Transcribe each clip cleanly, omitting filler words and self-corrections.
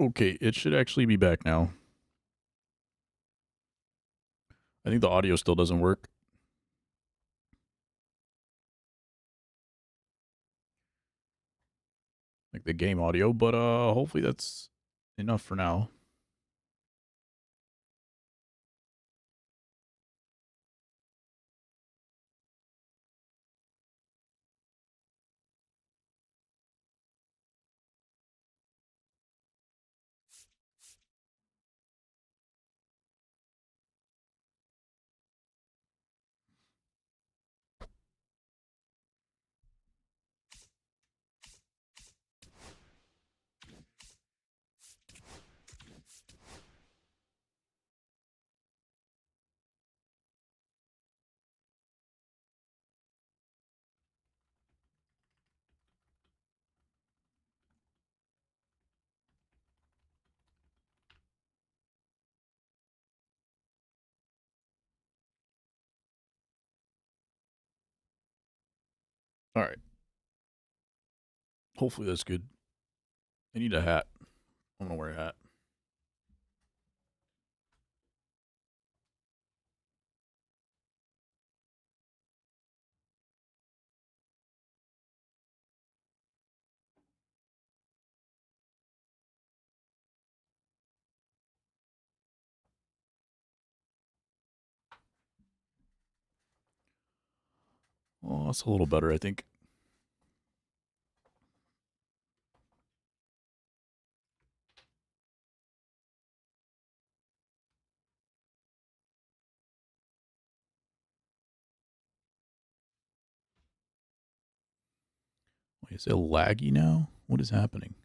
Okay, it should actually be back now. I think the audio still doesn't work. Like the game audio, but hopefully that's enough for now. All right. Hopefully that's good. I need a hat. I'm gonna wear a hat. Oh, that's a little better, I think. Wait, is it laggy now? What is happening?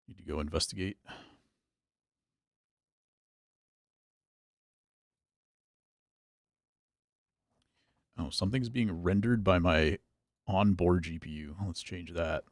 Need to go investigate. Oh, something's being rendered by my onboard GPU. Let's change that.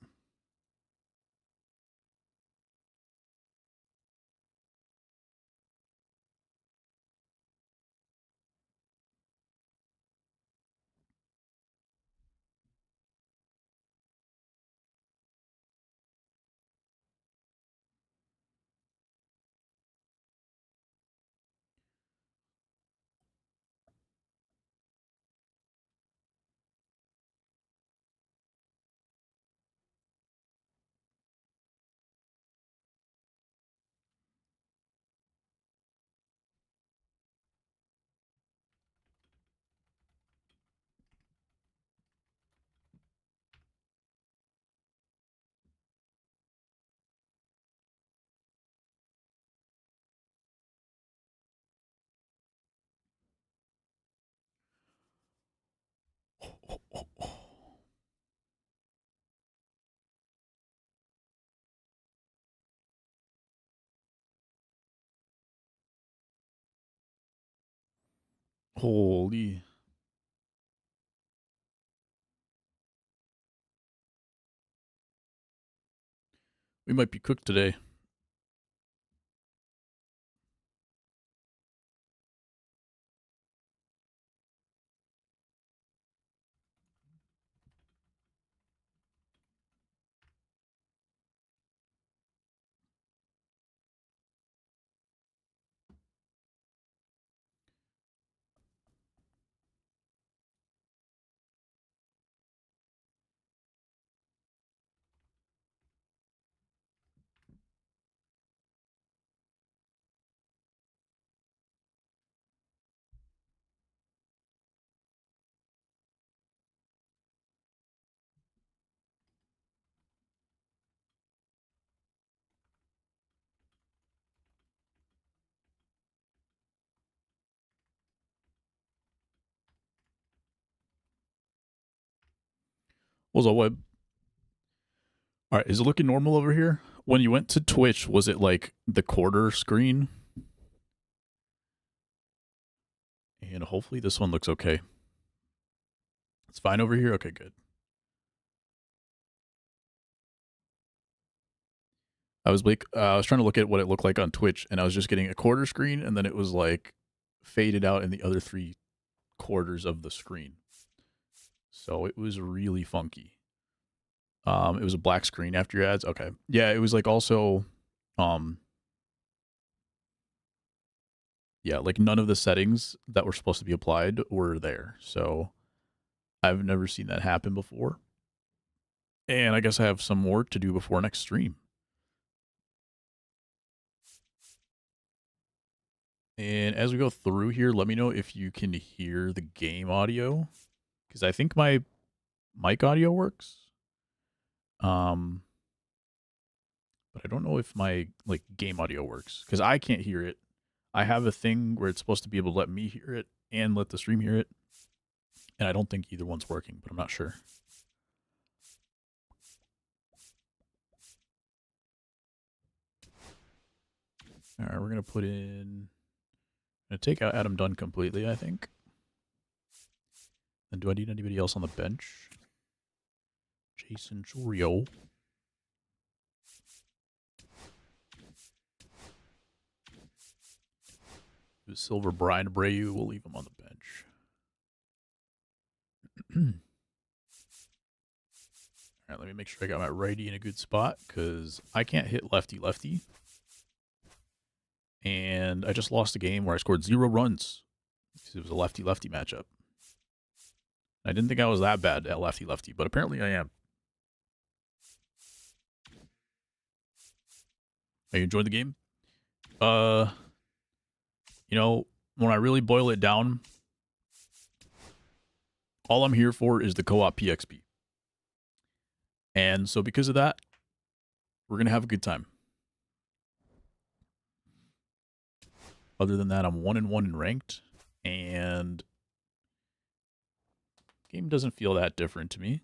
Holy. We might be cooked today. Was a web. All right, is it looking normal over here? When you went to Twitch, was it like the quarter screen? And hopefully this one looks okay. It's fine over here. Okay, good. I was trying to look at what it looked like on Twitch, and I was just getting a quarter screen, and then it was like faded out in the other three quarters of the screen. So it was really funky. It was a black screen after your ads. Okay. Yeah, it was like also yeah, like none of the settings that were supposed to be applied were there. So I've never seen that happen before. And I guess I have some work to do before next stream. And as we go through here, let me know if you can hear the game audio, because I think my mic audio works. But I don't know if my like game audio works, because I can't hear it. I have a thing where it's supposed to be able to let me hear it and let the stream hear it. And I don't think either one's working, but I'm not sure. All right, we're going to put in... I'm going to take out Adam Dunn completely, I think. And do I need anybody else on the bench? Jason Chorio. Silver Brian Abreu, we'll leave him on the bench. All right, let me make sure I got my righty in a good spot, because I can't hit lefty-lefty. And I just lost a game where I scored 0 runs, because it was a lefty-lefty matchup. I didn't think I was that bad at lefty-lefty, but apparently I am. Are you enjoying the game? You know, when I really boil it down, all I'm here for is the co-op PXP. And so because of that, we're going to have a good time. Other than that, I'm 1-1 in ranked, and game doesn't feel that different to me.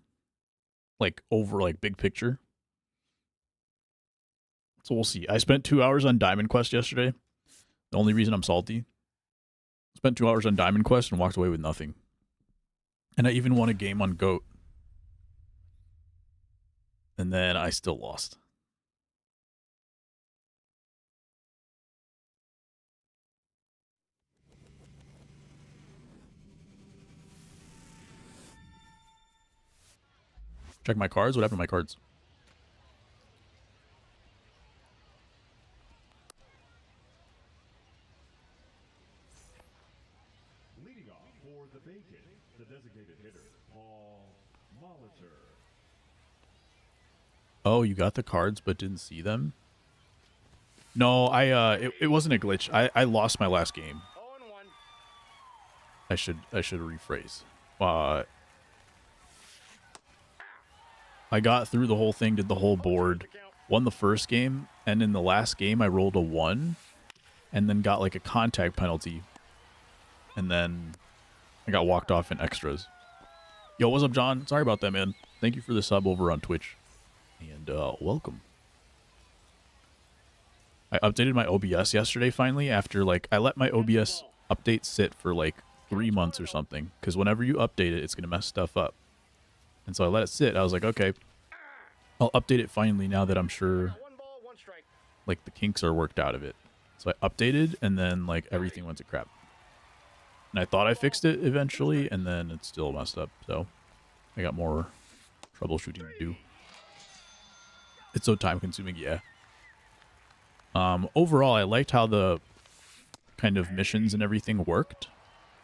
Like, over, like, big picture. So we'll see. I spent 2 hours on Diamond Quest yesterday. The only reason I'm salty. Spent 2 hours on Diamond Quest and walked away with nothing. And I even won a game on GOAT. And then I still lost. Check my cards. What happened to my cards? Leading off for the vacant, the designated hitter, Paul Molitor. Oh, you got the cards but didn't see them? No, it wasn't a glitch. I lost my last game. I should rephrase. I got through the whole thing, did the whole board, won the first game, and in the last game I rolled a 1 and then got like a contact penalty. And then I got walked off in extras. Yo, what's up, John? Sorry about that, man. Thank you for the sub over on Twitch. And welcome. I updated my OBS yesterday finally after like I let my OBS update sit for like 3 months or something, because whenever you update it, it's going to mess stuff up. And so I let it sit. I was like, okay, I'll update it finally now that I'm sure like the kinks are worked out of it. So I updated and then like everything went to crap. And I thought I fixed it eventually and then it's still messed up. So I got more troubleshooting to do. It's so time consuming, yeah. Overall, I liked how the kind of missions and everything worked.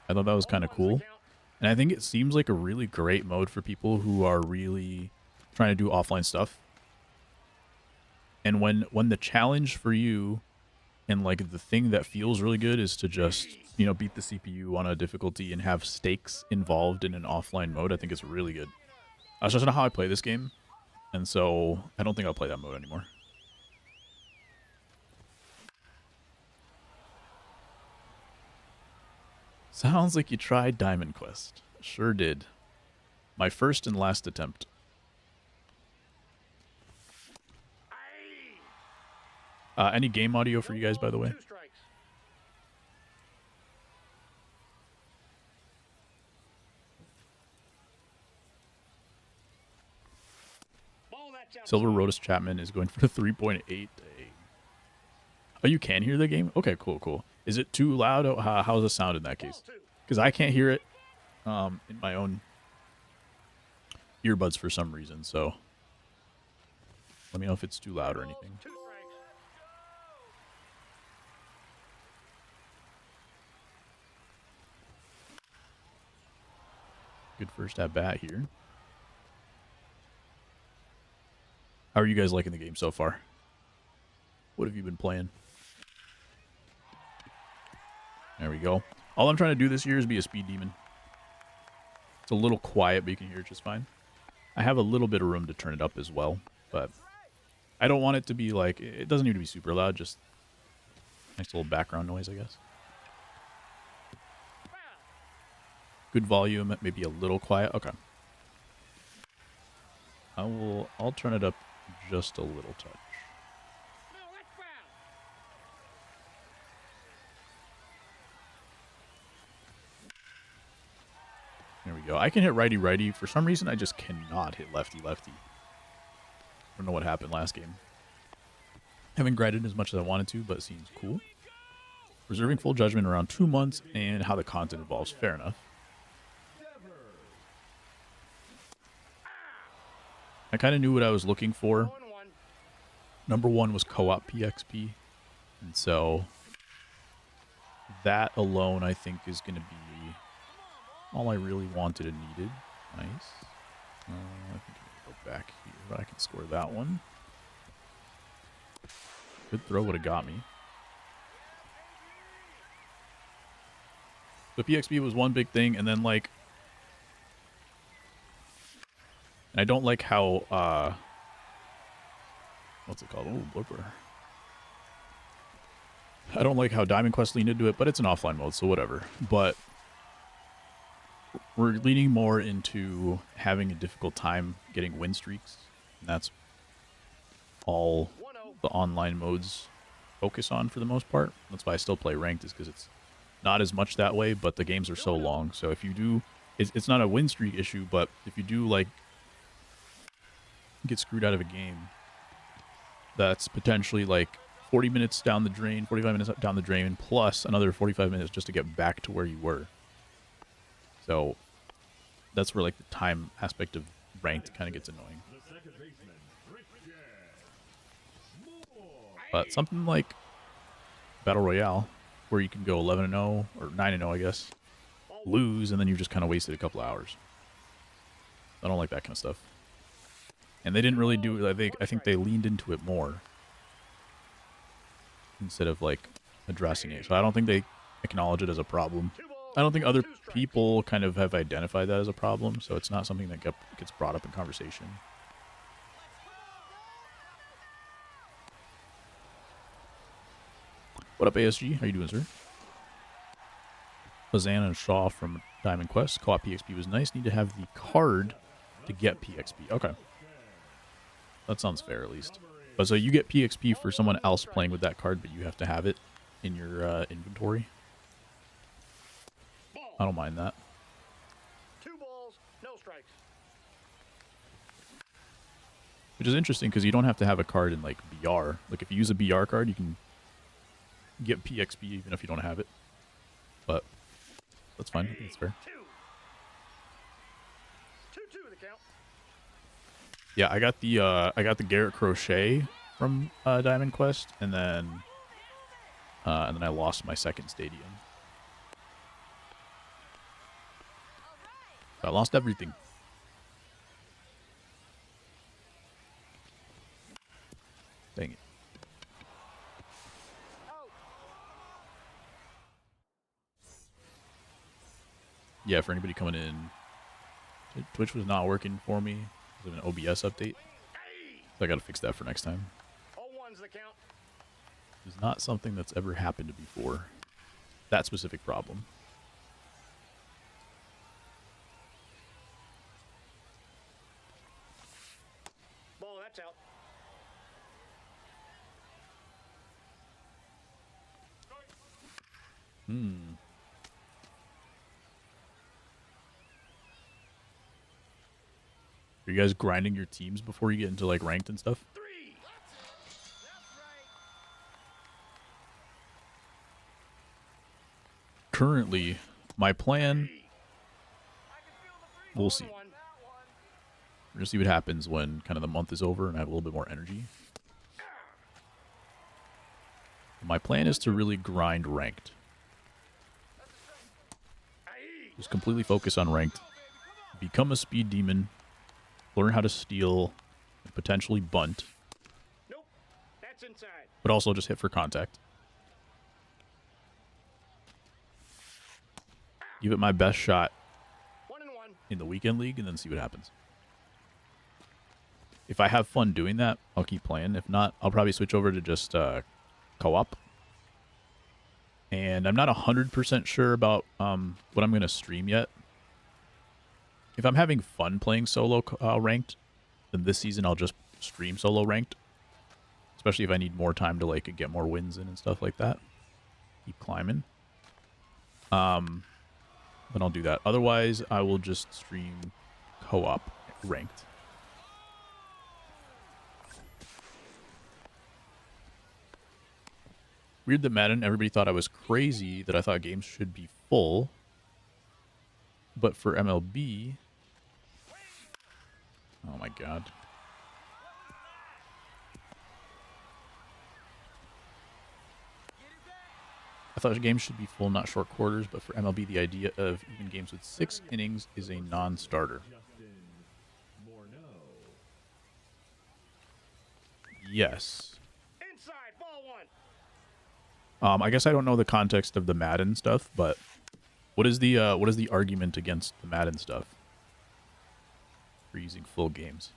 I thought that was kind of cool. And I think it seems like a really great mode for people who are really trying to do offline stuff. And when the challenge for you and like the thing that feels really good is to just, you know, beat the CPU on a difficulty and have stakes involved in an offline mode, I think it's really good. That's just not how I play this game. And so I don't think I'll play that mode anymore. Sounds like you tried Diamond Quest. Sure did. My first and last attempt. Any game audio for you guys, by the way? Silver Rotus Chapman is going for 3.8. Oh, you can hear the game? Okay, cool, cool. Is it too loud? How's the sound in that case? Because I can't hear it, in my own earbuds for some reason, so let me know if it's too loud or anything. Good first at bat here. How are you guys liking the game so far? What have you been playing? There we go. All I'm trying to do this year is be a speed demon. It's a little quiet, but you can hear it just fine. I have a little bit of room to turn it up as well, but I don't want it to be like, it doesn't need to be super loud, just nice little background noise, I guess. Good volume, maybe a little quiet. Okay. I'll turn it up just a little touch. There we go. I can hit righty-righty. For some reason, I just cannot hit lefty-lefty. I don't know what happened last game. Haven't grinded as much as I wanted to, but it seems cool. Reserving full judgment around 2 months and how the content evolves. Fair enough. I kind of knew what I was looking for. Number one was co-op PXP. And so that alone, I think, is going to be all I really wanted and needed. Nice. I think I can go back here, but I can score that one. Good throw would have got me. The PXP was one big thing, and then, like, and I don't like how, what's it called? Oh, blooper. I don't like how Diamond Quest leaned into it, but it's an offline mode, so whatever. But we're leaning more into having a difficult time getting win streaks, and that's all the online modes focus on for the most part. That's why I still play ranked, is because it's not as much that way, but the games are so long. So if you do, it's not a win streak issue, but if you do, like, get screwed out of a game, that's potentially like 40 minutes down the drain, 45 minutes down the drain, plus another 45 minutes just to get back to where you were. So that's where, like, the time aspect of ranked kind of gets annoying. But something like Battle Royale, where you can go 11-0 or 9-0, I guess, lose, and then you've just kind of wasted a couple hours. I don't like that kind of stuff. And they didn't really do it. I think they leaned into it more instead of, like, addressing it. So I don't think they acknowledge it as a problem. I don't think other people kind of have identified that as a problem, so it's not something that gets brought up in conversation. What up, ASG? How you doing, sir? Lazan and Shaw from Diamond Quest. Co-op PXP was nice. Need to have the card to get PXP. Okay. That sounds fair, at least. But so you get PXP for someone else playing with that card, but you have to have it in your inventory. I don't mind that. 2 balls, no strikes. Which is interesting because you don't have to have a card in, like, BR. Like, if you use a BR card, you can get PXP even if you don't have it. But that's fine. I think it's fair. 2-2 the count. Yeah, I got the Garrett Crochet from Diamond Quest, and then I lost my second stadium. I lost everything. Dang it. Yeah, for anybody coming in, Twitch was not working for me. It was an OBS update. So I got to fix that for next time. 0-1's the count. It's not something that's ever happened before. That specific problem. Ball, that's out. Are you guys grinding your teams before you get into, like, ranked and stuff? 3. Currently, my plan We'll see. We're gonna see what happens when kind of the month is over and I have a little bit more energy. My plan is to really grind ranked. Just completely focus on ranked. Become a speed demon. Learn how to steal and potentially bunt. Nope. That's inside. But also just hit for contact. Give it my best shot 1-1. in the weekend league and then see what happens. If I have fun doing that, I'll keep playing. If not, I'll probably switch over to just co-op. And I'm not 100% sure about what I'm going to stream yet. If I'm having fun playing solo ranked, then this season I'll just stream solo ranked. Especially if I need more time to like get more wins in and stuff like that. Keep climbing. Then I'll do that. Otherwise, I will just stream co-op ranked. Weird that Madden, everybody thought I was crazy, that I thought games should be full. But for MLB... Oh my god. I thought games should be full, not short quarters, but for MLB, the idea of even games with 6 innings is a non-starter. Yes. Inside, ball 1. I guess I don't know the context of the Madden stuff, but what is the argument against the Madden stuff for using full games?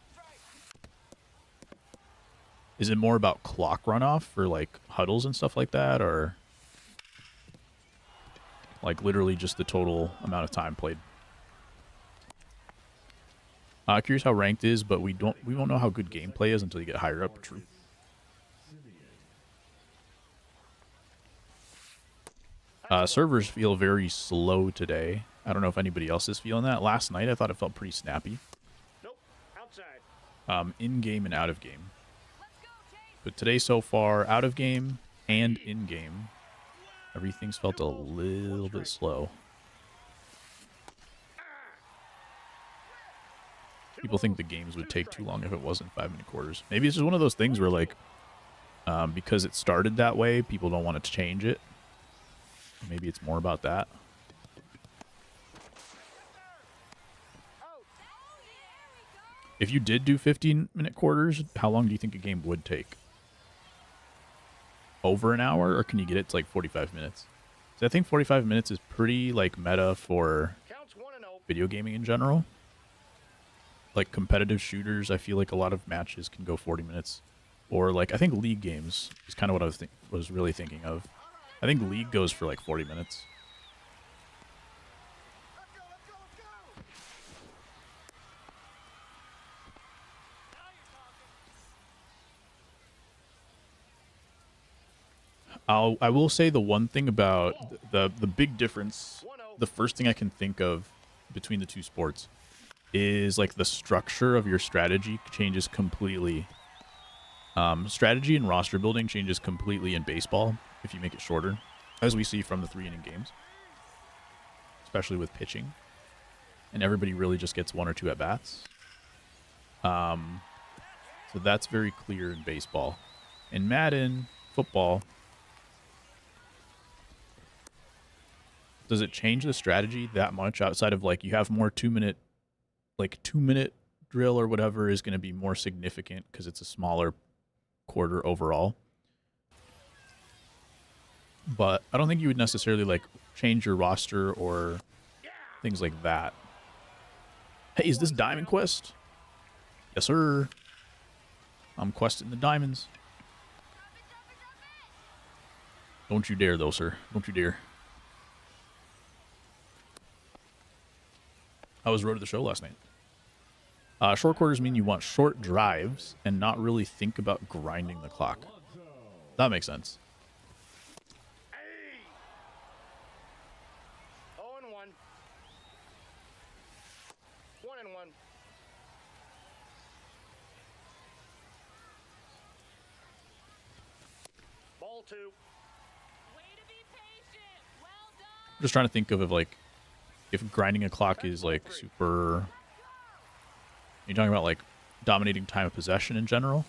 Is it more about clock runoff for like huddles and stuff like that, or like literally just the total amount of time played? Curious how ranked is, but we won't know how good gameplay is until you get higher up. True. Servers feel very slow today. I don't know if anybody else is feeling that. Last night I thought it felt pretty snappy. Nope. Outside. In-game and out of game. But today so far, out of game and in-game, everything's felt a little bit slow. People think the games would take too long if it wasn't 5-minute quarters. Maybe it's just one of those things where, like, because it started that way, people don't want to change it. Maybe it's more about that. If you did do 15-minute quarters, how long do you think a game would take? Over an hour, or can you get it to like 45 minutes? So I think 45 minutes is pretty like meta for Counts 1-0. video gaming in general. Like competitive shooters, I feel like a lot of matches can go 40 minutes. Or like I think league games is kind of what I was really thinking of. I think league goes for like 40 minutes. I will say the one thing about the big difference, the first thing I can think of between the two sports is like the structure of your strategy changes completely. Strategy and roster building changes completely in baseball if you make it shorter, as we see from the 3-inning games, especially with pitching, and everybody really just gets 1 or 2 at-bats. So that's very clear in baseball. In Madden, football, does it change the strategy that much outside of like you have more 2-minute, like 2-minute drill or whatever is going to be more significant because it's a smaller quarter overall? But I don't think you would necessarily like change your roster or things like that. Hey, is this Diamond Quest? Yes, sir. I'm questing the diamonds. Don't you dare, though, sir. Don't you dare. How was Road to the Show last night? Short quarters mean you want short drives and not really think about grinding the clock. That makes sense. 0-1. 1-1. Ball 2. Just trying to think of like if grinding a clock is like super, you're talking about like dominating time of possession in general.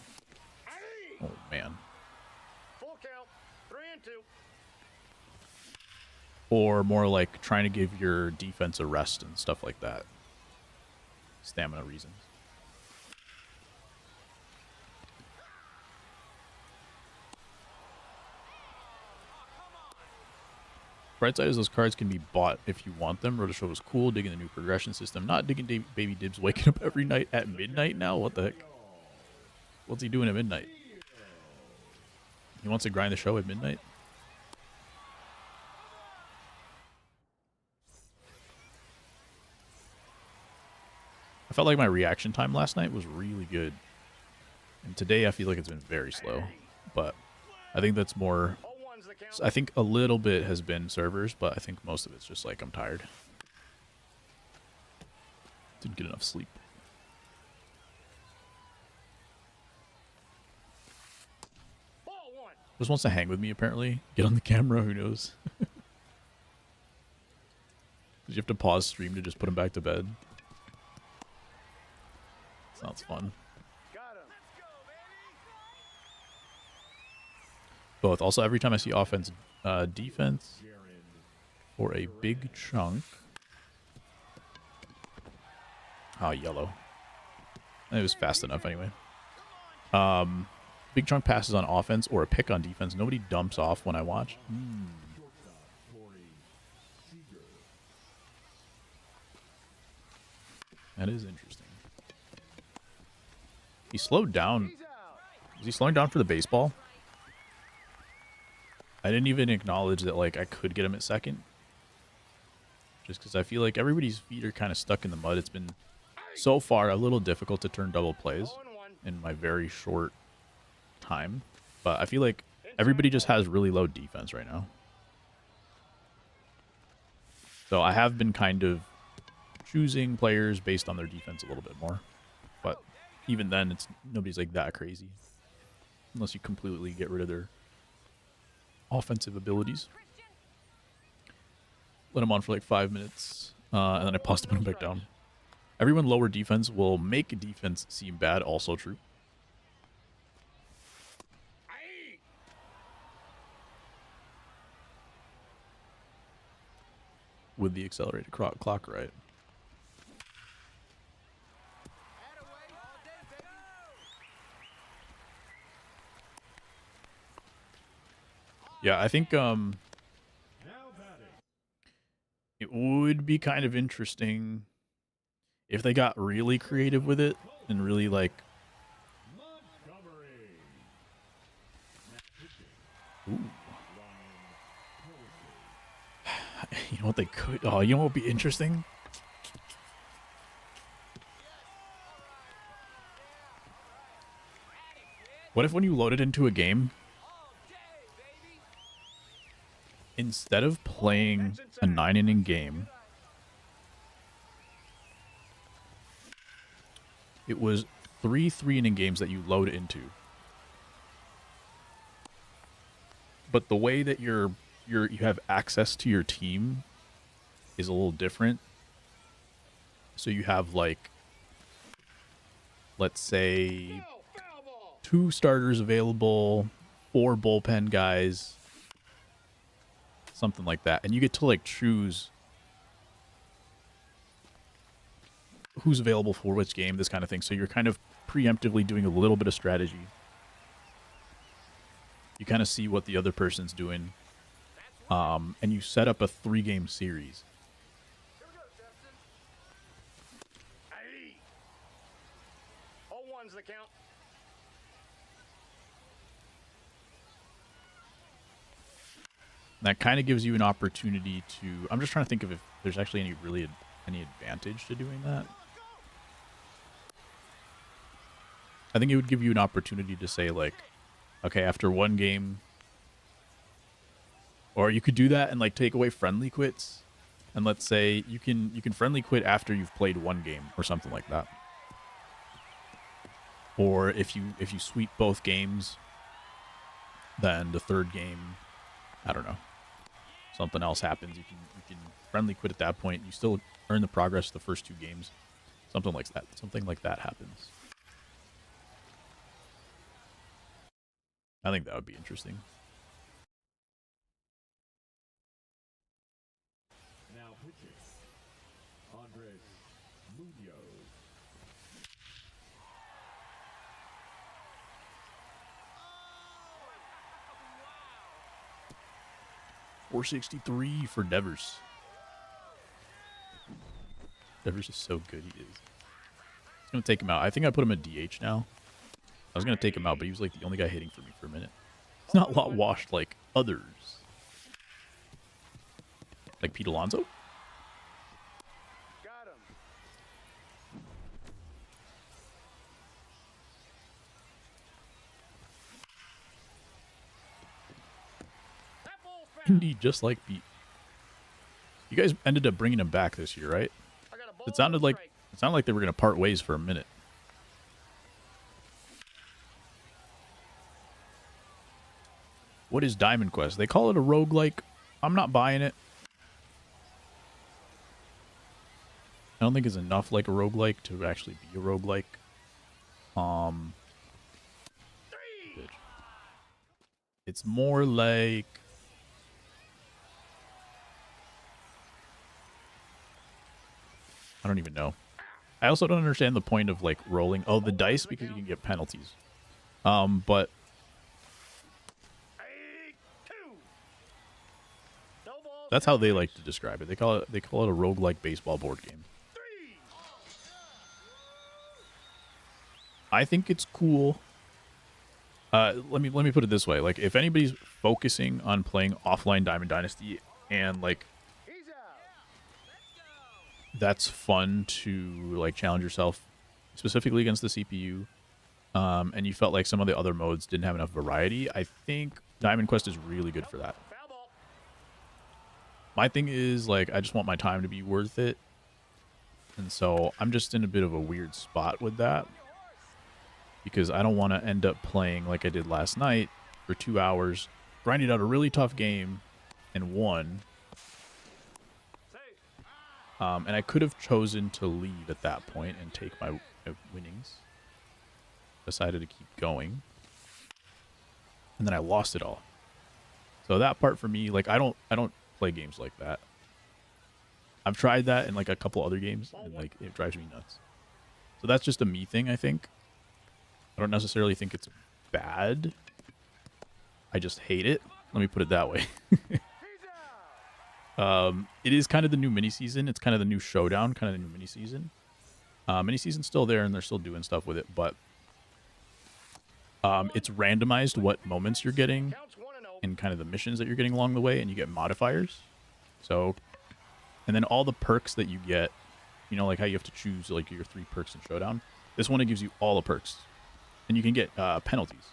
Oh man. Full count. 3 and 2. Or more like trying to give your defense a rest and stuff like that. Stamina reasons. Bright side is those cards can be bought if you want them. Road to Show was cool, digging the new progression system. Not digging Baby Dibs waking up every night at midnight now? What the heck? What's he doing at midnight? He wants to grind the show at midnight? I felt like my reaction time last night was really good. And today I feel like it's been very slow. But I think that's more... I think a little bit has been servers, but I think most of it's just like I'm tired. Didn't get enough sleep. Just wants to hang with me, apparently. Get on the camera, who knows? Did you have to pause stream to just put him back to bed? Sounds fun. Both. Also, every time I see offense, defense for a big chunk. Oh, yellow. It was fast enough anyway. Big chunk passes on offense or a pick on defense. Nobody dumps off when I watch. That is interesting. He slowed down. Is he slowing down for the baseball? I didn't even acknowledge that, like, I could get him at second. Just because I feel like everybody's feet are kind of stuck in the mud. It's been, so far, a little difficult to turn double plays in my very short time. But I feel like everybody just has really low defense right now. So I have been kind of choosing players based on their defense a little bit more. But even then, it's nobody's like that crazy. Unless you completely get rid of their offensive abilities. Let him on for like 5 minutes, and then I paused to put him back down. Everyone lower defense will make defense seem bad, also true. With the accelerated clock, right? Yeah, I think it would be kind of interesting if they got really creative with it and really like... Ooh. You know what they could... Oh, you know what would be interesting? What if when you load it into a game, instead of playing a 9-inning game, it was 3 3-inning games that you load into. But the way that you have access to your team is a little different. So you have, like, let's say 2 starters available, 4 bullpen guys, something like that. And you get to, like, choose who's available for which game, this kind of thing. So you're kind of preemptively doing a little bit of strategy. You kind of see what the other person's doing. And you set up a 3-game series. The count. That kind of gives you an opportunity to... I'm just trying to think of if there's actually any advantage to doing that. I think it would give you an opportunity to say, like, okay, after 1 game... Or you could do that and, like, take away friendly quits. And let's say you can friendly quit after you've played 1 game or something like that. Or if you sweep both games, then the 3rd game, I don't know. something else happens, you can friendly quit at that point. You still earn the progress the first 2 games. Something like that. Something like that happens. I think that would be interesting. Now pitching. Andres Munoz. 463 for Devers. Devers is so good, he is. It's going to take him out. I think I put him at DH now. I was going to take him out, but he was like the only guy hitting for me for a minute. He's not lot washed like others. Like Pete Alonso? Got him. That ball's foul. Indeed, just like Pete. You guys ended up bringing him back this year, right? I got a ball It sounded like they were going to part ways for a minute. What is Diamond Quest? They call it a roguelike. I'm not buying it. I don't think it's enough like a roguelike to actually be a roguelike. It's more like I don't even know. I also don't understand the point of like rolling the dice because you can get penalties. But that's how they like to describe it. They call it a roguelike baseball board game. I think it's cool. Let me put it this way. Like if anybody's focusing on playing offline Diamond Dynasty and like that's fun to like challenge yourself specifically against the CPU, and you felt like some of the other modes didn't have enough variety, I think Diamond Quest is really good for that. My thing is like I just want my time to be worth it, and so I'm just in a bit of a weird spot with that because I don't want to end up playing like I did last night for 2 hours, grinding out a really tough game and won. And I could have chosen to leave at that point and take my winnings. Decided to keep going. And then I lost it all. So that part for me, like I don't play games like that. I've tried that in like a couple other games and like it drives me nuts. So that's just a me thing, I think. I don't necessarily think it's bad. I just hate it. Let me put it that way. It is kind of the new mini season. It's kind of the new showdown, kind of the new mini season. Mini season's still there, and they're still doing stuff with it, but it's randomized what moments you're getting and kind of the missions that you're getting along the way, and you get modifiers. So, and then all the perks that you get, you know, like how you have to choose like your 3 perks in showdown. This one, it gives you all the perks, and you can get penalties.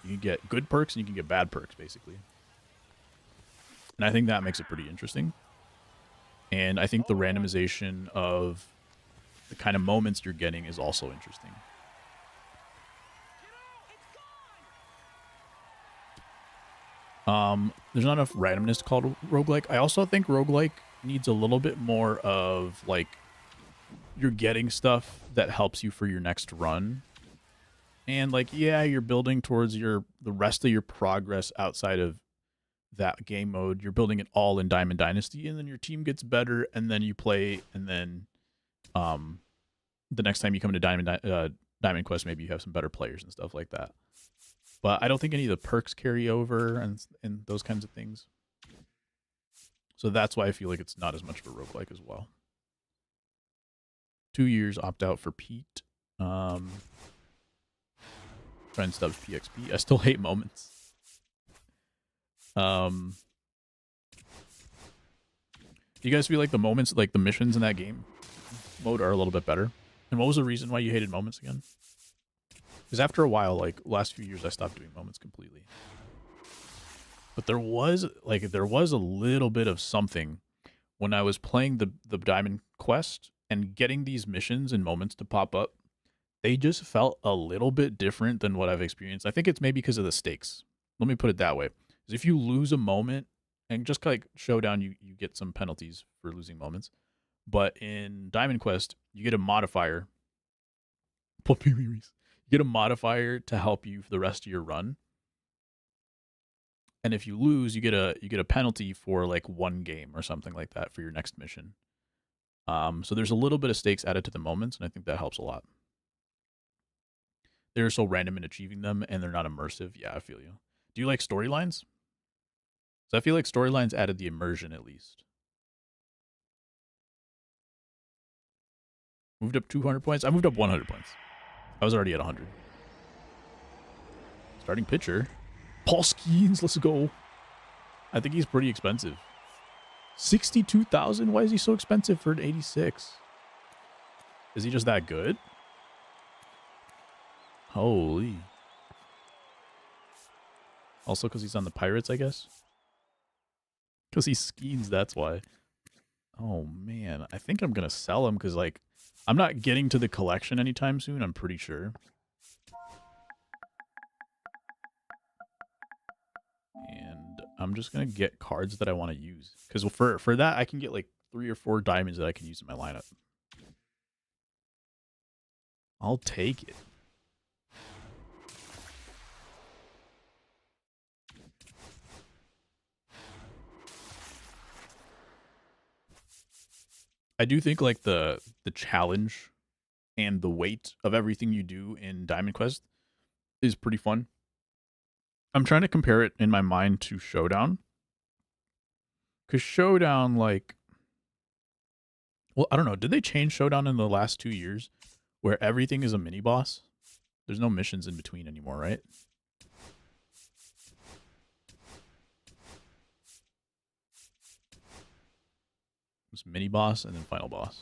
You can get good perks and you can get bad perks, basically. And I think that makes it pretty interesting. And I think the randomization of the kind of moments you're getting is also interesting. There's not enough randomness called roguelike. I also think roguelike needs a little bit more of like you're getting stuff that helps you for your next run. And like, yeah, you're building towards the rest of your progress outside of that game mode. You're building it all in Diamond Dynasty, and then your team gets better, and then you play, and then the next time you come to Diamond Quest, maybe you have some better players and stuff like that. But I don't think any of the perks carry over and those kinds of things. So that's why I feel like it's not as much of a roguelike as well. 2 years opt out for Pete. Friend Stubbs PXP. I still hate moments. Do you guys feel like the moments, like the missions in that game mode are a little bit better? And what was the reason why you hated moments again? Because after a while, like last few years, I stopped doing moments completely. But there was a little bit of something when I was playing the Diamond Quest and getting these missions and moments to pop up. They just felt a little bit different than what I've experienced. I think it's maybe because of the stakes. Let me put it that way. Because if you lose a moment And just like Showdown, you get some penalties for losing moments. But in Diamond Quest, you get a modifier. You get a modifier to help you for the rest of your run. And if you lose, you get a penalty for like one game or something like that for your next mission. So there's a little bit of stakes added to the moments, and I think that helps a lot. They're so random in achieving them, and they're not immersive. Yeah, I feel you. Do you like storylines? So I feel like storylines added the immersion at least. Moved up 200 points. I moved up 100 points. I was already at 100. Starting pitcher. Paul Skeens, let's go. I think he's pretty expensive. 62,000? Why is he so expensive for an 86? Is he just that good? Holy. Also because he's on the Pirates, I guess? Because he Skeens, that's why. Oh, man. I think I'm going to sell him because, like, I'm not getting to the collection anytime soon, I'm pretty sure. And I'm just going to get cards that I want to use. Because for that, I can get, like, 3 or 4 diamonds that I can use in my lineup. I'll take it. I do think like the challenge and the weight of everything you do in Diamond Quest is pretty fun. I'm trying to compare it in my mind to Showdown. Cause Showdown, like, well, I don't know. Did they change Showdown in the last 2 years where everything is a mini boss? There's no missions in between anymore, right? It's mini boss and then final boss.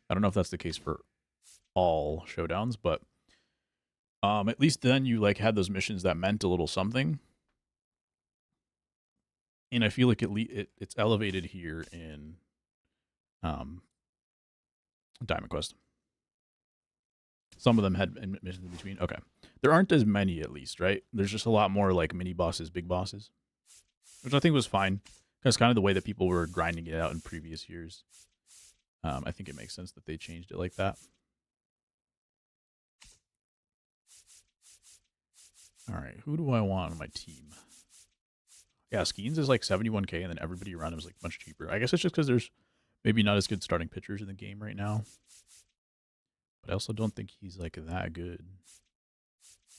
I don't know if that's the case for all Showdowns, but at least then you like had those missions that meant a little something. And I feel like it's elevated here in Diamond Quest. Some of them had missions in between. Okay. There aren't as many, at least, right? There's just a lot more like mini bosses, big bosses, which I think was fine. That's kind of the way that people were grinding it out in previous years. I think it makes sense that they changed it like that. All right, who do I want on my team? Yeah, Skeens is like 71k, and then everybody around him is like much cheaper. I guess it's just because there's maybe not as good starting pitchers in the game right now. But I also don't think he's like that good.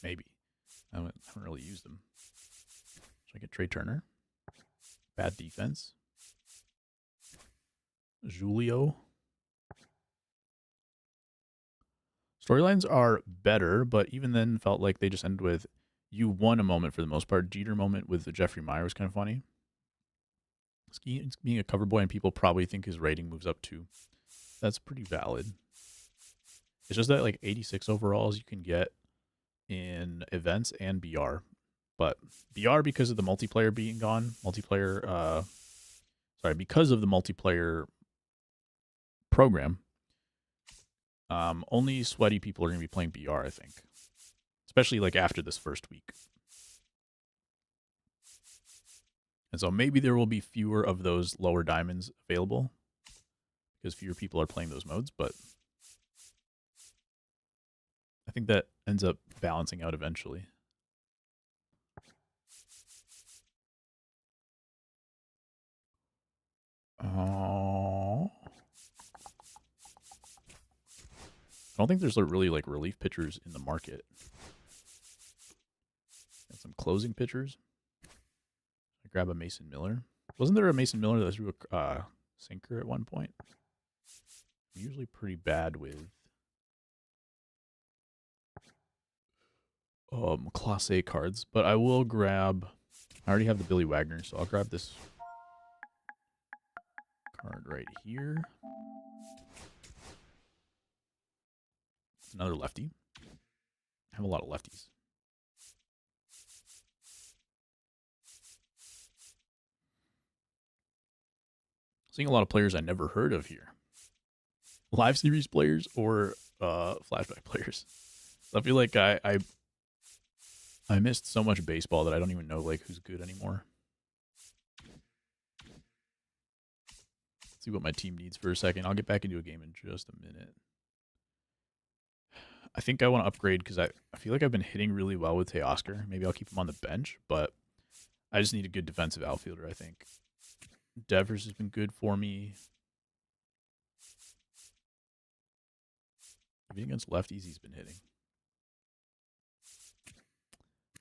Maybe. I haven't really used him. Should I get Trey Turner? Bad defense. Julio. Storylines are better, but even then felt like they just ended with you won a moment for the most part. Jeter moment with the Jeffrey Meyer was kind of funny. Skeens being a cover boy, and people probably think his rating moves up too. That's pretty valid. It's just that like 86 overalls you can get in events and BR. But BR, because of the multiplayer being gone, because of the multiplayer program, only sweaty people are going to be playing BR, I think. Especially like after this first week. And so maybe there will be fewer of those lower diamonds available because fewer people are playing those modes, but I think that ends up balancing out eventually. Oh. I don't think there's really like relief pitchers in the market. Got some closing pitchers. I grab a Mason Miller. Wasn't there a Mason Miller that threw a sinker at one point? I'm usually pretty bad with Class A cards, but I will grab. I already have the Billy Wagner, so I'll grab this card right here. It's another lefty. I have a lot of lefties. Seeing a lot of players I never heard of here. Live series players or flashback players. I feel like I I missed so much baseball that I don't even know like who's good anymore. Let's see what my team needs for a second. I'll get back into a game in just a minute. I think I want to upgrade because I feel like I've been hitting really well with Teoscar. Maybe I'll keep him on the bench, but I just need a good defensive outfielder, I think. Devers has been good for me. Even against lefties, he's been hitting.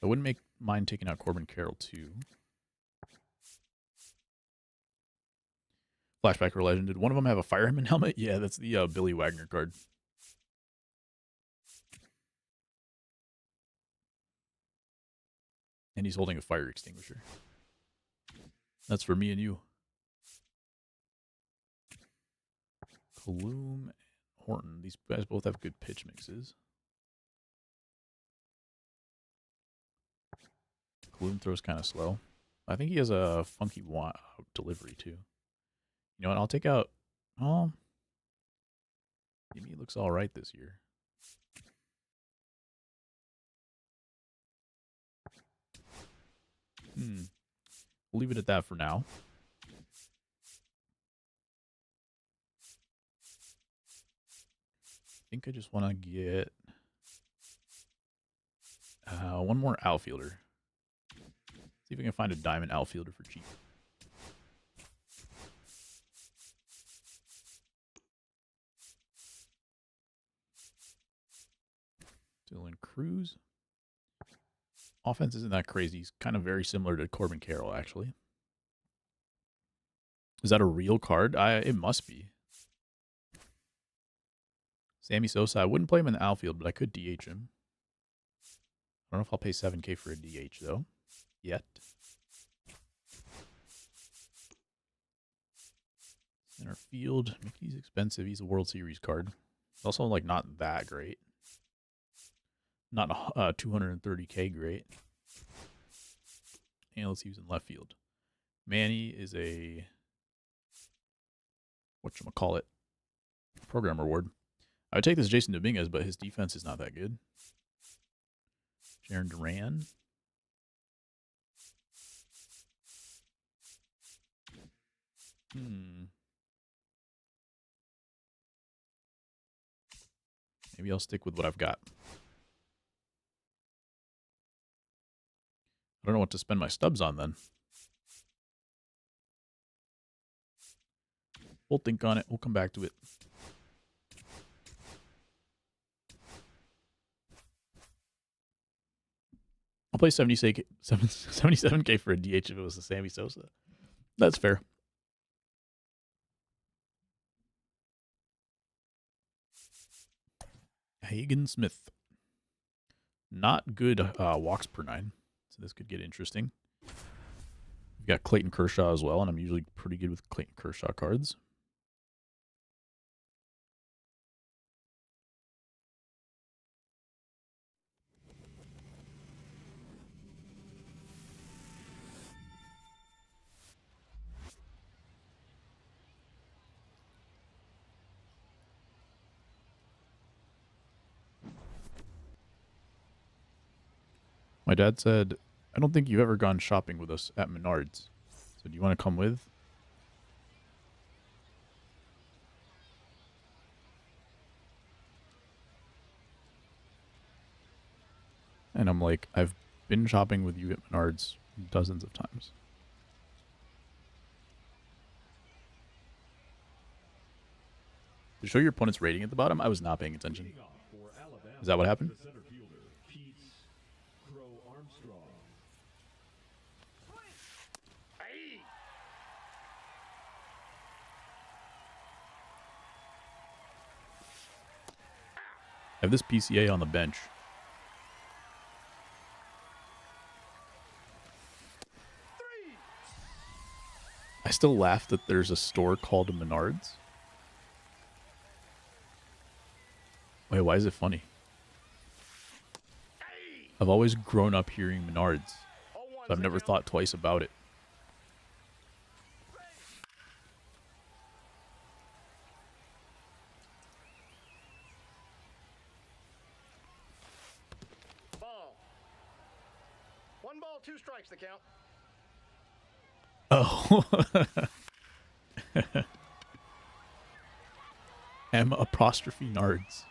I wouldn't mind taking out Corbin Carroll, too. Flashback or Legend. Did one of them have a fireman helmet? Yeah, that's the Billy Wagner card. And he's holding a fire extinguisher. That's for me and you. Kalum and Horton. These guys both have good pitch mixes. Kalum throws kind of slow. I think he has a funky delivery, too. You know what? I'll take out... Oh, maybe he looks all right this year. We'll leave it at that for now. I think I just want to get one more outfielder. See if we can find a diamond outfielder for cheap. Dylan Cruz. Offense isn't that crazy. He's kind of very similar to Corbin Carroll, actually. Is that a real card? It must be. Sammy Sosa. I wouldn't play him in the outfield, but I could DH him. I don't know if I'll pay $7K for a DH, though. Yet. Center field. Mickey's expensive. He's a World Series card. Also, like, not that great. Not 230K great. And let's see who's in left field. Manny is a... whatchamacallit? Program reward. I would take this Jason Dominguez, but his defense is not that good. Jaron Duran. Maybe I'll stick with what I've got. I don't know what to spend my stubs on then. We'll think on it. We'll come back to it. I'll play 77K for a DH if it was the Sammy Sosa. That's fair. Hagen Smith. Not good walks per 9. So this could get interesting. We've got Clayton Kershaw as well, and I'm usually pretty good with Clayton Kershaw cards. My dad said, I don't think you've ever gone shopping with us at Menards. So do you want to come with? And I'm like, I've been shopping with you at Menards dozens of times. To show your opponent's rating at the bottom, I was not paying attention. Is that what happened? I have this PCA on the bench. I still laugh that there's a store called Menards. Wait, why is it funny? I've always grown up hearing Menards, so I've never thought twice about it. ball, 2 strikes the count. Oh. M apostrophe Nards.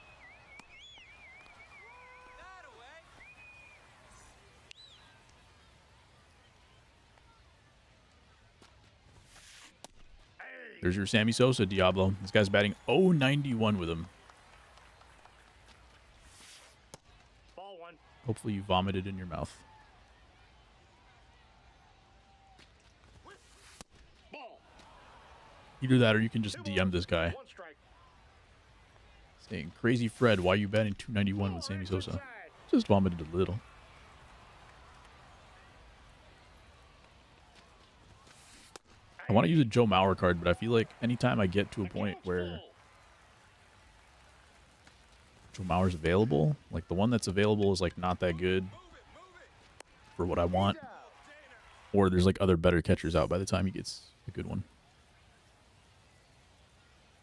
There's your Sammy Sosa, Diablo. This guy's batting 091 with him. Ball 1. Hopefully you vomited in your mouth. Ball. Either that or you can just DM this guy. 1 strike. Saying, Crazy Fred, why you batting 291 with Sammy Sosa? Just vomited a little. I want to use a Joe Mauer card, but I feel like anytime I get to a point where Joe Mauer's available, like the one that's available is like not that good for what I want, or there's like other better catchers out by the time he gets a good one.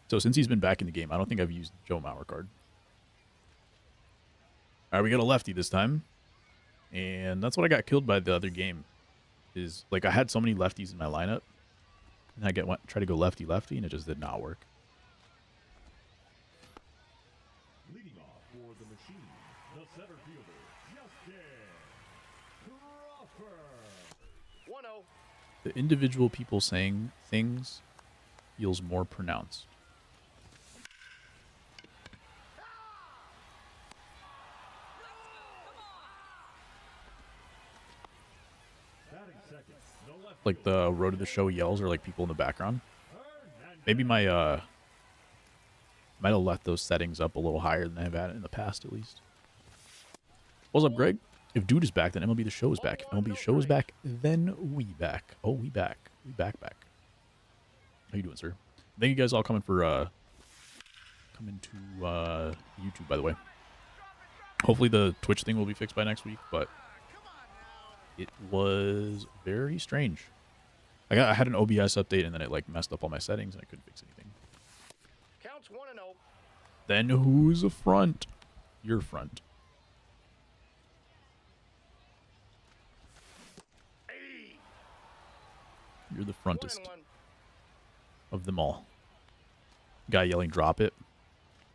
So since he's been back in the game, I don't think I've used Joe Mauer card. All right, we got a lefty this time, and that's what I got killed by the other game. Is like I had so many lefties in my lineup. And I try to go lefty-lefty, and it just did not work. Leading off for the machine, the center fielder, Justin Crawford. 1-0. The individual people saying things feels more pronounced. Batting second, the left Like the Road to the Show yells are like people in the background. Maybe my might have left those settings up a little higher than I've had it in the past, at least. What's up, Greg? If Dude is back, then MLB The Show is back. If MLB The Show is back, then we back. Oh, we back. We back. How you doing, sir? Thank you guys all coming for coming to YouTube, by the way. Hopefully the Twitch thing will be fixed by next week, but it was very strange. I had an OBS update and then it like messed up all my settings and I couldn't fix anything. Counts 1-0. Then who's the front? Your front. You're the frontest 1-1. of them all. Guy yelling drop it.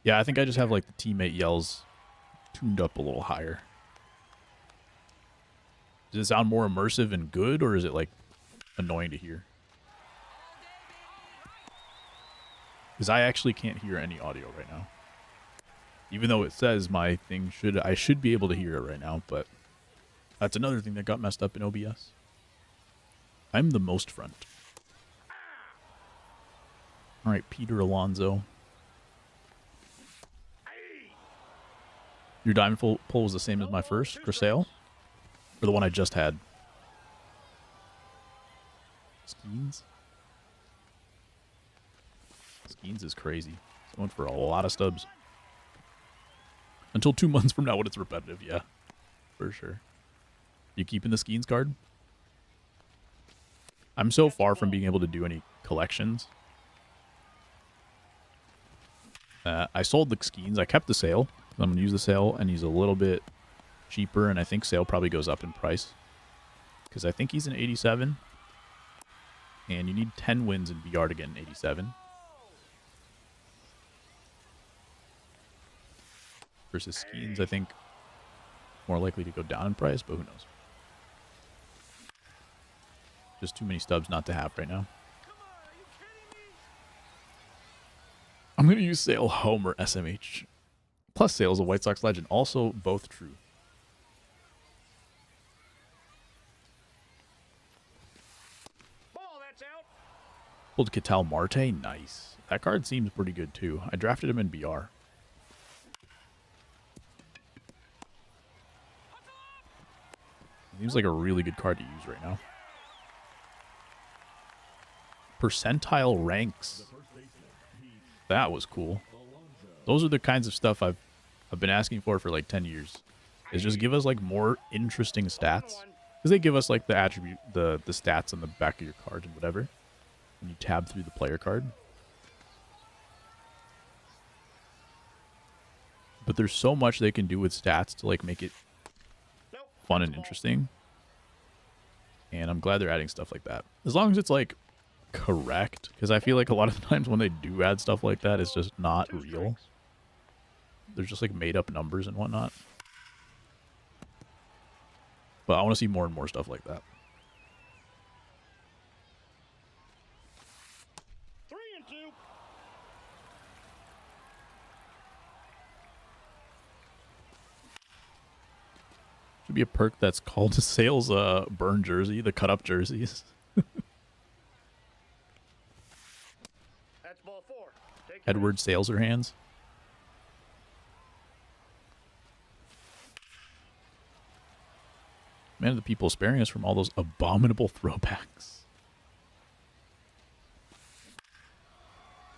Yeah, I think I just have like the teammate yells tuned up a little higher. Does it sound more immersive and good, or is it like annoying to hear? Because I actually can't hear any audio right now. Even though it says my thing I should be able to hear it right now, but that's another thing that got messed up in OBS. I'm the most front. All right, Peter Alonso. Your diamond pull was the same as my first, Crisale? Or the one I just had? Skeens? Skeens is crazy. It's going for a lot of stubs. Until 2 months from now when it's repetitive, yeah. For sure. You keeping the Skeens card? I'm so far from being able to do any collections. I sold the Skeens. I kept the sale. I'm going to use the sale, and he's a little bit cheaper, and I think sale probably goes up in price. Because I think he's an 87. And you need 10 wins in VR to get an 87. Versus Skeens, I think, more likely to go down in price, but who knows. Just too many stubs not to have right now. I'm going to use Sale, Home, or SMH. Plus Sale is a White Sox legend. Also both true. Ball, that's out. Pulled Ketel Marte. Nice. That card seems pretty good too. I drafted him in BR. Seems like a really good card to use right now. Percentile ranks. That was cool. Those are the kinds of stuff I've been asking for like 10 years. Is just give us like more interesting stats. Because they give us like the attribute, the stats on the back of your card and whatever. When you tab through the player card. But there's so much they can do with stats to like make it fun and interesting. And I'm glad they're adding stuff like that. As long as it's, like, correct. Because I feel like a lot of the times when they do add stuff like that, it's just not real. They're just, like, made-up numbers and whatnot. But I want to see more and more stuff like that. 3-2. Should be a perk that's called to sales burn jersey, the cut-up jerseys. That's ball 4. Take your Edward sales her hands. Man, the people sparing us from all those abominable throwbacks.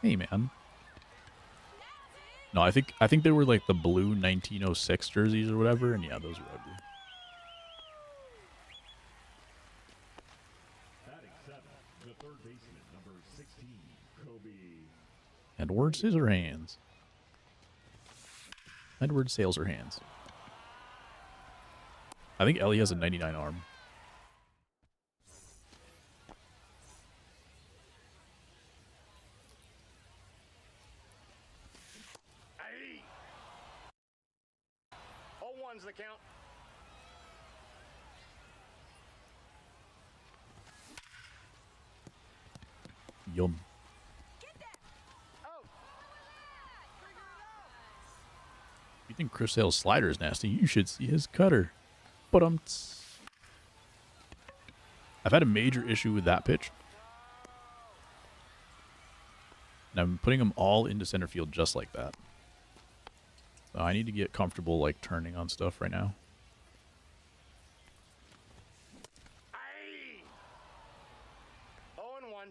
Hey, man. No, I think they were like the blue 1906 jerseys or whatever, and yeah, those were ugly. Batting 7, the third baseman, number 16, Kobe. Edward Scissorhands. Edward sales her hands. I think Ellie has a 99 arm. Aye. 0-1's the count. Yum. Out. You think Chris Sale's slider is nasty? You should see his cutter. But I've had a major issue with that pitch. And I'm putting them all into center field just like that. So I need to get comfortable like turning on stuff right now. Aye. 0-1.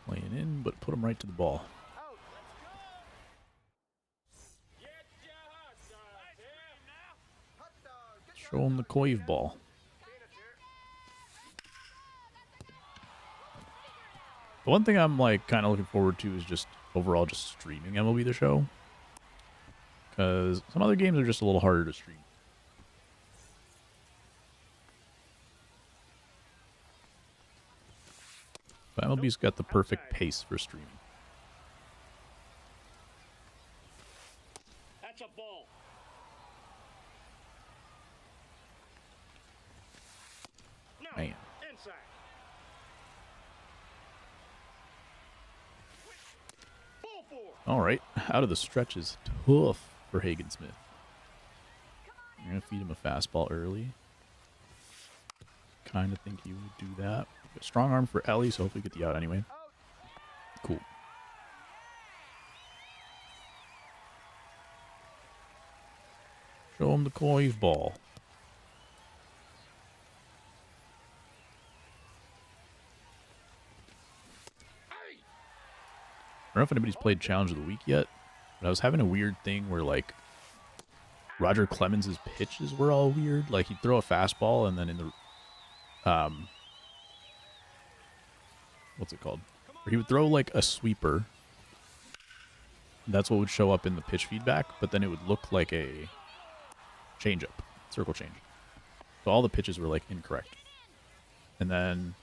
Laying in, but put them right to the ball. Out. Show him the coive ball. The one thing I'm like kind of looking forward to is just overall just streaming MLB The Show. Because some other games are just a little harder to stream. But MLB's got the perfect pace for streaming. That's a ball. No. Man. Inside. Ball 4. All right, out of the stretch is tough for Hagen Smith. I'm going to feed him a fastball early. Kind of think he would do that. Got strong arm for Ellie, so hopefully get the out anyway. Cool. Show him the coive ball. Aye. I don't know if anybody's played Challenge of the Week yet, but I was having a weird thing where, like, Roger Clemens' pitches were all weird. Like, he'd throw a fastball, and then in the, what's it called? Or he would throw, like, a sweeper. That's what would show up in the pitch feedback, but then it would look like a changeup, circle change. So all the pitches were, like, incorrect. And then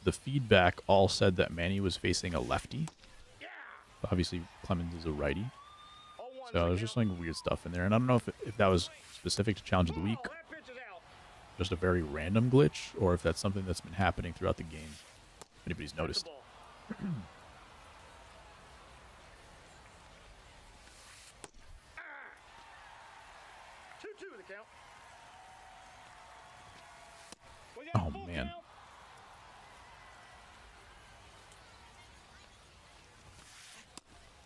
the feedback all said that Manny was facing a lefty. Yeah. Obviously, Clemens is a righty. 0-1's So the there's just count. like weird stuff in there. And I don't know if that was specific to Challenge of the Week, Ball. That pitch is out. just a very random glitch, or if that's something that's been happening throughout the game. If anybody's That's the noticed. ball. 2-2 the count. We got Oh, a full man. count.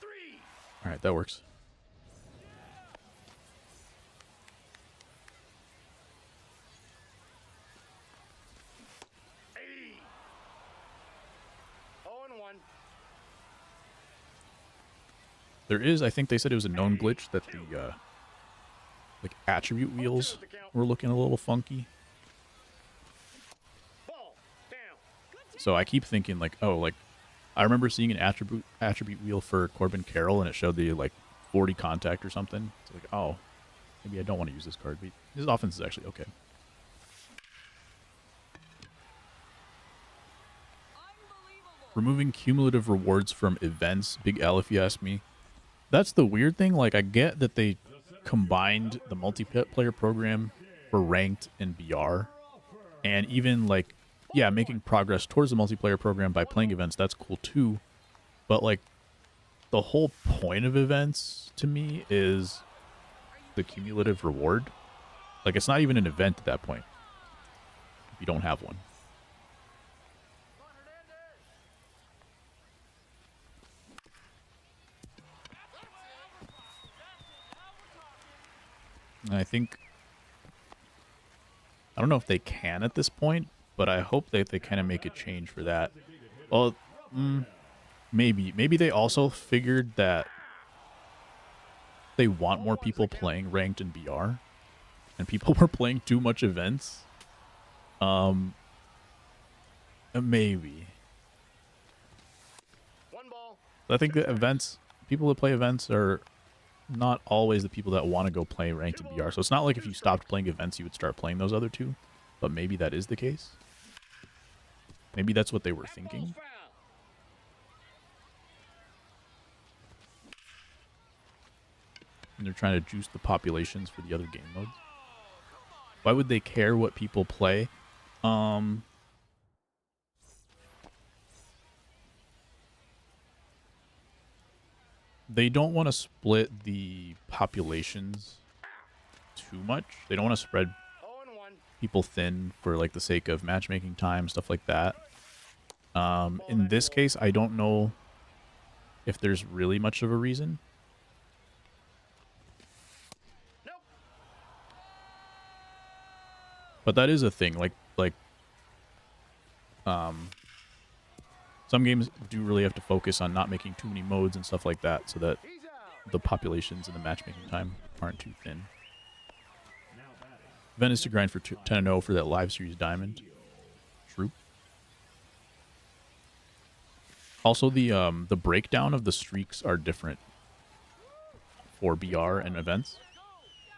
Three. All right, that works. Hey. 0-1. There is, I think they said it was a known glitch that the like attribute wheels were looking a little funky. Ball. Down. So I keep thinking like, oh, like I remember seeing an attribute wheel for Corbin Carroll, and it showed the like 40 contact or something. It's like, oh, Maybe I don't want to use this card, but his offense is actually okay. Removing cumulative rewards from events. Big L, if you ask me. That's the weird thing. Like, I get that they combined the multiplayer program for ranked and BR. And even, like, yeah, making progress towards the multiplayer program by playing events, that's cool too. But, like, the whole point of events, to me, is the cumulative reward. Like, it's not even an event at that point if you don't have one. And I think, I don't know if they can at this point, but I hope that they kind of make a change for that. Well, maybe they also figured that they want more people playing ranked and BR, and people were playing too much events. Maybe. One ball. I think that events, people that play events are not always the people that want to go play ranked and BR. So it's not like if you stopped playing events, you would start playing those other two. But maybe that is the case. Maybe that's what they were thinking. Foul. And they're trying to juice the populations for the other game modes. Why would they care what people play? They don't want to split the populations too much. They don't want to spread 0-1. people thin for like the sake of matchmaking time, stuff like that. In this case, I don't know if there's really much of a reason. Nope. But that is a thing. Like some games do really have to focus on not making too many modes and stuff like that, so that He's out. the populations and the matchmaking time aren't too thin. Now batting. Event is to grind for 10-0 for that live series diamond. True. Also, the breakdown of the streaks are different for BR and events.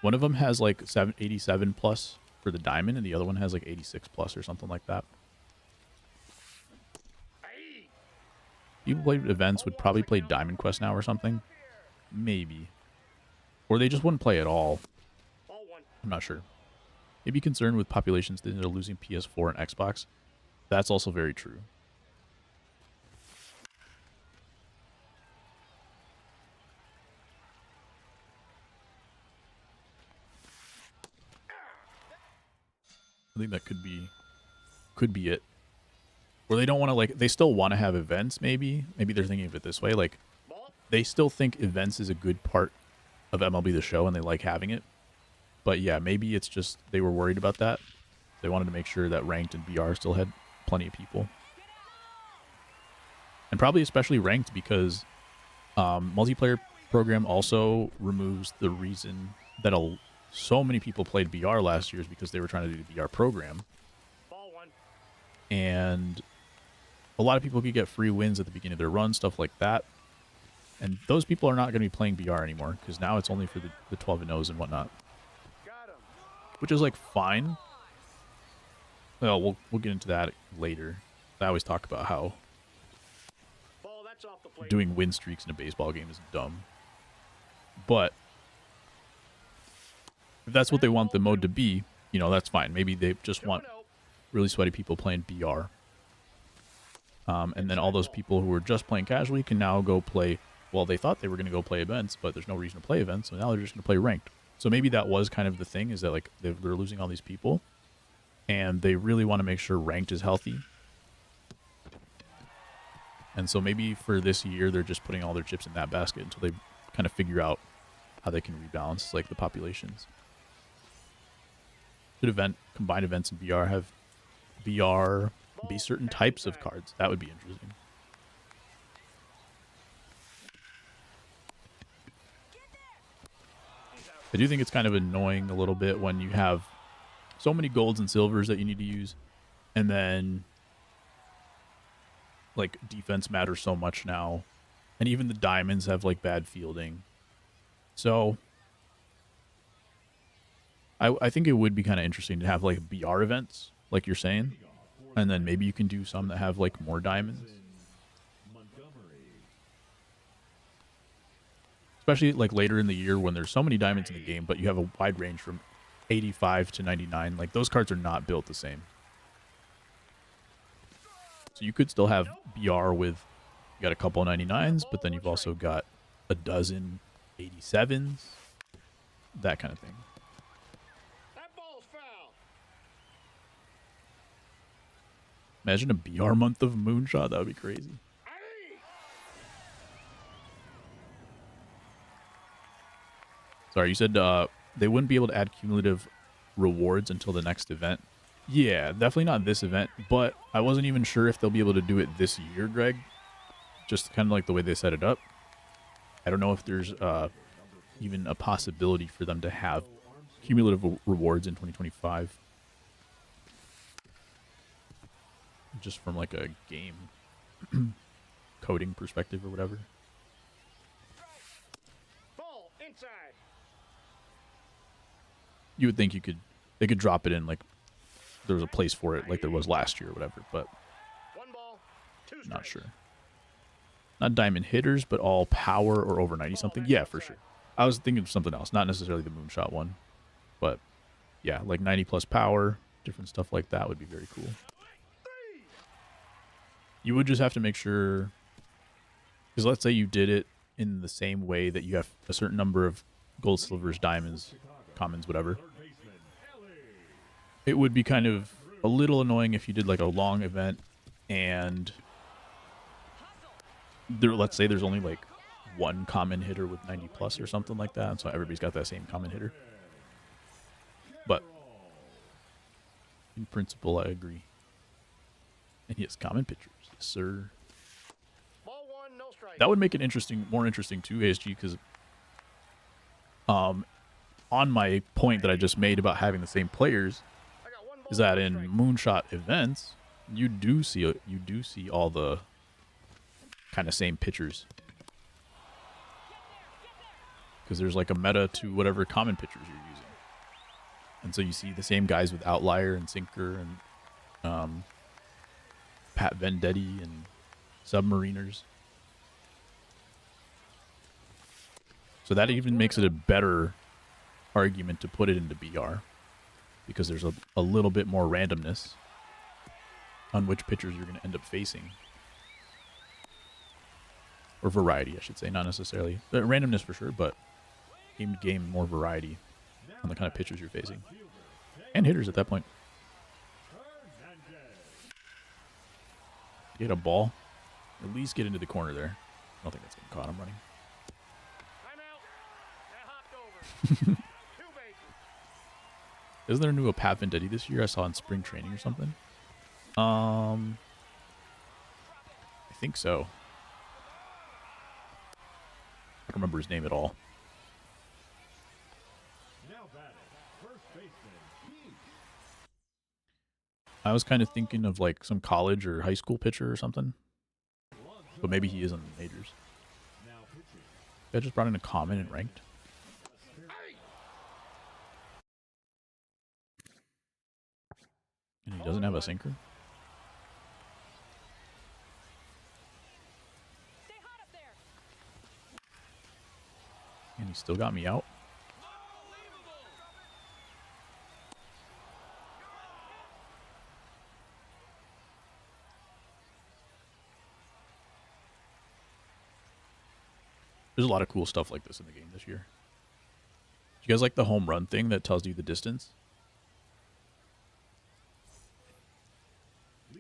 One of them has like 87 plus for the diamond, and the other one has like 86 plus or something like that. People play events would probably play Diamond Quest now or something. Maybe. Or they just wouldn't play at all. Ball one. I'm not sure. Maybe concerned with populations that are losing PS4 and Xbox. That's also very true. I think that could be it. Or they don't want to, like, they still want to have events, maybe. Maybe they're thinking of it this way. Like, Ball. they still think events is a good part of MLB The Show, and they like having it. But yeah, maybe it's just they were worried about that. They wanted to make sure that ranked and BR still had plenty of people. And probably especially ranked because multiplayer program also removes the reason that so many people played BR last year is because they were trying to do the BR program. Ball one. And a lot of people could get free wins at the beginning of their run, stuff like that. And those people are not going to be playing BR anymore because now it's only for the 12 and 0s and whatnot, Got him. which is like fine. Well, we'll get into that later. I always talk about how Ball. That's off the plate. doing win streaks in a baseball game is dumb. But if that's what they want the mode to be, you know, that's fine. Maybe they just want 2-0. really sweaty people playing BR. And then all those people who were just playing casually can now go play, well, they thought they were going to go play events, but there's no reason to play events, so now they're just going to play ranked. So maybe that was kind of the thing, is that like they're losing all these people, and they really want to make sure ranked is healthy. And so maybe for this year, they're just putting all their chips in that basket until they kind of figure out how they can rebalance like the populations. Should combined events and BR have BR be certain types of cards? That would be interesting. I do think it's kind of annoying a little bit when you have so many golds and silvers that you need to use, and then like defense matters so much now, and even the diamonds have like bad fielding. So I think it would be kind of interesting to have like BR events, like you're saying, and then maybe you can do some that have like more diamonds. Especially like later in the year when there's so many diamonds in the game, but you have a wide range from 85 to 99. Like those cards are not built the same. So you could still have BR with, you got a couple of 99s, but then you've also got a dozen 87s, that kind of thing. That ball's foul. Imagine a BR month of Moonshot. That would be crazy. Aye. Sorry, you said they wouldn't be able to add cumulative rewards until the next event. Yeah, definitely not this event, but I wasn't even sure if they'll be able to do it this year, Greg. Just kind of like the way they set it up. I don't know if there's even a possibility for them to have cumulative rewards in 2025. Just from like a game coding perspective or whatever. Ball inside. You would think they could drop it in like there was a place for it like there was last year or whatever, but One ball, two strikes. not sure. Not diamond hitters, but all power or over 90 something. Yeah, for sure. I was thinking of something else, not necessarily the Moonshot one, but yeah, like 90 plus power, different stuff like that would be very cool. You would just have to make sure, because let's say you did it in the same way that you have a certain number of gold, silvers, diamonds, commons, whatever. It would be kind of a little annoying if you did like a long event and there, let's say there's only like one common hitter with 90 plus or something like that, and so everybody's got that same common hitter. But in principle, I agree. And he has common pitchers, yes, sir. Ball one, no strike. That would make it more interesting too, ASG, because on my point that I just made about having the same players, I got one ball, is that no in strike. Moonshot events, you do see all the kind of same pitchers, because there's like a meta to whatever common pitchers you're using, and so you see the same guys with Outlier and Sinker and Pat Vendetti and Submariners. So that even makes it a better argument to put it into BR, because there's a little bit more randomness on which pitchers you're going to end up facing. Or variety, I should say, not necessarily. Randomness for sure, but game to game, more variety on the kind of pitchers you're facing. And hitters at that point. Get a ball. At least get into the corner there. I don't think that's getting caught. I'm running. Timeout. That hopped over. Two bases. Isn't there a new Pat Vendetti this year? I saw in spring training or something. I think so. I don't remember his name at all. Now batting, first baseman, Heath. I was kind of thinking of like some college or high school pitcher or something. But maybe he is in the majors. Now pitching. I just brought in a common and ranked. And he doesn't have a sinker. Stay hot up there. And he still got me out. There's a lot of cool stuff like this in the game this year. Do you guys like the home run thing that tells you the distance?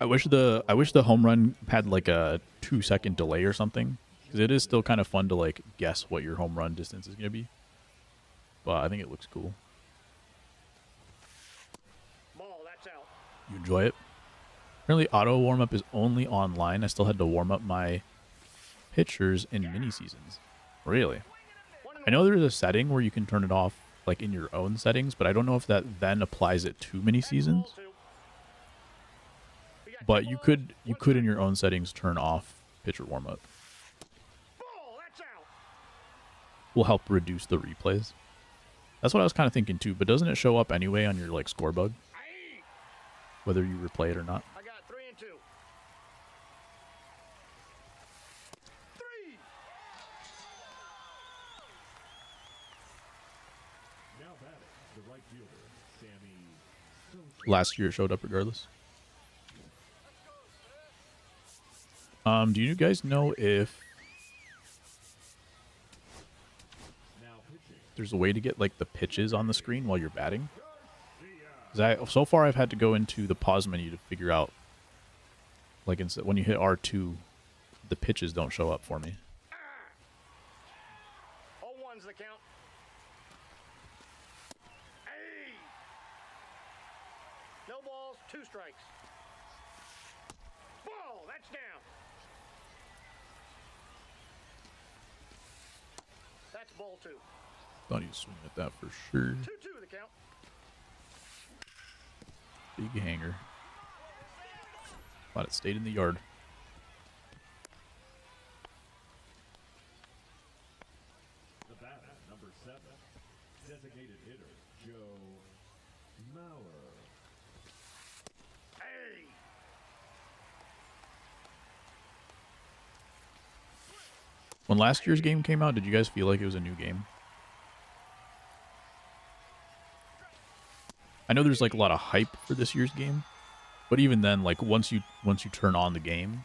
I wish the home run had like a 2-second delay or something, because it is still kind of fun to like guess what your home run distance is going to be. But I think it looks cool. Ball, that's out. You enjoy it? Apparently auto warm-up is only online. I still had to warm up my pitchers in mini seasons. Really? I know there's a setting where you can turn it off like in your own settings, but I don't know if that then applies it to mini seasons. Ball two. We got But two you balls, could one in your own settings turn off pitcher warm-up. strike. Ball, that's out. Will help reduce the replays. That's what I was kind of thinking too, but doesn't it show up anyway on your like score bug, Aye. whether you replay it or not? I got 3 and 2. 3. Now batting, the right fielder, Sammy Sosa. Last year it showed up regardless. Do you guys know if Now pitching, there's a way to get like the pitches on the screen while you're batting? 'Cause so far I've had to go into the pause menu to figure out, like, when you hit R2, the pitches don't show up for me. All ones the count. Aye. No balls, 2 strikes. Ball, that's down. That's ball 2. Thought he was swinging at that for sure. 2-2 the count. Big hanger. Thought it stayed in the yard. the batter, number 7, designated hitter, Joe Mauer. Aye. When last year's game came out, did you guys feel like it was a new game? I know there's like a lot of hype for this year's game, but even then, like once you turn on the game,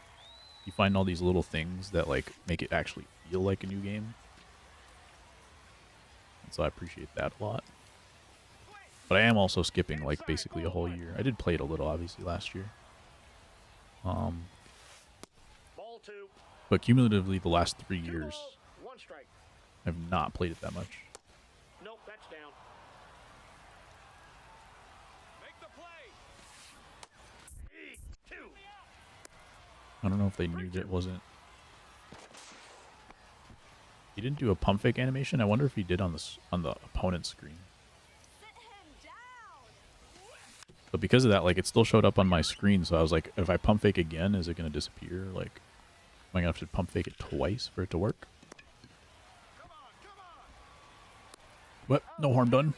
you find all these little things that like make it actually feel like a new game. And so I appreciate that a lot. But I am also skipping like basically a whole year. I did play it a little obviously last year. Ball 2. But cumulatively the last 3 2 years, balls, 1 strike. I've not played it that much. Nope, that's down. Make the play. Aye. 2. I don't know if they knew that it wasn't. He didn't do a pump fake animation. I wonder if he did on the opponent's screen. Sit him down. But because of that, like, it still showed up on my screen, so I was like, if I pump fake again, is it going to disappear? Like, am I going to have to pump fake it twice for it to work? What? No harm done.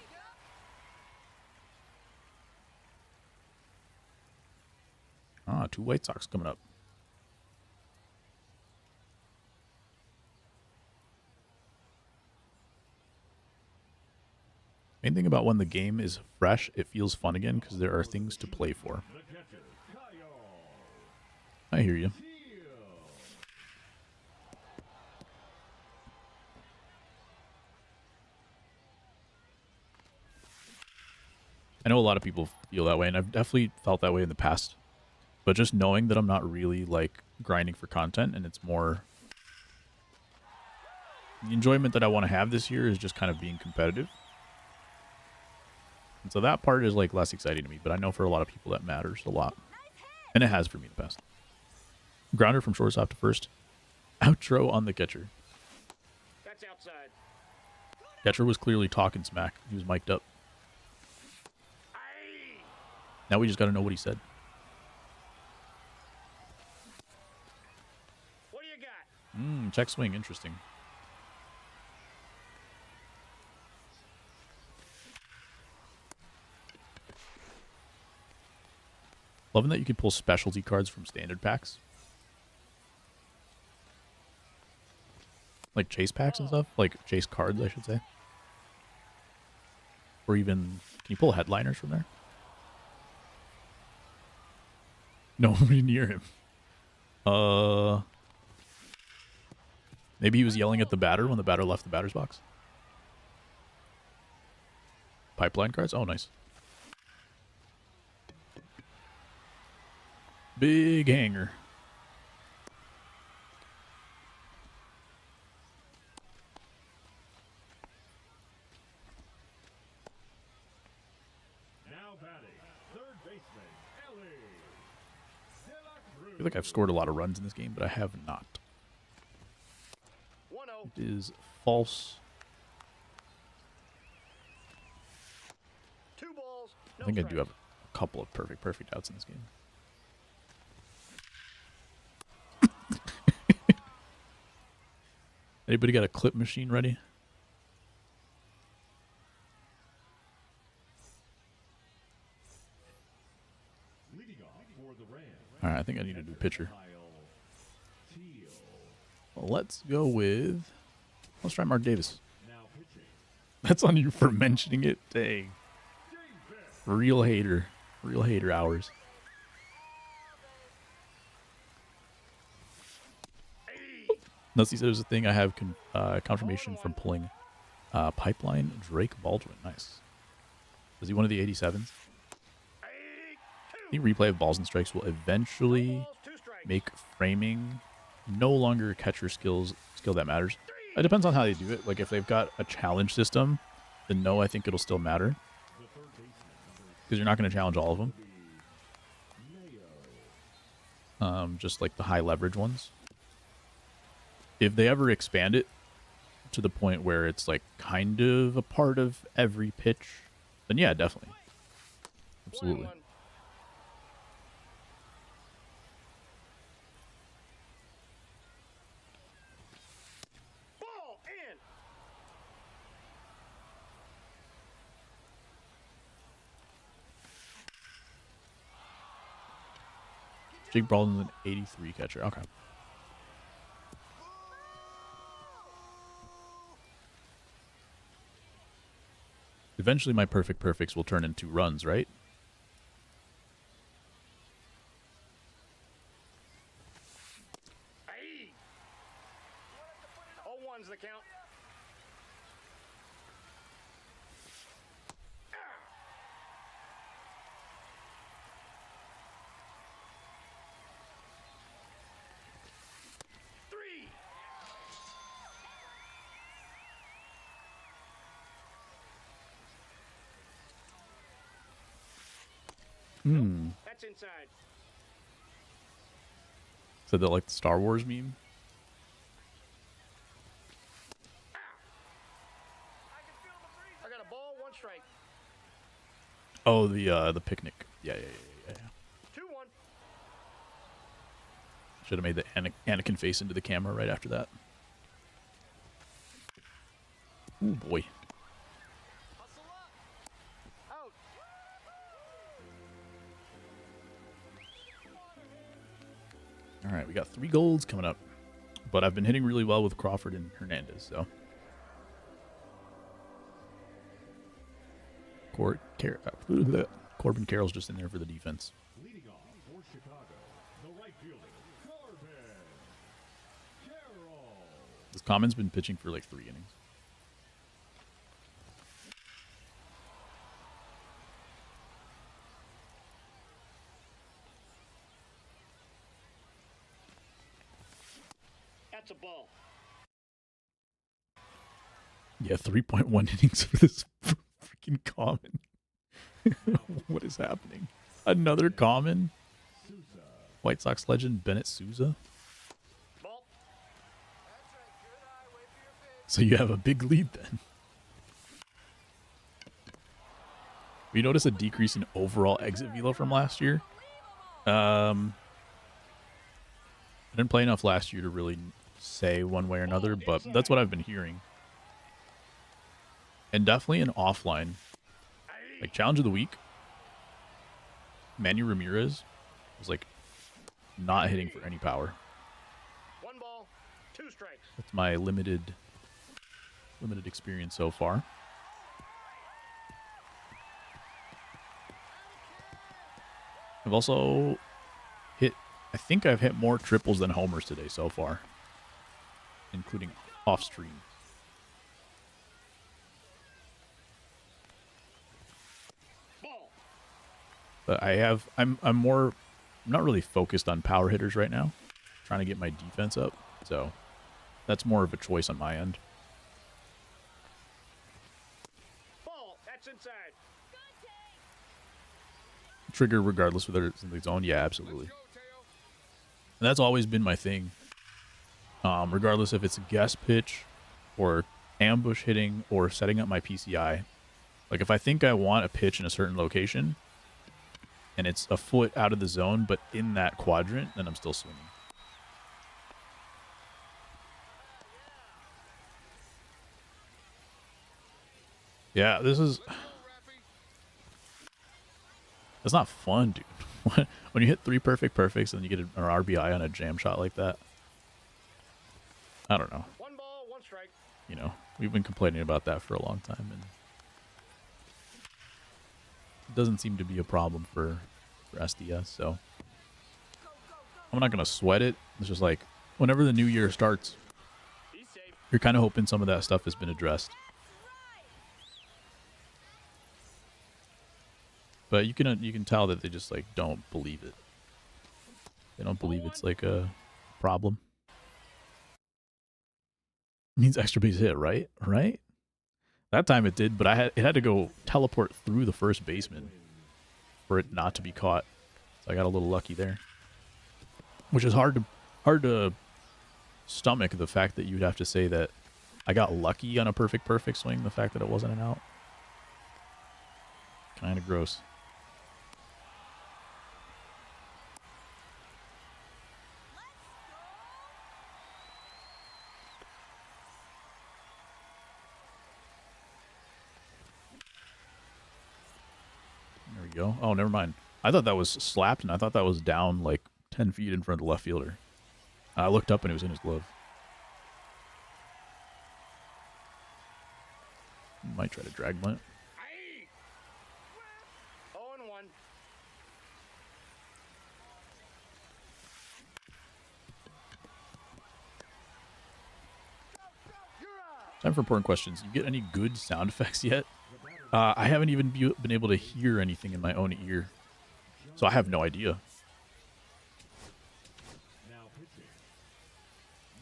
Ah, 2 White Sox coming up. Main thing about when the game is fresh, it feels fun again because there are things to play for. The catcher, Kyle I hear you. Teal. I know a lot of people feel that way, and I've definitely felt that way in the past. But just knowing that I'm not really, like, grinding for content, and it's more... The enjoyment that I want to have this year is just kind of being competitive. And so that part is, like, less exciting to me, but I know for a lot of people that matters a lot. And it has for me in the past. Grounder from shortstop to first. Outro on the catcher. That's outside. Catcher was clearly talking smack. He was mic'd up. Aye. Now we just got to know what he said. What do you got? Check swing. Interesting. Loving that you can pull specialty cards from standard packs. Like chase packs and stuff. Like chase cards, I should say. Or even, can you pull headliners from there? Nobody near him. Maybe he was yelling at the batter when the batter left the batter's box. Pipeline cards? Oh, nice. Big hanger. Now batting, third baseman, Ellie De La Cruz. I feel like I've scored a lot of runs in this game, but I have not. 1-0. It is false. 2 balls. I think I do have a couple of perfect outs in this game. Anybody got a clip machine ready? think I need to do pitcher. Kyle Teal. Well, let's go with. Let's try Mark Davis. Now pitching. That's on you for mentioning it. Dang. Real hater. Real hater hours. Unless he said there's a thing, I have confirmation from pulling Pipeline Drake Baldwin. Nice. Is he one of the 87s? I think replay of balls and strikes will eventually make framing no longer a catcher skill that matters. It depends on how they do it. Like if they've got a challenge system, then no, I think it'll still matter. Because you're not going to challenge all of them. Just like the high leverage ones. If they ever expand it to the point where it's like kind of a part of every pitch, then yeah, definitely. Absolutely. Ball in. Jake Baldwin's an 83 catcher. Okay. Eventually my perfect perfects will turn into runs, right? Aye. 0-1's the count. Three. That's inside. So that like the Star Wars meme? I got a ball, 1 strike. Oh, the picnic. Yeah. 2-1. Should have made the Anakin face into the camera right after that. Ooh, boy. Out. All right, we got 3 golds coming up. But I've been hitting really well with Crawford and Hernandez, so. Corbin Carroll's just in there for the defense. Leading off for Chicago, the right fielder, Corbin Carroll. This Common's been pitching for like 3 innings. That's a ball. Yeah, 3.1 innings for this freaking Common. What is happening? Another Common? White Sox legend Bennett Sousa? Ball. So you have a big lead then. We notice a decrease in overall exit velo from last year. I didn't play enough last year to really say one way or another, but that's what I've been hearing. And definitely an offline. Like, challenge of the week, Manny Ramirez was, like, not hitting for any power. 1 ball, 2 strikes. That's my limited experience so far. I've also hit, I think I've hit more triples than homers today so far, including off stream. Ball. But I'm not really focused on power hitters right now. Trying to get my defense up. So that's more of a choice on my end. Ball. That's inside. Trigger regardless whether it's in the zone. Yeah, absolutely. And that's always been my thing. Regardless if it's a guess pitch or ambush hitting or setting up my PCI. Like if I think I want a pitch in a certain location and it's a foot out of the zone but in that quadrant, then I'm still swinging. Yeah, this is... It's not fun, dude. When you hit 3 perfects and you get an RBI on a jam shot like that, I don't know. 1 ball, 1 strike. You know, we've been complaining about that for a long time, and it doesn't seem to be a problem for SDS. So I'm not gonna sweat it. It's just like whenever the new year starts, He's safe. you're kind of hoping some of that stuff has been addressed. But you can tell that they just like don't believe it. They don't believe it's like a problem. It means extra base hit, right? Right? That time it did, but it had to go teleport through the first baseman for it not to be caught. So I got a little lucky there. Which is hard to stomach, the fact that you'd have to say that I got lucky on a perfect swing, the fact that it wasn't an out. Kind of gross. There we go. Oh, never mind. I thought that was slapped, and I thought that was down like 10 feet in front of the left fielder. I looked up, and it was in his glove. Might try to drag bunt. Aye. 0-1. You're up. Time for important questions. You get any good sound effects yet? I haven't even been able to hear anything in my own ear, so I have no idea. Now pitching.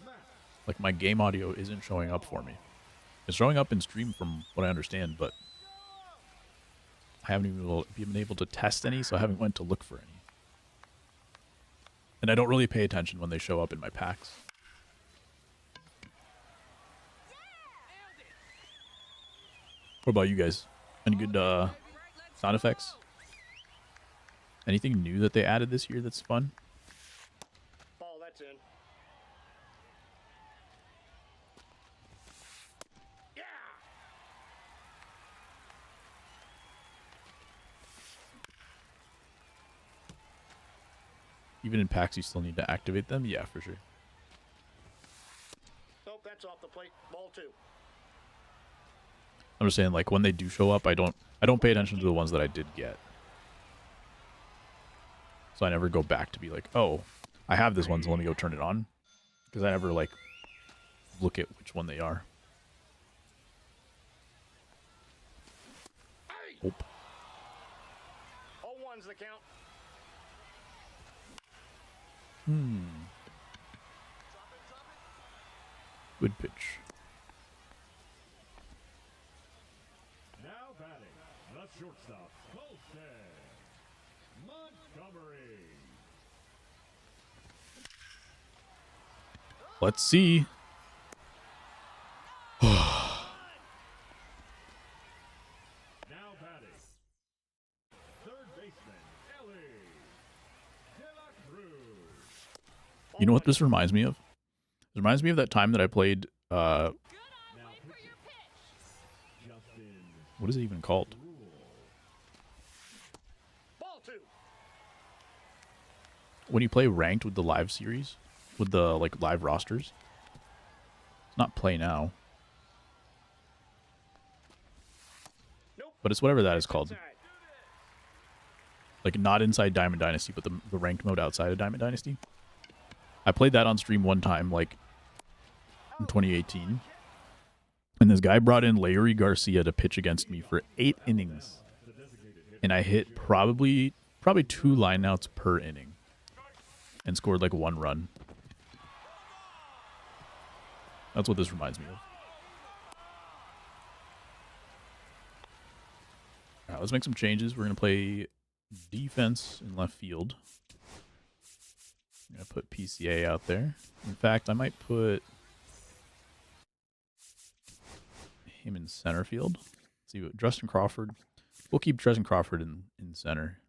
Matt. Like, my game audio isn't showing up for me. It's showing up in stream from what I understand, but I haven't even been able to test any, so I haven't went to look for any. And I don't really pay attention when they show up in my packs. What about you guys? Any good sound effects? Anything new that they added this year that's fun? Ball, that's in. Yeah. Even in packs, you still need to activate them? Yeah, for sure. Nope, that's off the plate. Ball 2. I'm just saying, like, when they do show up, I don't pay attention to the ones that I did get. So I never go back to be like, oh, I have this one, so let me go turn it on. Because I never, like, look at which one they are. Hope. 0-1's the count. Good pitch. Now batting. The shortstop. Colstead. Montgomery. Let's see. Now batting. Third baseman. Ellie. De La Cruz. You know what this reminds me of? It reminds me of that time that I played, Now pitching. Justin. what is it even called? Ball 2. When you play ranked with the live series, with the, like, live rosters. It's not play now, Nope. but it's whatever that is called. Inside. Like, not inside Diamond Dynasty, but the ranked mode outside of Diamond Dynasty. I played that on stream one time, like, in 2018. And this guy brought in Larry Garcia to pitch against me for 8 innings. And I hit probably 2 lineouts per inning. And scored, like, 1 run. That's what this reminds me of. All right, let's make some changes. We're going to play defense in left field. I'm going to put PCA out there. In fact, I might put him in center field. Let's see what Justin Crawford. We'll keep Justin Crawford in center.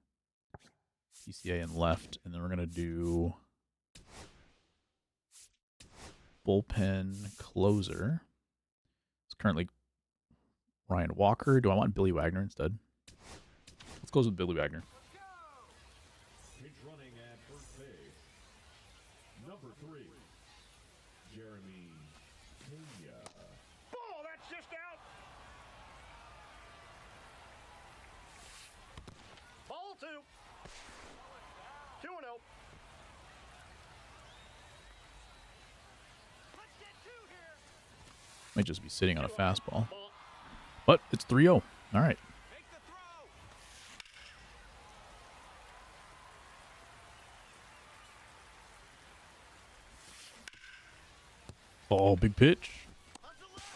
PCA in left. And then we're going to do bullpen closer. It's currently Ryan Walker. Do I want Billy Wagner instead? Let's close with Billy Wagner. 3. Jeremy Pena. Ball, that's just out. Ball 2. 2-0. Let's get 2 here. Might just be sitting on a fastball. Ball. But it's 3-0. All right. Make the throw. Oh, big pitch.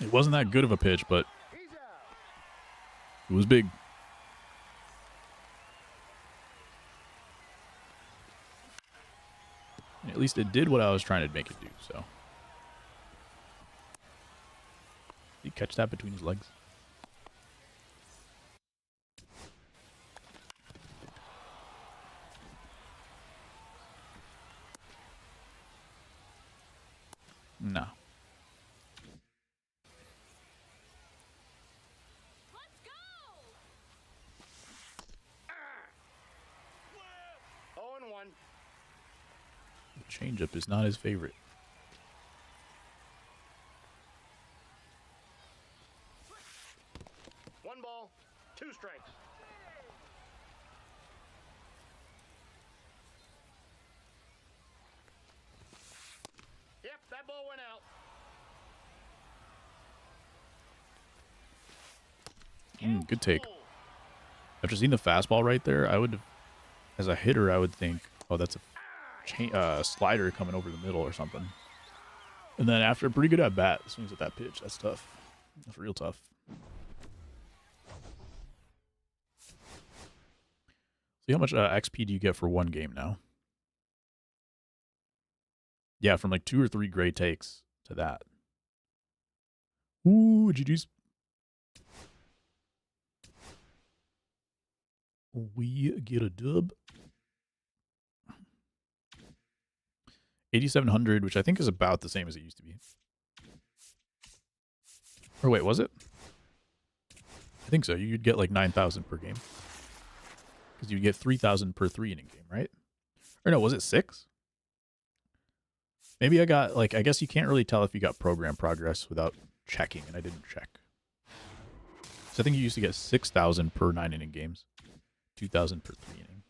It wasn't that good of a pitch, but He's out. it was big. At least it did what I was trying to make it do, so. Did he catch that between his legs? No. Let's go! 0-1. The changeup is not his favorite. One ball, 2 strikes. Yep, that ball went out. Good take. After seeing the fastball right there, I would, as a hitter, I would think, oh, that's a slider coming over the middle or something. And then after a pretty good at bat, swings at that pitch. That's tough. That's real tough. See how much XP do you get for one game now? Yeah, from like 2 or 3 great takes to that. Ooh, GG's. We get a dub. 8,700, which I think is about the same as it used to be. Or wait, was it? I think so. You'd get like 9,000 per game. Because you'd get 3,000 per 3-inning game, right? Or no, was it 6? Maybe I got, like, I guess you can't really tell if you got program progress without checking, and I didn't check. So I think you used to get 6,000 per 9-inning games. 2,000 per 3-inning.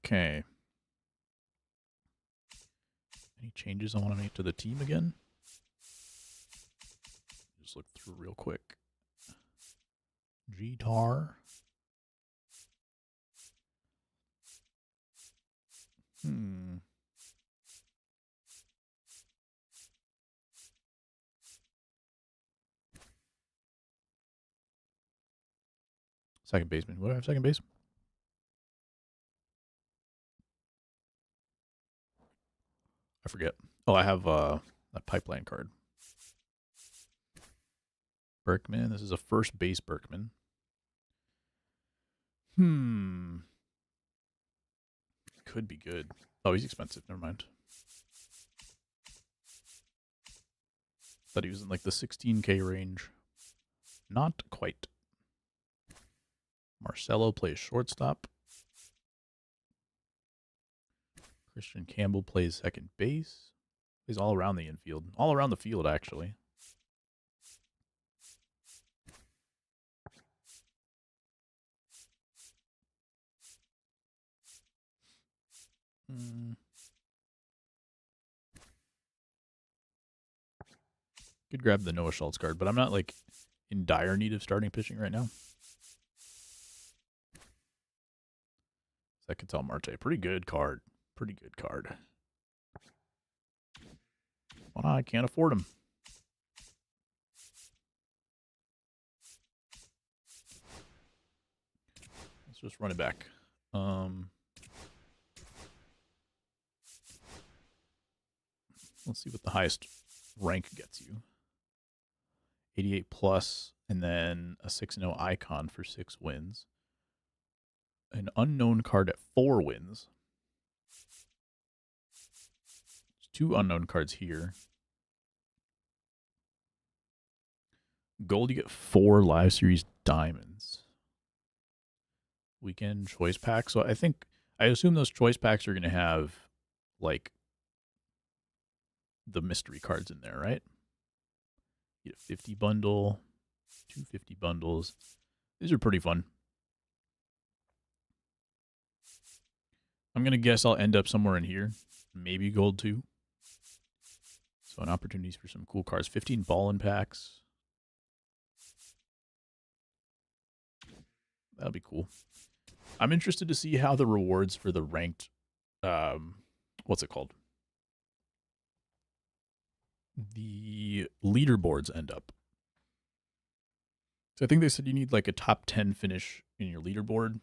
Okay. Any changes I want to make to the team again? Just look through real quick. G-Tar. Second baseman. What do I have second base? I forget. Oh, I have a pipeline card. Berkman. This is a first base Berkman. Could be good. Oh, he's expensive. Never mind. Thought he was in like the 16K range. Not quite. Marcelo plays shortstop. Christian Campbell plays second base. Plays all around the infield. All around the field, actually. Could grab the Noah Schultz card, but I'm not like in dire need of starting pitching right now. Secatel Marte. Pretty good card. Pretty good card. Well, I can't afford him. Let's just run it back. Let's see what the highest rank gets you. 88 plus, and then a 6-0 icon for 6 wins. An unknown card at 4 wins. There's 2 unknown cards here. Gold, you get 4 live series diamonds. Weekend choice pack. So I assume those choice packs are going to have like the mystery cards in there, right? You get a 50 bundle, 250 bundles. These are pretty fun. I'm going to guess I'll end up somewhere in here. Maybe gold 2. So an opportunities for some cool cards. 15 ballin packs. That'll be cool. I'm interested to see how the rewards for the ranked, what's it called? The leaderboards end up. So I think they said you need like a top 10 finish in your leaderboard.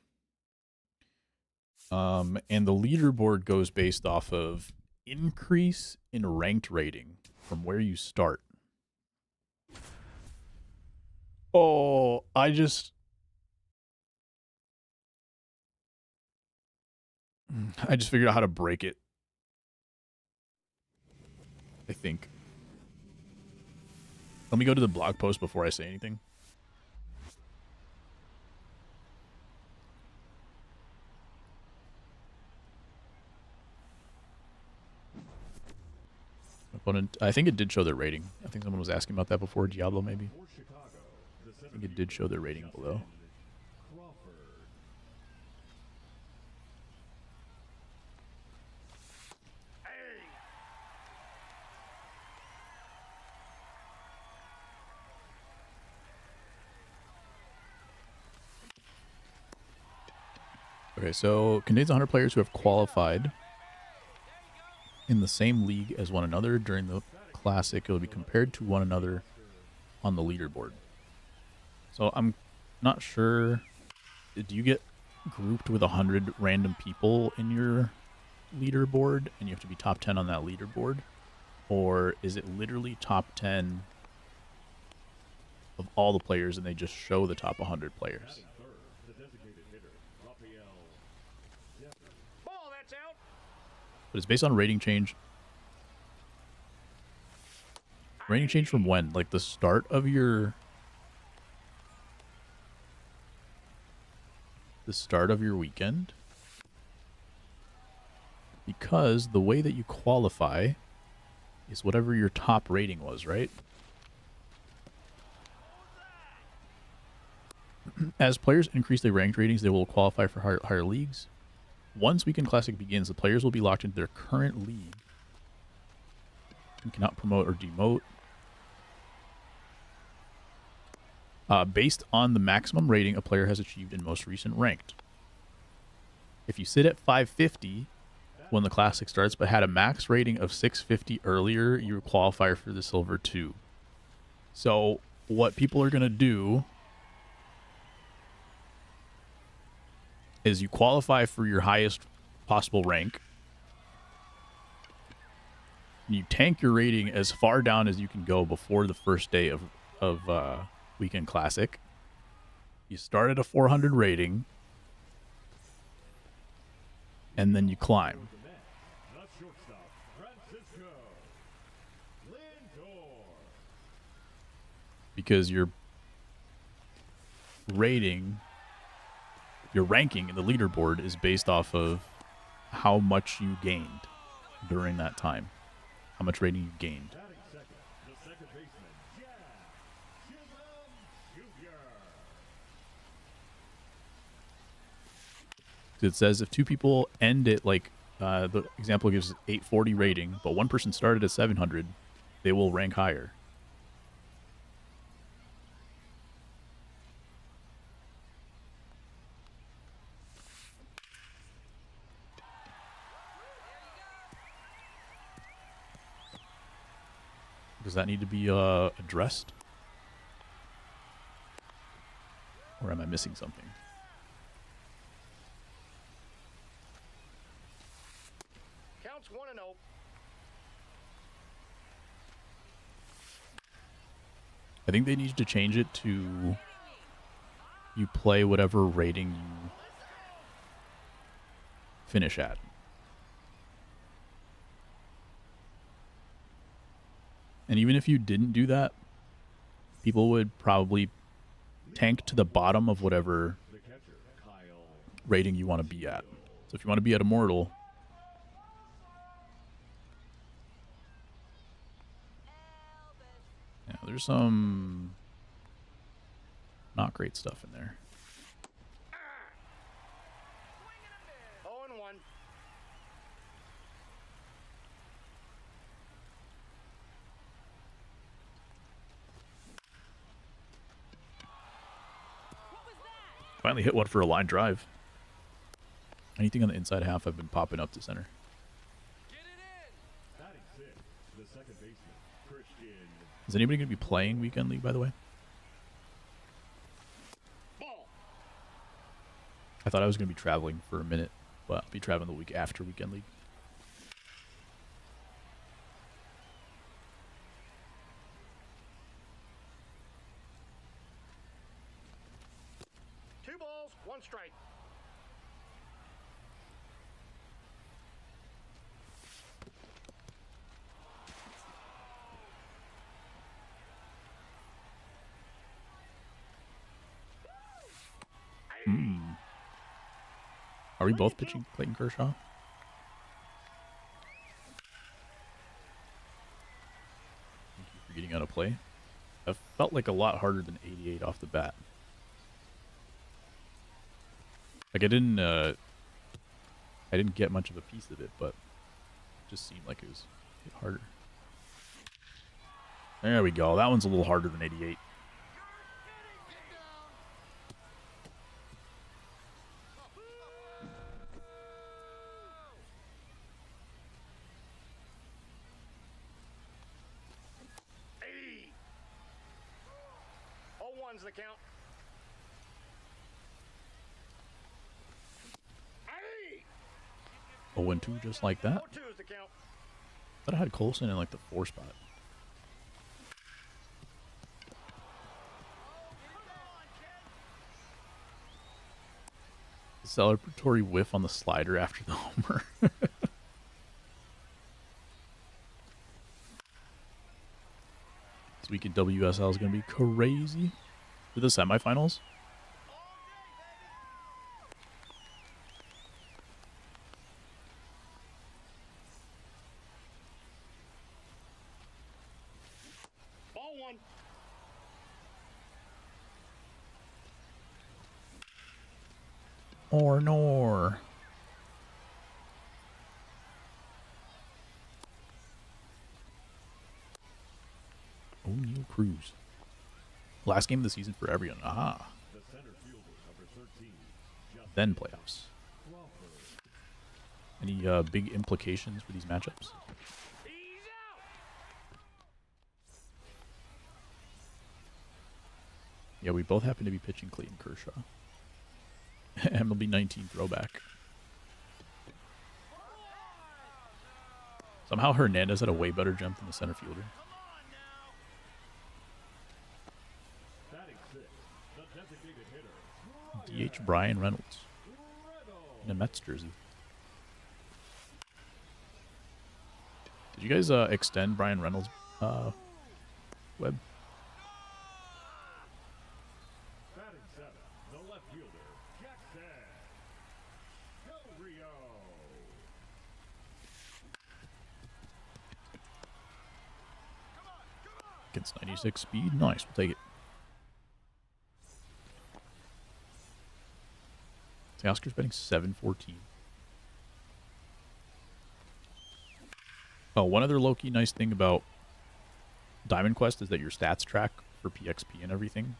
And the leaderboard goes based off of increase in ranked rating from where you start. Oh, I just figured out how to break it. I think. Let me go to the blog post before I say anything. Opponent, I think it did show their rating. I think someone was asking about that before. Diablo, maybe. I think it did show their rating below. Okay, so contains 100 players who have qualified in the same league as one another during the Classic. It will be compared to one another on the leaderboard. So I'm not sure. Do you get grouped with 100 random people in your leaderboard and you have to be top 10 on that leaderboard? Or is it literally top 10 of all the players and they just show the top 100 players? Ball, that's out. But it's based on rating change. Rating change from when? Like the start of your... The start of your weekend? Because the way that you qualify is whatever your top rating was, right? As players increase their ranked ratings, they will qualify for higher leagues. Once Weekend Classic begins, the players will be locked into their current league and cannot promote or demote. Based on the maximum rating a player has achieved in most recent ranked. If you sit at 550 when the Classic starts, but had a max rating of 650 earlier, you qualify for the Silver 2. So what people are going to do is you qualify for your highest possible rank. You tank your rating as far down as you can go before the first day of Weekend Classic. You start at a 400 rating, and then you climb. Because your rating, your ranking in the leaderboard is based off of how much you gained during that time. How much rating you gained. It says if two people end at like, the example gives 840 rating, but one person started at 700, they will rank higher. Does that need to be addressed? Or am I missing something? Counts 1-0. I think they need to change it to you play whatever rating you finish at. And even if you didn't do that, people would probably tank to the bottom of whatever rating you want to be at. So if you want to be at Immortal, yeah, there's some not great stuff in there. 0-1. Finally hit one for a line drive. Anything on the inside half, I've been popping up to center. Batting sixth, the second baseman, Christian. Is anybody going to be playing Weekend League, by the way? Ball. I thought I was going to be traveling for a minute, but I'll be traveling the week after Weekend League. Two balls, one strike. Are we both pitching Clayton Kershaw? Thank you for getting out of play. That felt like a lot harder than 88 off the bat. Like I didn't get much of a piece of it, but it just seemed like it was hit harder. There we go. That one's a little harder than 88. One's the count. Hey! 0-2 just like that. 0-2 is the count. Thought I had Colson in like the 4 spot. Celebratory whiff on the slider after the homer. This week in WSL is going to be crazy. For the semifinals? Ball one. Or nor. O'Neal Cruz. Last game of the season for everyone. Aha. The center fielder, number 13. Then playoffs. Any big implications for these matchups? He's out. Yeah, we both happen to be pitching Clayton Kershaw. MLB 19 throwback. Somehow Hernandez had a way better jump than the center fielder. Batting sixth, the designated hitter. DH Brian Reynolds in a Mets jersey. Did you guys extend Brian Reynolds' web? Batting seventh, the left fielder, Jackson. Del Rio. Against 96 speed. Nice, we'll take it. Oscar's betting 714. Oh, one other low-key nice thing about Diamond Quest is that your stats track for PXP and everything.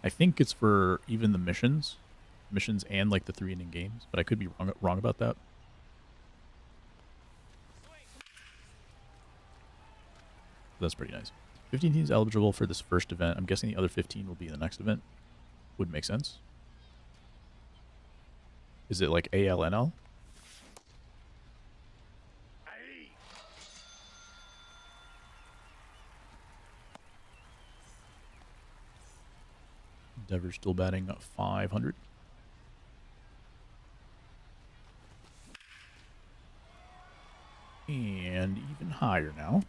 I think it's for even the missions and like the 3-inning games, but I could be wrong about that. That's pretty nice. 15 teams eligible for this first event. I'm guessing the other 15 will be in the next event. Would make sense. Is it like ALNL? Hey! Endeavor's still batting 500. And even higher now.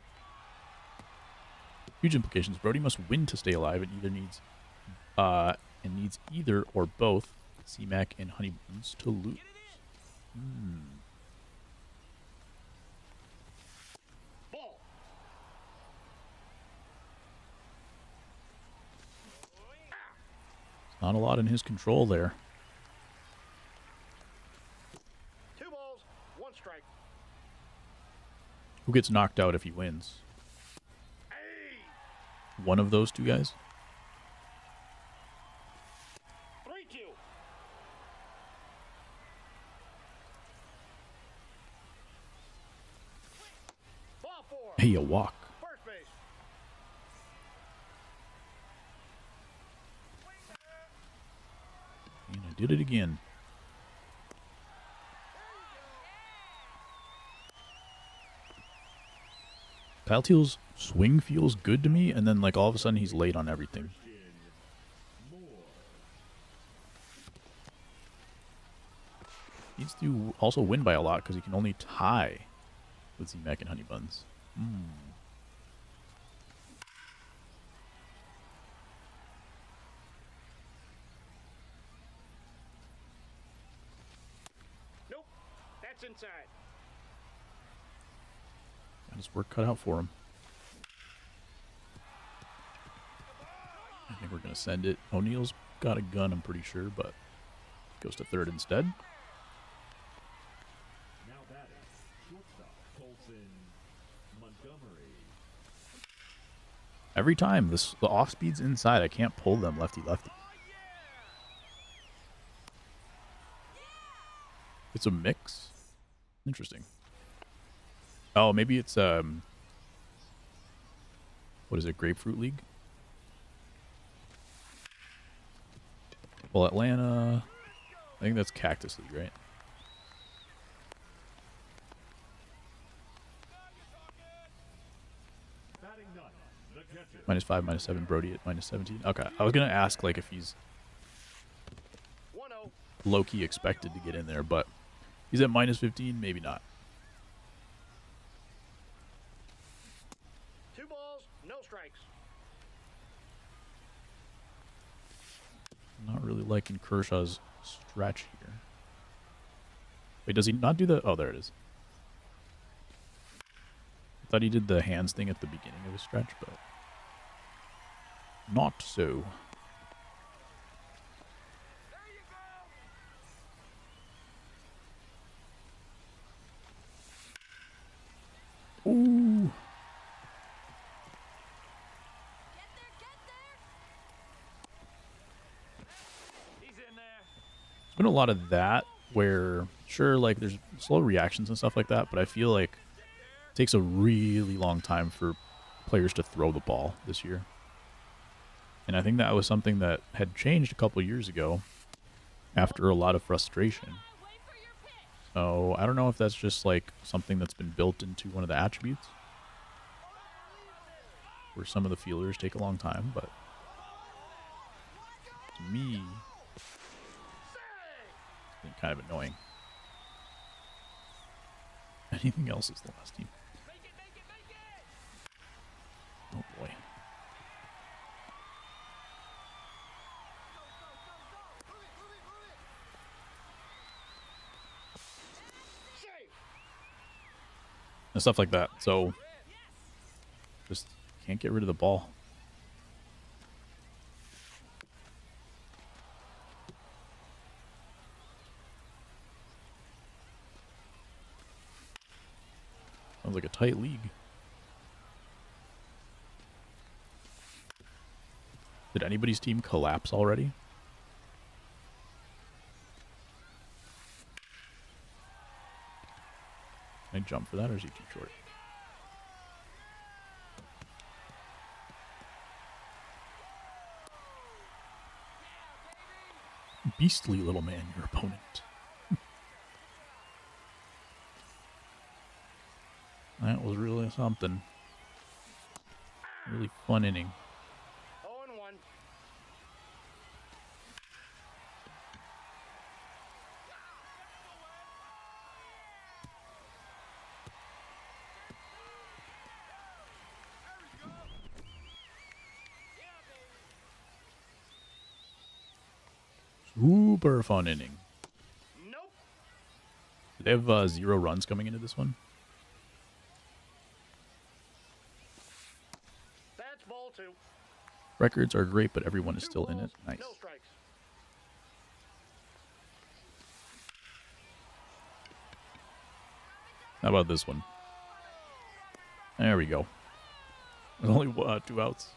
Huge implications. Brody must win to stay alive and needs either or both C-Mac and Honey Buns to lose. Ball. Not a lot in his control there. 2 balls, 1 strike. Who gets knocked out if he wins? Hey! One of those two guys? 3-2. Ball 4. Hey, a walk. First base. And I did it again. Kyle Teal's swing feels good to me, and then like all of a sudden he's late on everything. Needs to also win by a lot because he can only tie with Z-Mac and Honey Buns. Nope. That's inside. Got his work cut out for him. I think we're going to send it. O'Neill's got a gun, I'm pretty sure, but goes to third instead. Now batting, shortstop Colson Montgomery. Every time, the off speed's inside. I can't pull them lefty-lefty. It's a mix. Interesting. Oh, maybe it's what is it? Grapefruit League. Well, Atlanta. I think that's Cactus League, right? Batting ninth, the catcher. -5, -7. Brody at -17. Okay, I was gonna ask like if he's 1-0. low-key expected to get in there, but he's at -15. Maybe not. 2 balls, no strikes. Not really liking Kershaw's stretch here. Wait, does he not do the... Oh, there it is. I thought he did the hands thing at the beginning of his stretch, but... not so. Ooh. He's in there. There's been a lot of that where, sure, like there's slow reactions and stuff like that, but I feel like it takes a really long time for players to throw the ball this year. And I think that was something that had changed a couple years ago after a lot of frustration. So I don't know if that's just like something that's been built into one of the attributes where some of the fielders take a long time, but to me, it's been kind of annoying. Anything else is the last team. Oh boy. Safe. And stuff like that. So just can't get rid of the ball. Sounds like a tight league. Did anybody's team collapse already? Can I jump for that, or is he too short? Beastly little man, your opponent. That was really something. Really fun inning. 0-1. Super fun inning. Nope. Do they have 0 runs coming into this one? That's ball 2. Records are great, but everyone is still in it. Nice. No strikes. How about this one? There we go. There's only 2 outs.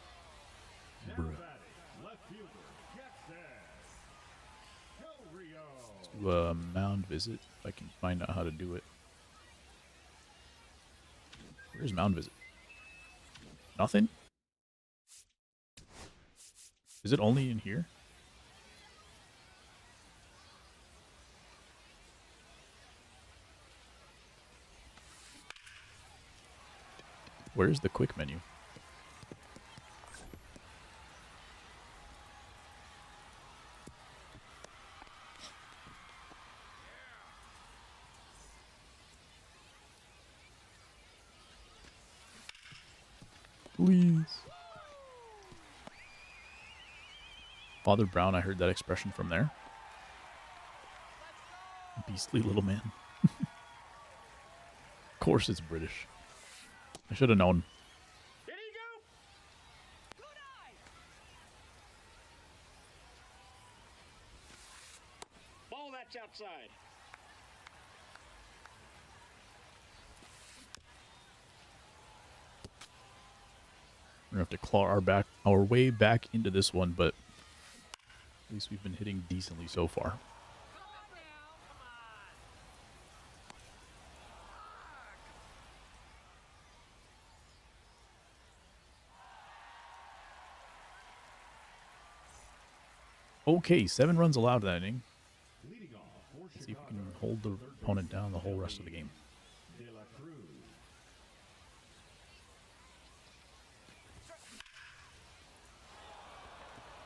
Bruh. Batting, left fielder, gets there. Go Rio. Do a mound visit if I can find out how to do it. Where's mound visit? Nothing? Is it only in here? Where's the quick menu? Please. Father Brown, I heard that expression from there. Beastly little man. Of course it's British. I should have known. Did he go? Ball that's outside. We're gonna have to claw our way back into this one, but at least we've been hitting decently so far. Okay, 7 runs allowed that inning. Leading off for Let's see if we Chicago, can hold the opponent down the whole rest of the game. De La Cruz.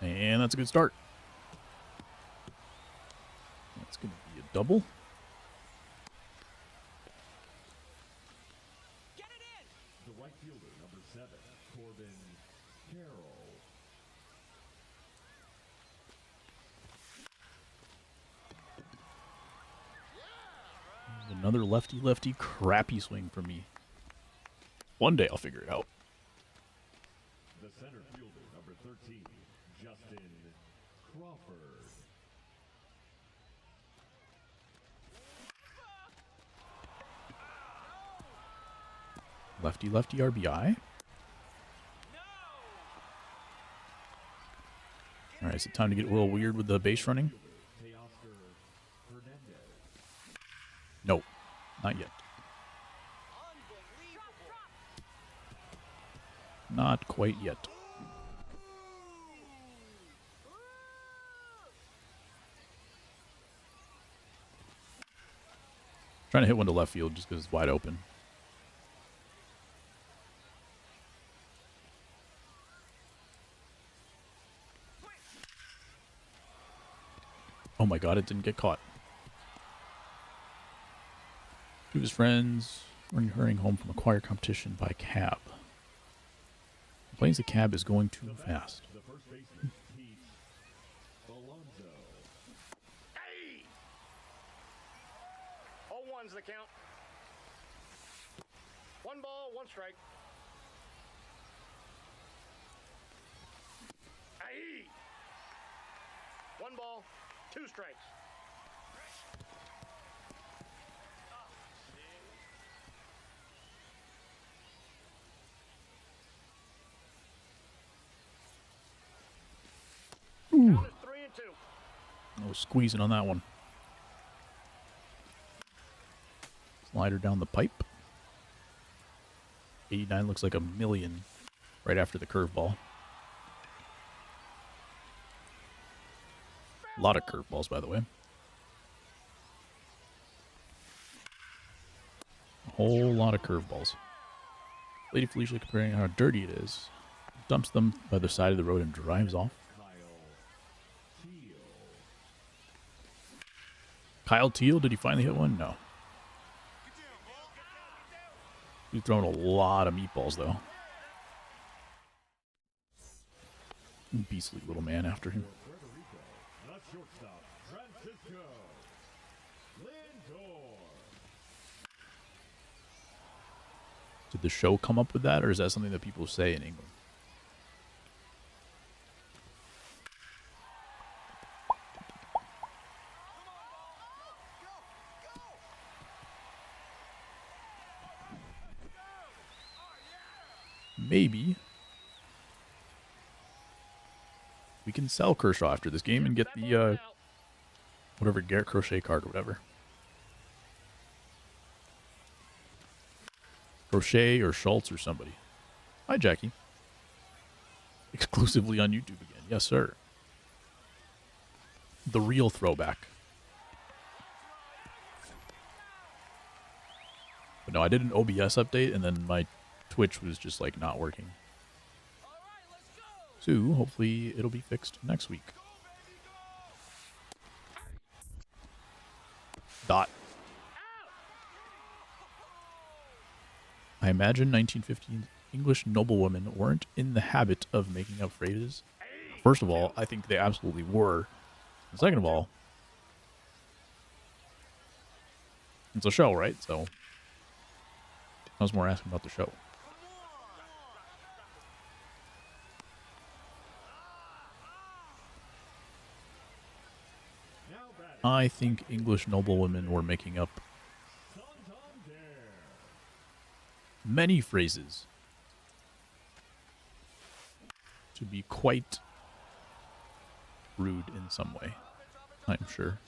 And that's a good start. That's going to be a double. The right fielder, number 7, Corbin Carroll. Another lefty crappy swing for me. One day I'll figure it out. The center fielder, number 13, Justin Crawford. Lefty RBI. All right, is it time to get a little weird with the base running? Teoscar Hernandez. No, not yet. Not quite yet. Trying to hit one to left field just because it's wide open. Oh my god, it didn't get caught. Two of his friends were hurrying home from a choir competition by cab. Complains the cab is going too fast. The first baseman, Pete Alonso. Hey! 0-1's the count. 1 ball, 1 strike. Aye! 1 ball, 2 strikes. Count is 3-2. No squeezing on that one. Slider down the pipe. 89 looks like a million right after the curveball. A lot of curveballs, by the way. A whole lot of curveballs. Lady Felicia comparing how dirty it is. Dumps them by the side of the road and drives off. Kyle Teal, did he finally hit one? No. He's throwing a lot of meatballs, though. Beastly little man after him. The shortstop, Trent Did the show come up with that, or is that something that people say in England? Maybe we can sell Kershaw after this game and get the whatever Garrett Crochet card or whatever. Crochet or Schultz or somebody. Hi, Jackie. Exclusively on YouTube again. Yes, sir. The real throwback. But no, I did an OBS update, and then my Twitch was just like not working. So hopefully it'll be fixed next week. Dot. I imagine 1915 English noblewomen weren't in the habit of making up phrases. First of all, I think they absolutely were. And second of all, it's a show, right? So I was more asking about the show. I think English noblewomen were making up many phrases to be quite rude in some way, I'm sure.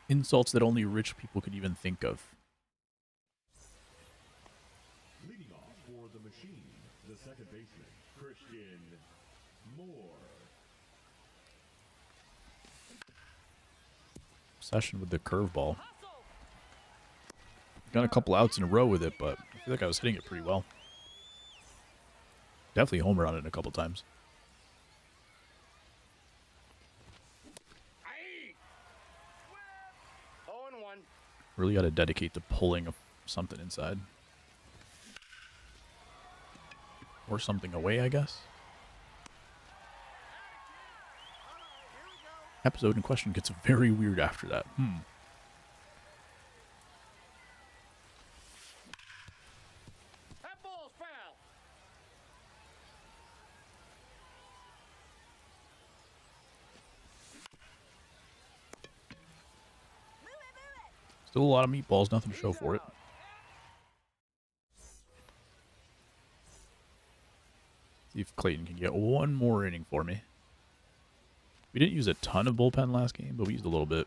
Insults that only rich people could even think of. Leading off for the machine, the second baseman, Christian Moore. Obsession with the curveball. Got a couple outs in a row with it, but I feel like I was hitting it pretty well. Definitely homer on it a couple times. 0-1. Really got to dedicate to pulling something inside. Or something away, I guess. Episode in question gets very weird after that. That ball's foul. Still a lot of meatballs, nothing to show for it. See if Clayton can get one more inning for me. We didn't use a ton of bullpen last game, but we used a little bit.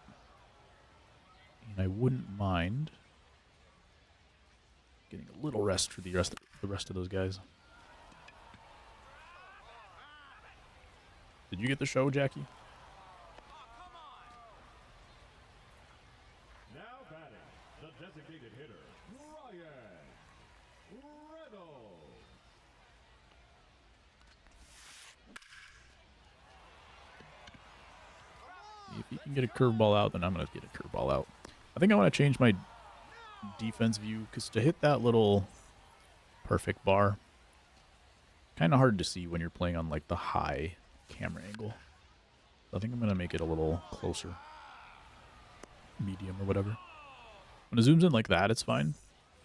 And I wouldn't mind getting a little rest for the rest of those guys. Did you get the show, Jackie? Now batting, the designated hitter, Ryan Reynolds. If he can get a curveball out, then I'm going to get a curveball out. I think I want to change my defense view, because to hit that little perfect bar, kind of hard to see when you're playing on like the high camera angle. So I think I'm going to make it a little closer. Medium or whatever. When it zooms in like that, it's fine.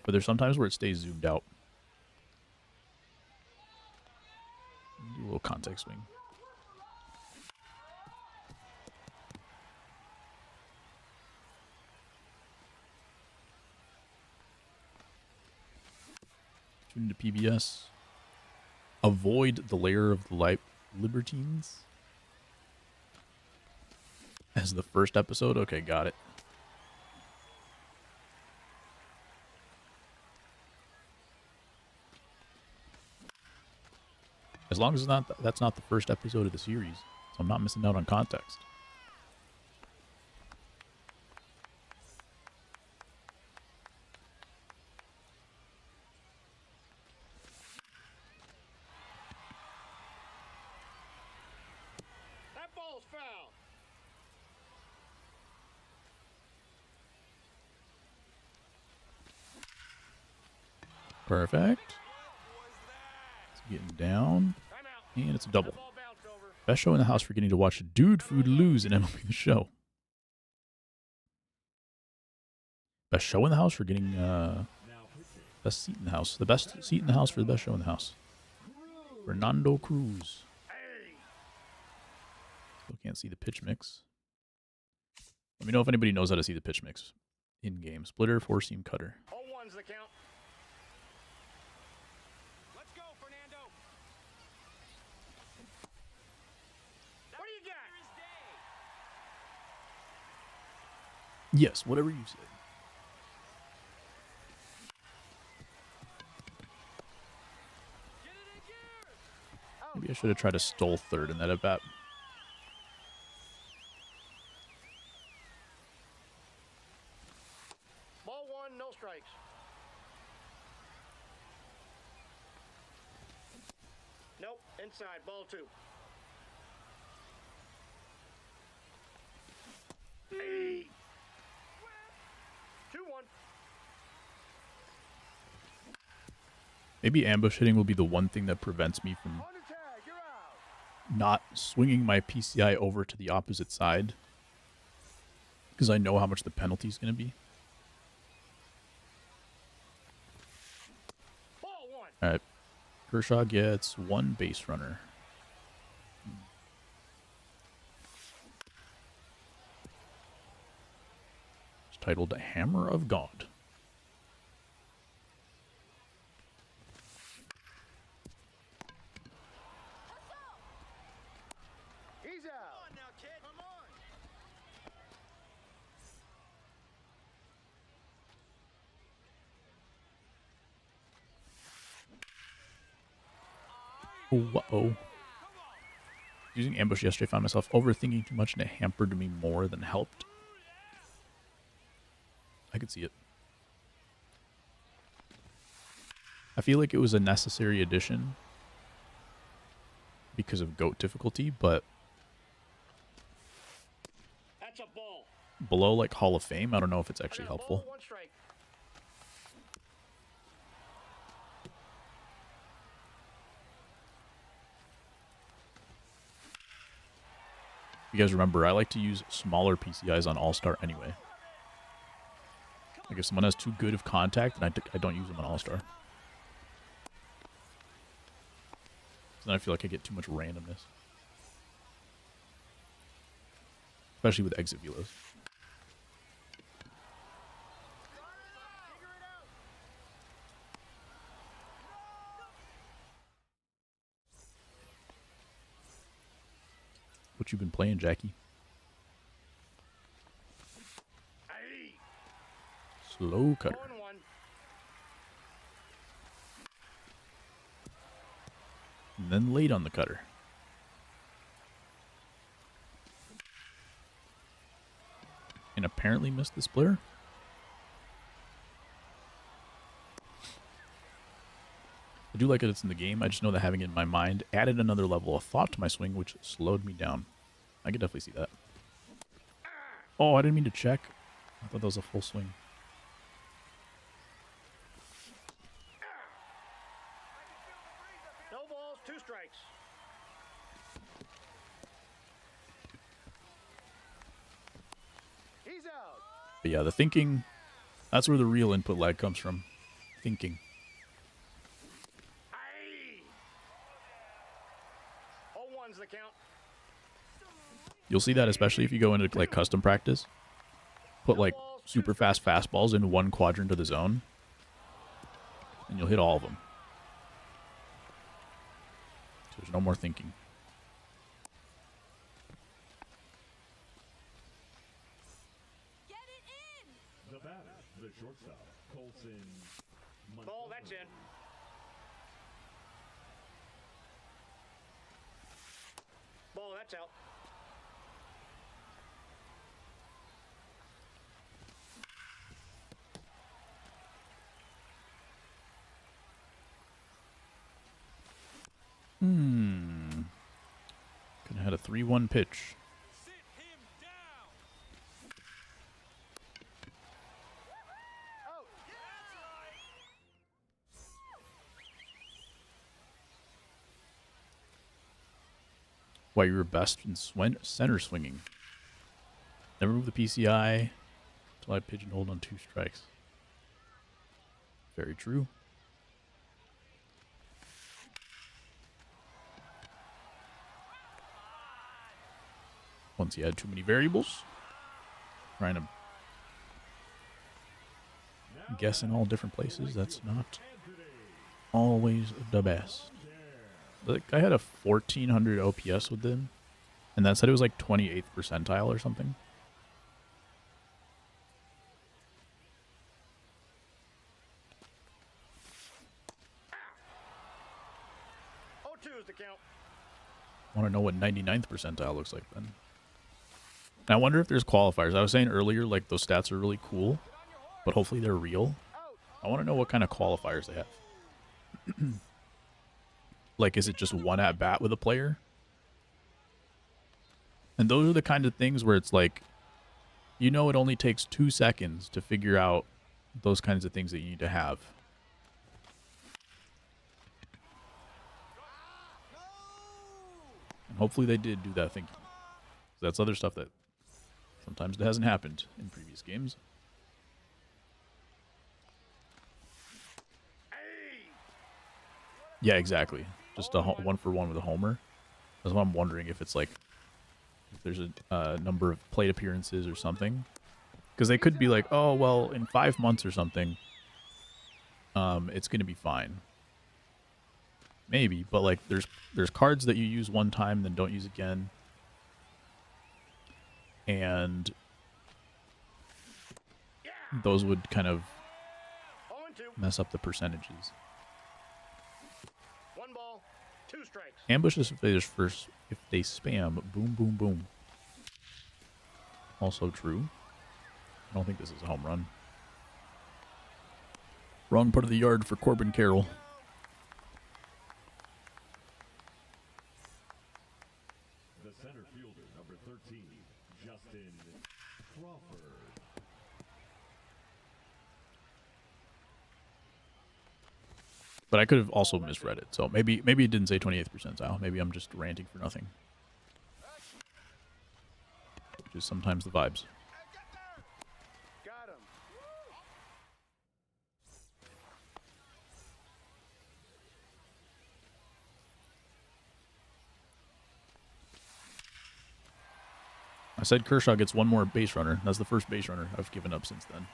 But there's sometimes where it stays zoomed out. Do a little contact swing. Tune into PBS. Avoid the lair of the libertines. As the first episode? Okay, got it. As long as that's not the first episode of the series, so I'm not missing out on context. That ball's foul. Perfect. It's getting down. Timeout. And it's a double. That ball bounced over. Best show in the house for getting to watch dude food lose in MLB The Show. Best show in the house for getting best seat in the house. The best seat in the house for the best show in the house. Fernando Cruz. Still can't see the pitch mix. Let me know if anybody knows how to see the pitch mix in game. Splitter, four seam cutter. 0-1's the count. Let's go, Fernando. What do you got? Yes, whatever you say. Maybe I should have tried to stole third in that at bat. Ball 1, no strikes. Nope, inside. Ball 2. Hey. 2-1. Maybe ambush hitting will be the one thing that prevents me from On the tag, you're out. not swinging my PCI over to the opposite side. Because I know how much the penalty is going to be. Ball 1. All right. Kershaw gets one base runner. It's titled Hammer of God. He's out. Come on now, kid. Come on. Uh-oh. Using ambush yesterday, I found myself overthinking too much and it hampered me more than helped. I could see it. I feel like it was a necessary addition because of GOAT difficulty, but That's a ball. below like Hall of Fame, I don't know if it's actually I got helpful. Ball 1 strike. You guys remember, I like to use smaller PCIs on All-Star anyway. Like if someone has too good of contact, then I don't use them on All-Star. Then I feel like I get too much randomness. Especially with exit velos. What you been playing, Jackie? Hey. Slow cutter. 1-1. And then late on the cutter. And apparently missed the splitter. I do like that it's in the game. I just know that having it in my mind added another level of thought to my swing, which slowed me down. I could definitely see that. Oh, I didn't mean to check. I thought that was a full swing. No balls, 2 strikes. He's out. But yeah, the thinking, that's where the real input lag comes from. Thinking. Hey. 0-1's the count. You'll see that especially if you go into like custom practice. Put like super fast fastballs in one quadrant of the zone. And you'll hit all of them. So there's no more thinking. Get it in! The batter, the shortstop, Colson. Ball, that's in. Ball, that's out. Could have had a 3-1 pitch. Sit him down. Out. why you were best in center swinging. Never move the PCI until I pigeonholed on 2 strikes. Very true. Once you add too many variables, trying to guess in all different places, that's not always the best. Like, I had a 1400 OPS with them, and that said it was like 28th percentile or something. Oh, 2 is the count. Want to know what 99th percentile looks like then. And I wonder if there's qualifiers. I was saying earlier, like, those stats are really cool, but hopefully they're real. I want to know what kind of qualifiers they have. Like, is it just one at bat with a player? And those are the kind of things where it's like, you know, it only takes 2 seconds to figure out those kinds of things that you need to have. And hopefully they did do that thinking. That's other stuff that sometimes it hasn't happened in previous games. Yeah, exactly. Just a 1-for-1 with a homer. That's what I'm wondering, if it's like, if there's a number of plate appearances or something. Because they could be like, oh, well, in 5 months or something, it's going to be fine. Maybe, but like there's cards that you use one time then don't use again. And those would kind of 0-2. mess up the percentages. 1 ball, 2 strikes. Ambushes if they spam, boom, boom, boom. Also true. I don't think this is a home run. Wrong part of the yard for Corbin Carroll. The center fielder, number 13, Justin Crawford. But I could have also misread it. So maybe it didn't say 28th percentile. Maybe I'm just ranting for nothing. Which is sometimes the vibes. Got him. I said Kershaw gets 1 more base runner. That's the first base runner I've given up since then.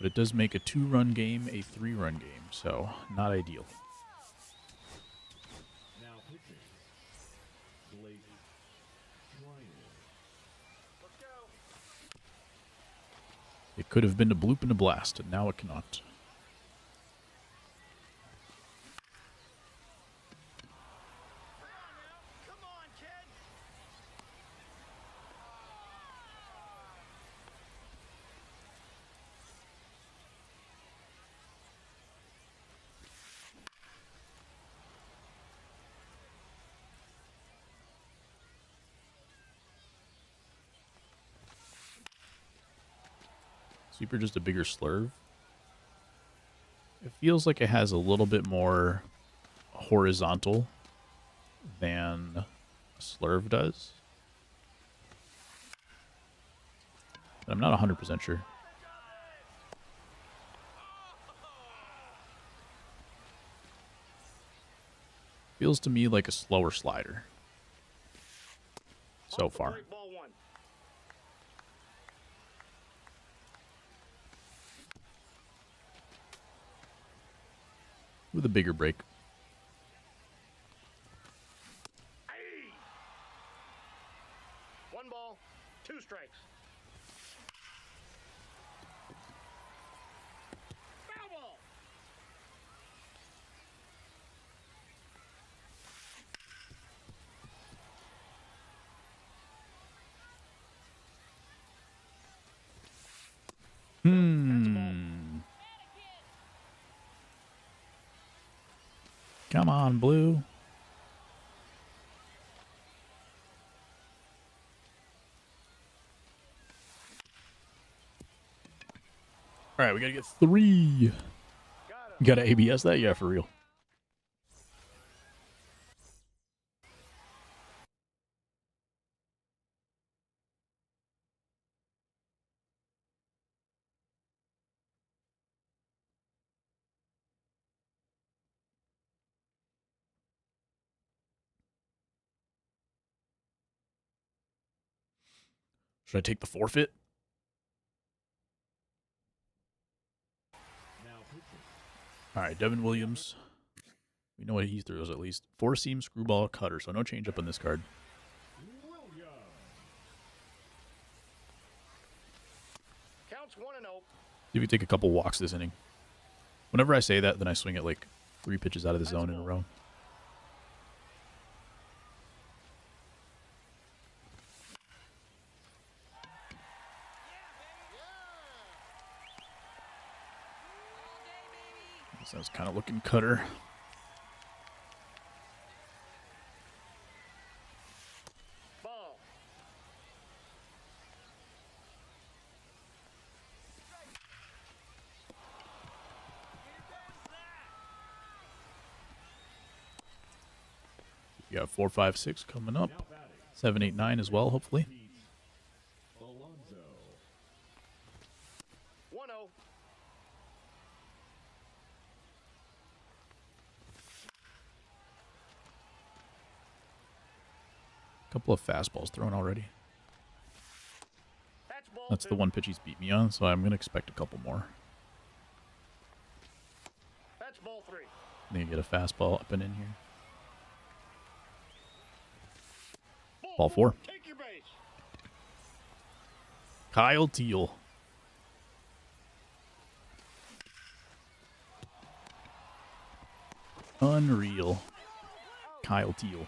But it does make a 2-run game a 3-run game, so not ideal. Now pitching, Blake Trinan. Let's go. It could have been a bloop and a blast, and now it cannot. Come on, kid. Sweeper just a bigger slurve. It feels like it has a little bit more horizontal than a slurve does. But I'm not 100% sure. Feels to me like a slower slider so far. Break ball 1. With a bigger break. Hey. 1 ball, 2 strikes. Foul ball. Come on, Blue. All right, we gotta get 3. Got him. You gotta ABS that? Yeah, for real. Should I take the forfeit? Now pitching. All right, Devin Williams. We know what he throws at least. 4-seam, screwball, cutter. So no changeup on this card. Williams. Counts 1-0. See if we take a couple walks this inning. Whenever I say that, then I swing it like 3 pitches out of the zone in a row. So I was kind of looking cutter. Ball. We got 4, 5, 6 coming up. Now batting. 7, 8, 9 as well, hopefully. Pete Alonso. 1-0. Couple of fastballs thrown already. That's ball That's 2. the one pitch he's beat me on, so I'm going to expect a couple more. That's ball 3. Then you get a fastball up and in here. Ball 4. Take your base. Kyle Teal. Unreal. Kyle Teal.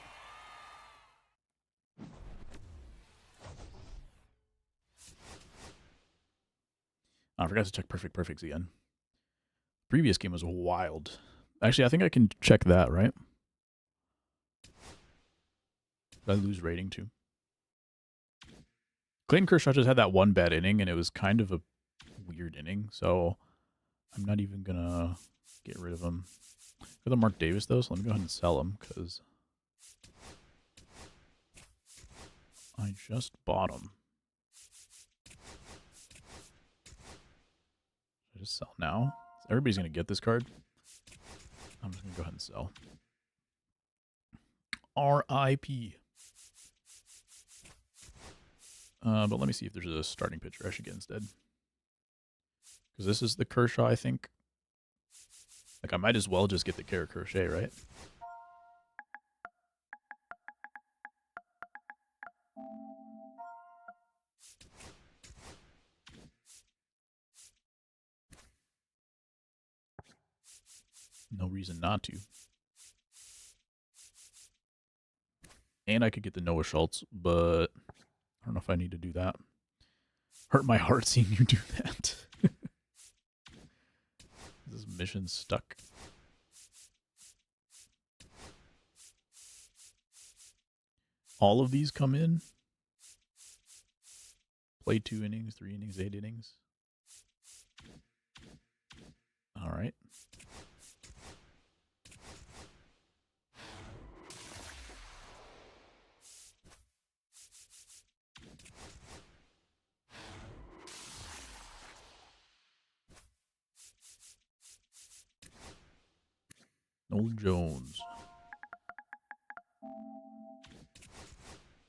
I forgot to check perfect perfects again. Previous game was wild. Actually, I think I can check that, right? Did I lose rating too? Clayton Kershaw just had that one bad inning, and it was kind of a weird inning, so I'm not even going to get rid of him. For the Mark Davis, though, so let me go ahead and sell him, because I just bought him. Should I just sell now? Everybody's going to get this card. I'm just going to go ahead and sell. R.I.P. But let me see if there's a starting pitcher I should get instead. Because this is the Kershaw, I think. Like, I might as well just get the Kara Crochet, right? No reason not to. And I could get the Noah Schultz, but I don't know if I need to do that. Hurt my heart seeing you do that. This mission stuck. All of these come in. Play 2 innings, 3 innings, 8 innings. All right. Nolan Jones. All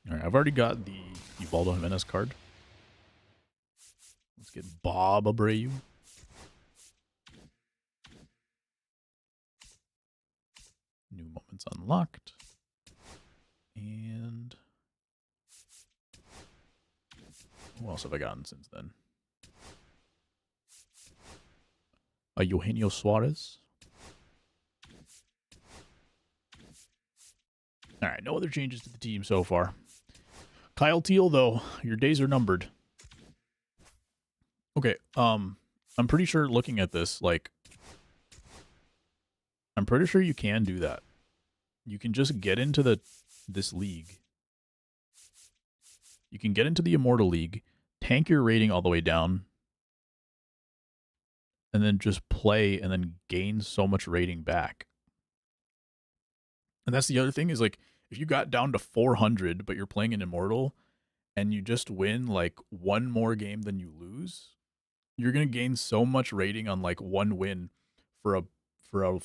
right, I've already got the Ubaldo Jimenez card. Let's get Bob Abreu. New moments unlocked. And who else have I gotten since then? Eugenio Suarez. All right, no other changes to the team so far. Kyle Teal, though, your days are numbered. Okay, I'm pretty sure looking at this, like, I'm pretty sure you can do that. You can just get into this league. You can get into the Immortal League, tank your rating all the way down, and then just play and then gain so much rating back. And that's the other thing is, like, if you got down to 400, but you're playing an Immortal, and you just win, like, one more game than you lose, you're going to gain so much rating on, like, one win for a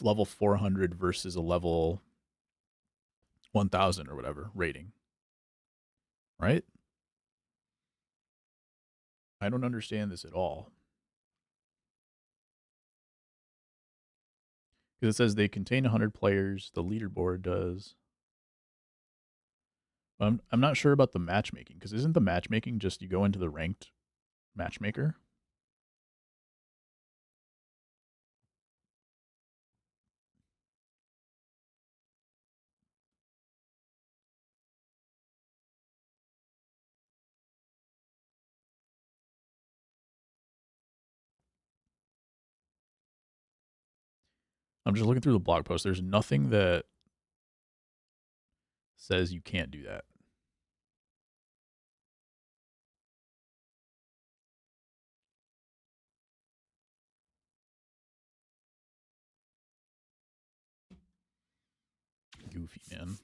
level 400 versus a level 1000 or whatever rating. Right? I don't understand this at all. Because it says they contain 100 players. The leaderboard does. I'm not sure about the matchmaking, because isn't the matchmaking just you go into the ranked matchmaker? I'm just looking through the blog post. There's nothing that says you can't do that. Goofy, man.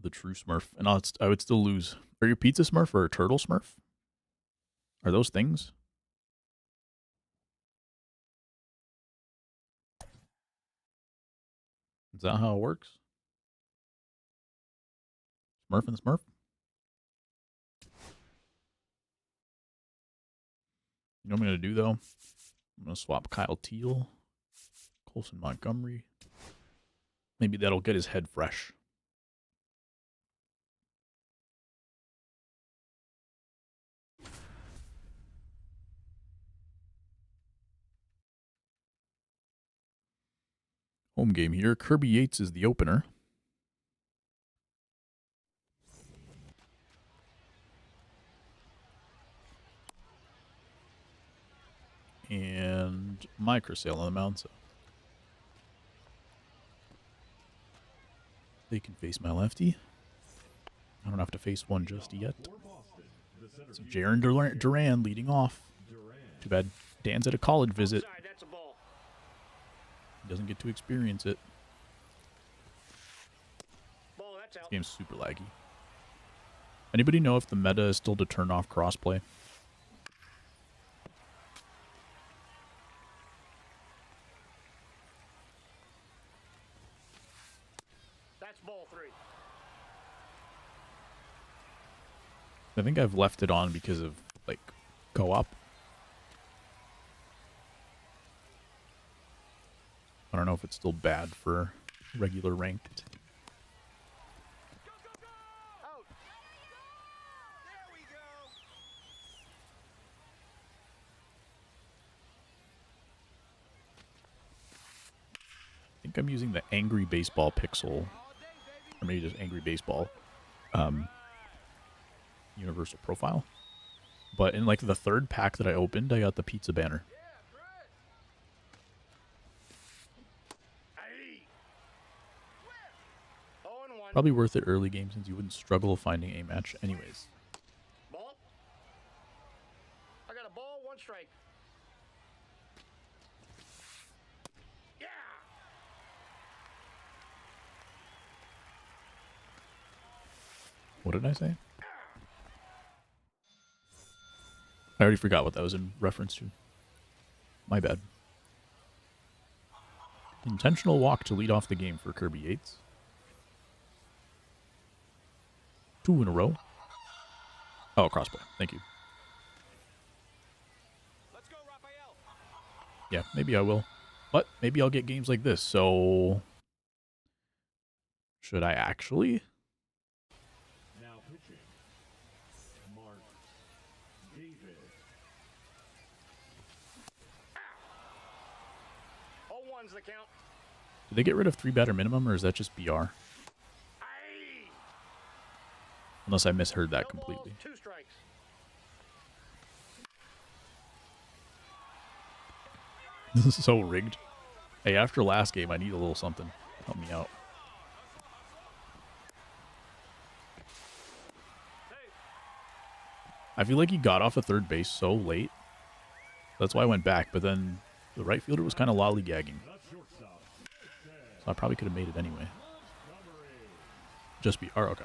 The true Smurf. And I would still lose. Are you a pizza Smurf or a turtle Smurf? Are those things? Is that how it works? Smurf and Smurf? You know what I'm going to do, though? I'm going to swap Kyle Teal, Colson Montgomery. Maybe that'll get his head fresh. Home game here. Kirby Yates is the opener. And Microsale on the mound, so they can face my lefty. I don't have to face one just yet. So Jaron Duran leading off. Too bad Dan's at a college visit. Outside, that's a ball. He doesn't get to experience it. Ball, that's This out. game's super laggy. Anybody know if the meta is still to turn off crossplay? That's ball 3. I think I've left it on because of, like, co-op. I don't know if it's still bad for regular ranked. Out. There we go. I think I'm using the Angry Baseball Pixel, or maybe just Angry Baseball Universal Profile. But in, like, the third pack that I opened, I got the pizza banner. Aye. 0-1. Probably worth it early game since you wouldn't struggle finding a match anyways. Ball. I got a ball, 1 strike. Yeah. What did I say? I already forgot what that was in reference to. My bad. Intentional walk to lead off the game for Kirby Yates. 2 in a row. Oh, crossplay. Thank you. Let's go, Raphael. Yeah, maybe I will. But maybe I'll get games like this, so... Should I actually? Now pitching. Mark David. 0-1's the count. Did they get rid of 3-batter minimum, or is that just BR? Aye. Unless I misheard that No balls, completely. 2 strikes. This is so rigged. Hey, after last game, I need a little something. Help me out. I feel like he got off a third base so late. That's why I went back, but then the right fielder was kind of lollygagging. That's shortstop. So I probably could have made it anyway. Just BR, okay.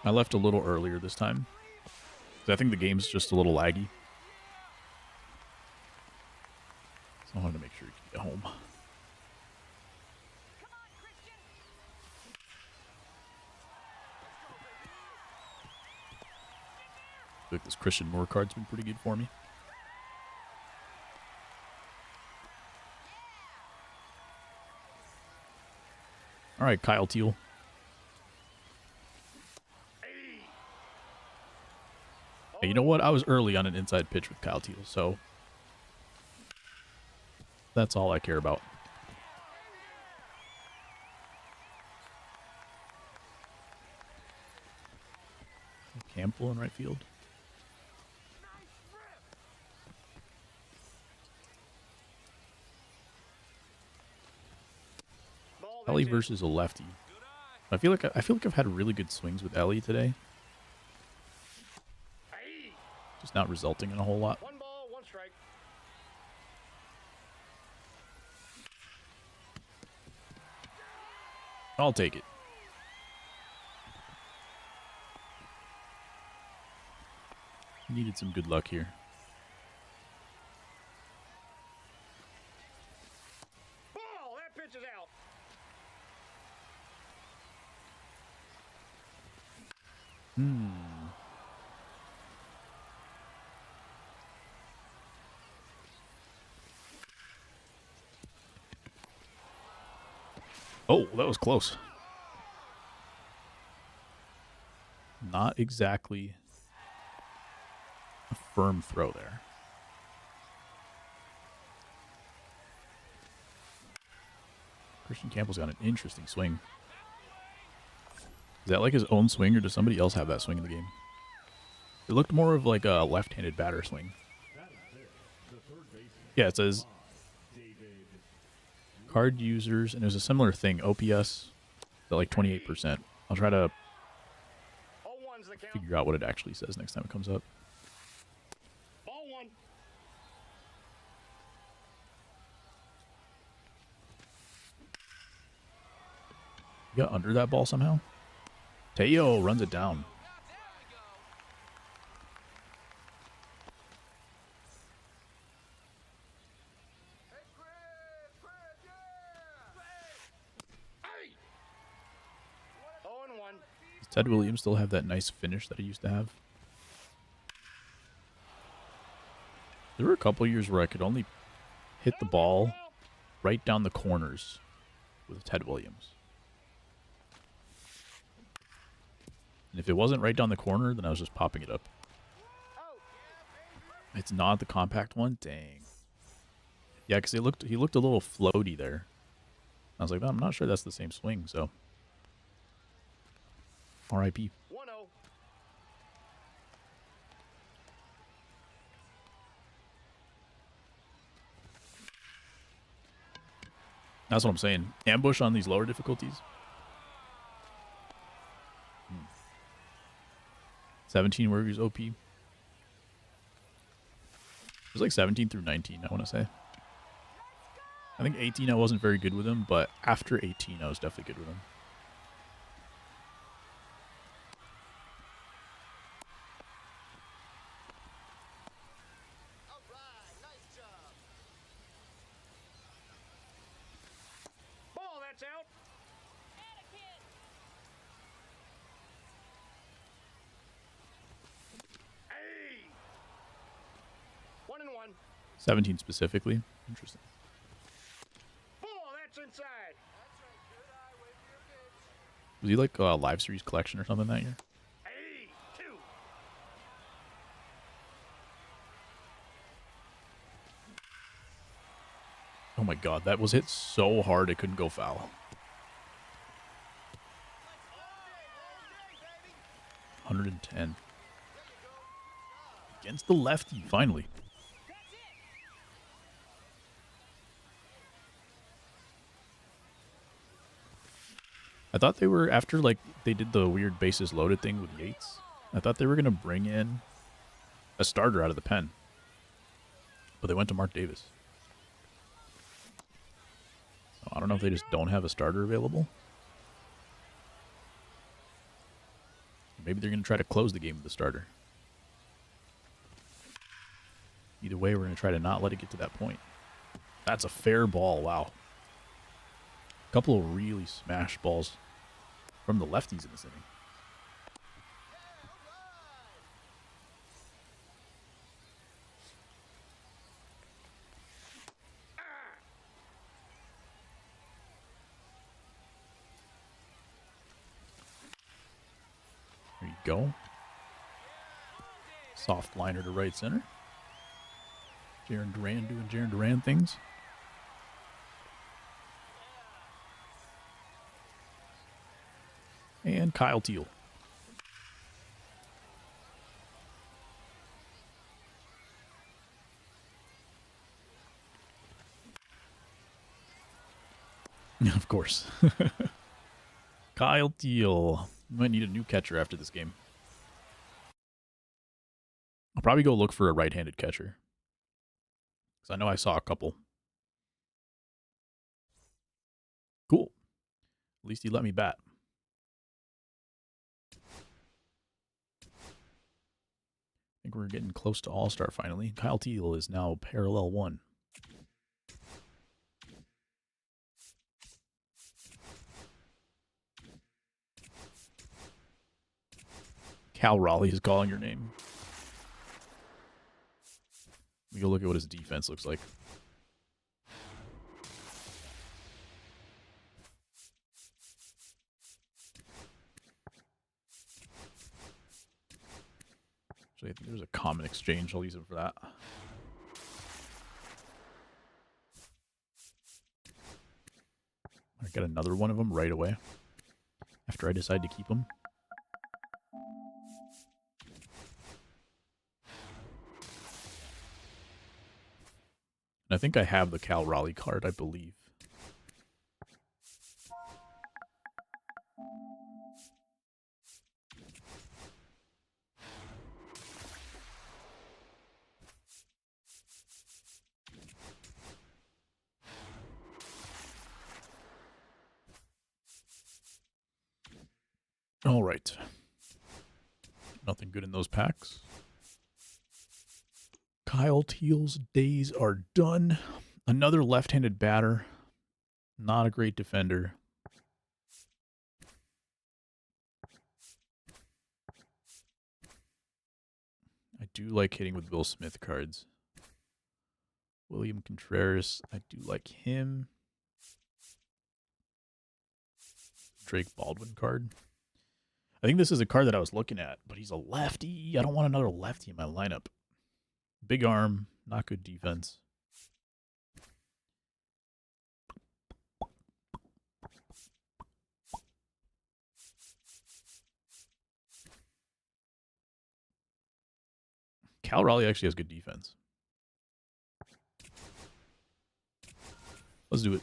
I left a little earlier this time. 'Cause I think the game's just a little laggy. So I wanted to make sure he could get home. Come on, Christian. I feel like this Christian Moore card's been pretty good for me. All right, Kyle Teal. Hey, you know what? I was early on an inside pitch with Kyle Teal, so that's all I care about. Campbell in right field. Ball, Ellie that's it. versus a lefty. I feel like I've had really good swings with Ellie today, Aye. just not resulting in a whole lot. 1 ball, 1 strike. I'll take it. Needed some good luck here. Ball, that pitch is out. Oh, that was close. Not exactly a firm throw there. Christian Campbell's got an interesting swing. Is that like his own swing, or does somebody else have that swing in the game? It looked more of like a left-handed batter swing. Yeah, it says card users, and there's a similar thing, OPS, at like 28%. I'll try to 0-1's the count. figure out what it actually says next time it comes up. Ball 1. You got under that ball somehow? Teo runs it down. Aye. 0-1. Does Ted Williams still have that nice finish that he used to have? There were a couple years where I could only hit the ball right down the corners with Ted Williams. And if it wasn't right down the corner, then I was just popping it up. It's not the compact one? Dang. Yeah, because he looked a little floaty there. I was like, I'm not sure that's the same swing, so. R.I.P. 1-0. That's what I'm saying. Ambush on these lower difficulties. 17 Warriors OP. It was like 17 through 19, I want to say. I think 18 I wasn't very good with him, but after 18 I was definitely good with him. All right, nice job. Ball, that's out. Anakin. Aye. 1-1. 17 specifically. Interesting. Ball, that's inside. Was he like a live series collection or something that year? Aye. 2. Oh my god, that was hit so hard it couldn't go foul. 110. Against the lefty, finally. I thought they were, after like they did the weird bases loaded thing with Yates, I thought they were going to bring in a starter out of the pen. But they went to Mark Davis. So I don't know if they just don't have a starter available. Maybe they're going to try to close the game with the starter. Either way, we're going to try to not let it get to that point. That's a fair ball. Wow. A couple of really smash balls from the lefties in this inning. There you go. Soft liner to right center. Jaron Duran doing Jaron Duran things. And Kyle Teal. Of course. Kyle Teal. Might need a new catcher after this game. I'll probably go look for a right-handed catcher. Because I know I saw a couple. Cool. At least he let me bat. I think we're getting close to All-Star finally. Kyle Teal is now parallel 1. Cal Raleigh is calling your name. We go look at what his defense looks like. Actually, I think there's a common exchange. I'll use it for that. I got another one of them right away after I decide to keep them. And I think I have the Cal Raleigh card, I believe. All right. Nothing good in those packs. Kyle Teal's days are done. Another left-handed batter. Not a great defender. I do like hitting with Will Smith cards. William Contreras, I do like him. Drake Baldwin card. I think this is a card that I was looking at, but he's a lefty. I don't want another lefty in my lineup. Big arm, not good defense. Cal Raleigh actually has good defense. Let's do it.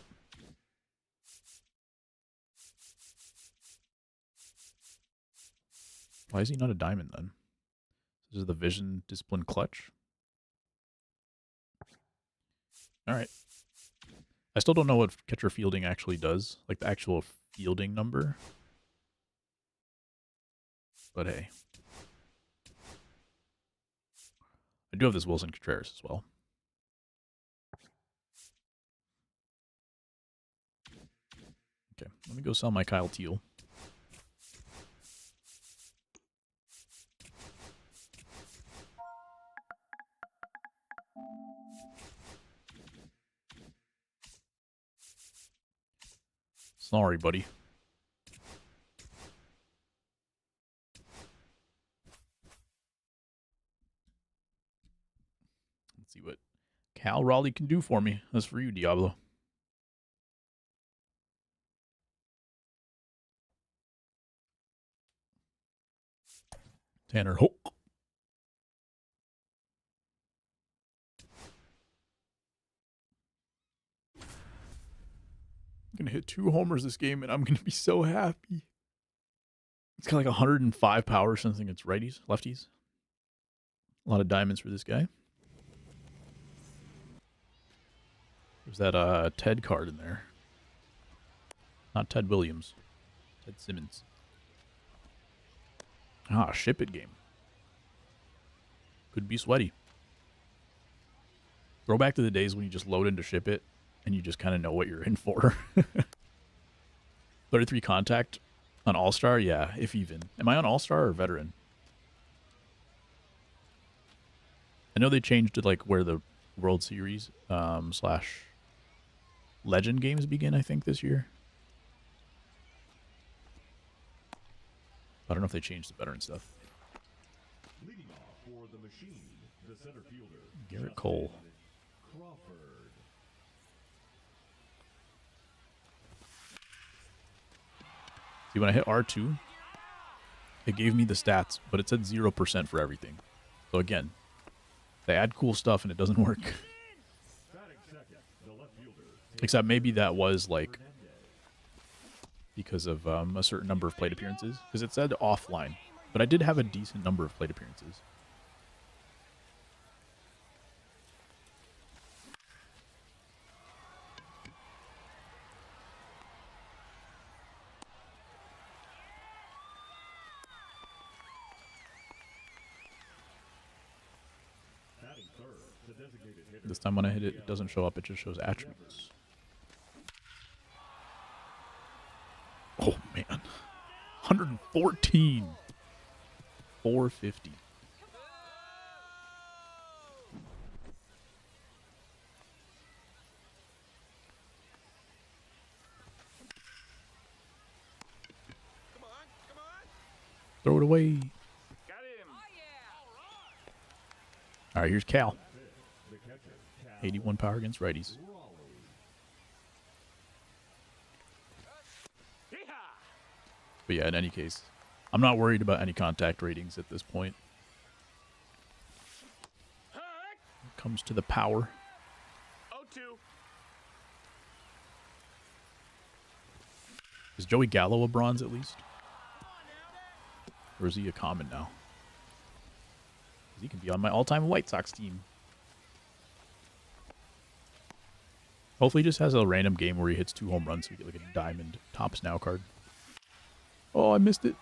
Why is he not a diamond then? This is the vision, discipline, clutch. All right. I still don't know what catcher fielding actually does, like the actual fielding number. But hey. I do have this Wilson Contreras as well. Okay, let me go sell my Kyle Teal. Sorry, buddy. Let's see what Cal Raleigh can do for me. That's for you, Diablo. Tanner Hoke. I'm going to hit 2 homers this game, and I'm going to be so happy. It's got like 105 power or something. It's righties, lefties. A lot of diamonds for this guy. There's that Ted card in there. Not Ted Williams. Ted Simmons. Ah, ship it game. Could be sweaty. Throw back to the days when you just load into ship it and you just kind of know what you're in for. 33 contact on All-Star? Yeah, if even. Am I on All-Star or Veteran? I know they changed it, like, where the World Series slash Legend games begin, I think, this year. I don't know if they changed the veteran stuff. Leading off for the machine, the center fielder, Garrett Cole. Crawford. See, when I hit R2, it gave me the stats, but it said 0% for everything. So again, they add cool stuff and it doesn't work. Batting second, the left fielder, Except maybe that was like because of a certain number of plate appearances. Because it said offline, but I did have a decent number of plate appearances. batting third, the designated hitter. This time when I hit it, it doesn't show up. It just shows attributes. Oh, man. 114. 450. Come on, come on. Throw it away. Got him. Oh, yeah. All right, here's Cal. The catcher, Cal 81 power against righties. Raleigh. Yeehaw! But yeah, in any case, I'm not worried about any contact ratings at this point. Heck! When it comes to the power. 0-2. Is Joey Gallo a bronze at least? Or is he a common now? 'Cause he can be on my all-time White Sox team. Hopefully he just has a random game where he hits 2 home runs so we get like a diamond Tops Now card. Oh, I missed it.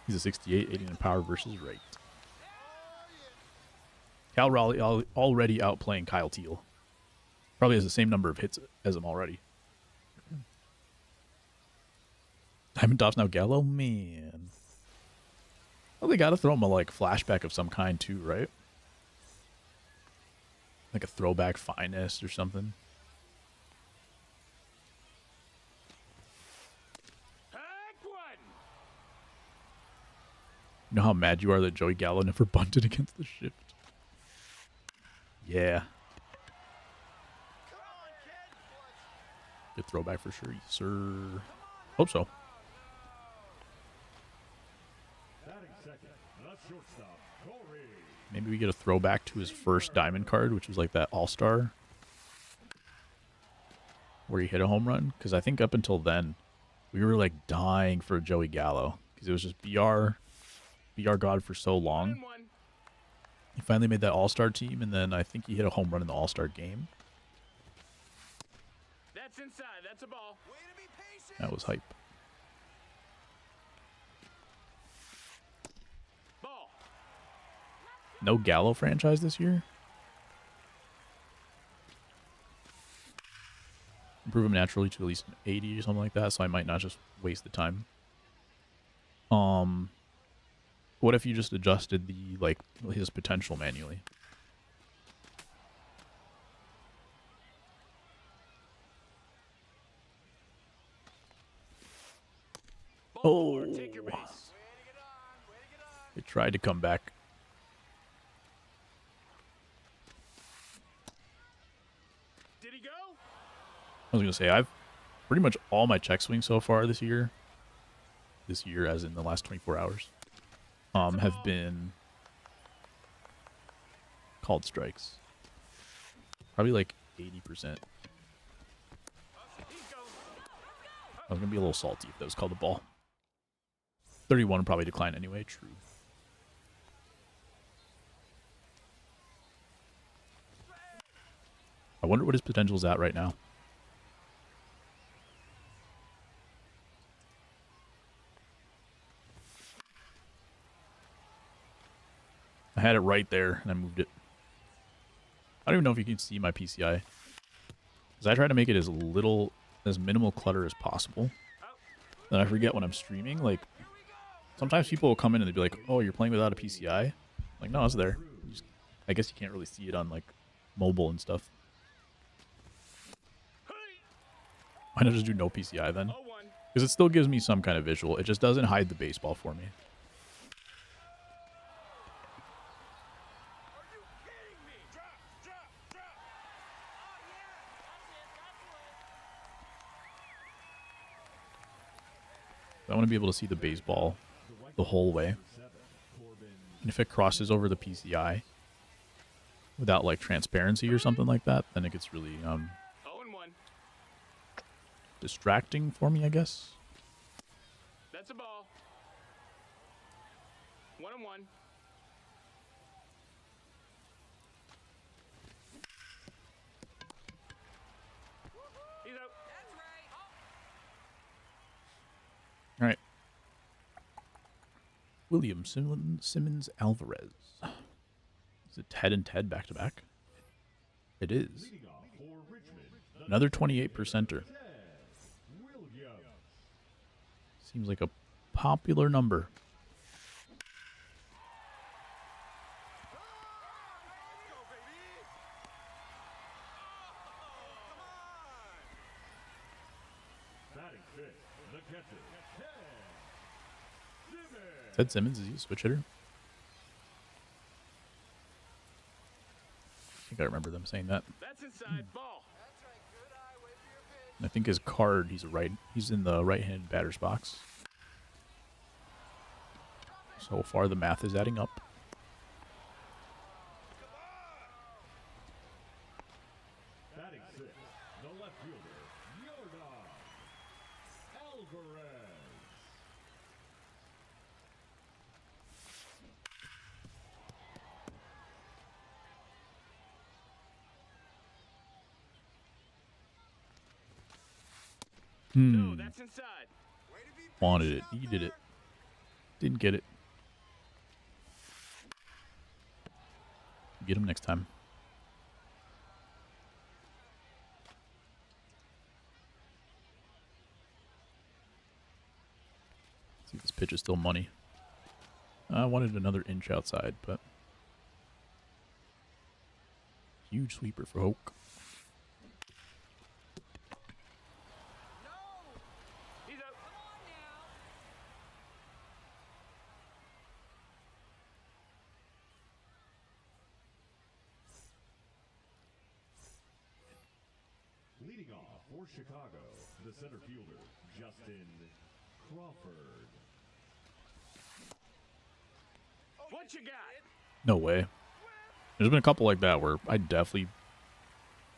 He's a 68, 89 power versus right. Cal Raleigh already outplaying Kyle Teal. Probably has the same number of hits as him already. Diamond Tops Now Gallo? Man. Well, they got to throw him a like flashback of some kind too, right? Like a throwback finest or something. Heck one! You know how mad you are that Joey Gallo never bunted against the shift? Yeah. Come on, kid. Good throwback for sure, yes, sir. Hope so. Batting second, the shortstop, Corey. Maybe we get a throwback to his first diamond card, which was like that all-star where he hit a home run. Because I think up until then, we were like dying for Joey Gallo because it was just BR God for so long. One. He finally made that all-star team, and then I think he hit a home run in the all-star game. That's inside. That's a ball. Way to be patient. That was hype. Ball. No Gallo franchise this year? Improve him naturally to at least an 80 or something like that, so I might not just waste the time. What if you just adjusted the like his potential manually? Ball four. Take your base. It tried to come back. Did he go? I was gonna say I've pretty much all my check swings so far this year as in the last 24 hours, have been called strikes. Probably like 80%. He's going. I was gonna be a little salty if that was called a ball. 31 would probably decline anyway. True. I wonder what his potential is at right now. I had it right there and I moved it. I don't even know if you can see my PCI. Because I try to make it as minimal clutter as possible. Then I forget when I'm streaming. Like, sometimes people will come in and they'll be like, oh, you're playing without a PCI? Like, no, it's there. I guess you can't really see it on, like, mobile and stuff. Why not just do no PCI then? Because it still gives me some kind of visual. It just doesn't hide the baseball for me. I want to be able to see the baseball the whole way. And if it crosses over the PCI without like transparency or something like that, then it gets really distracting for me, I guess. That's a ball. 1-1. He's out. That's right. All right. William Simmons Alvarez. Is it Ted and Ted back to back? It is. Another 28%er. Seems like a popular number. Ted Simmons, is he a switch hitter? I think I remember them saying that. That's inside ball. I think his card, he's in the right-handed batter's box. So far the math is adding up. Batting sixth, the left fielder, Yordan Alvarez. No, that's inside. Wanted it. Needed it. Didn't get it. Get him next time. See, this pitch is still money. I wanted another inch outside, but huge sweeper for Hoke. He's out. Come on now. Leading off for Chicago, the center fielder, Justin Crawford. What you got? No way. There's been a couple like that where I definitely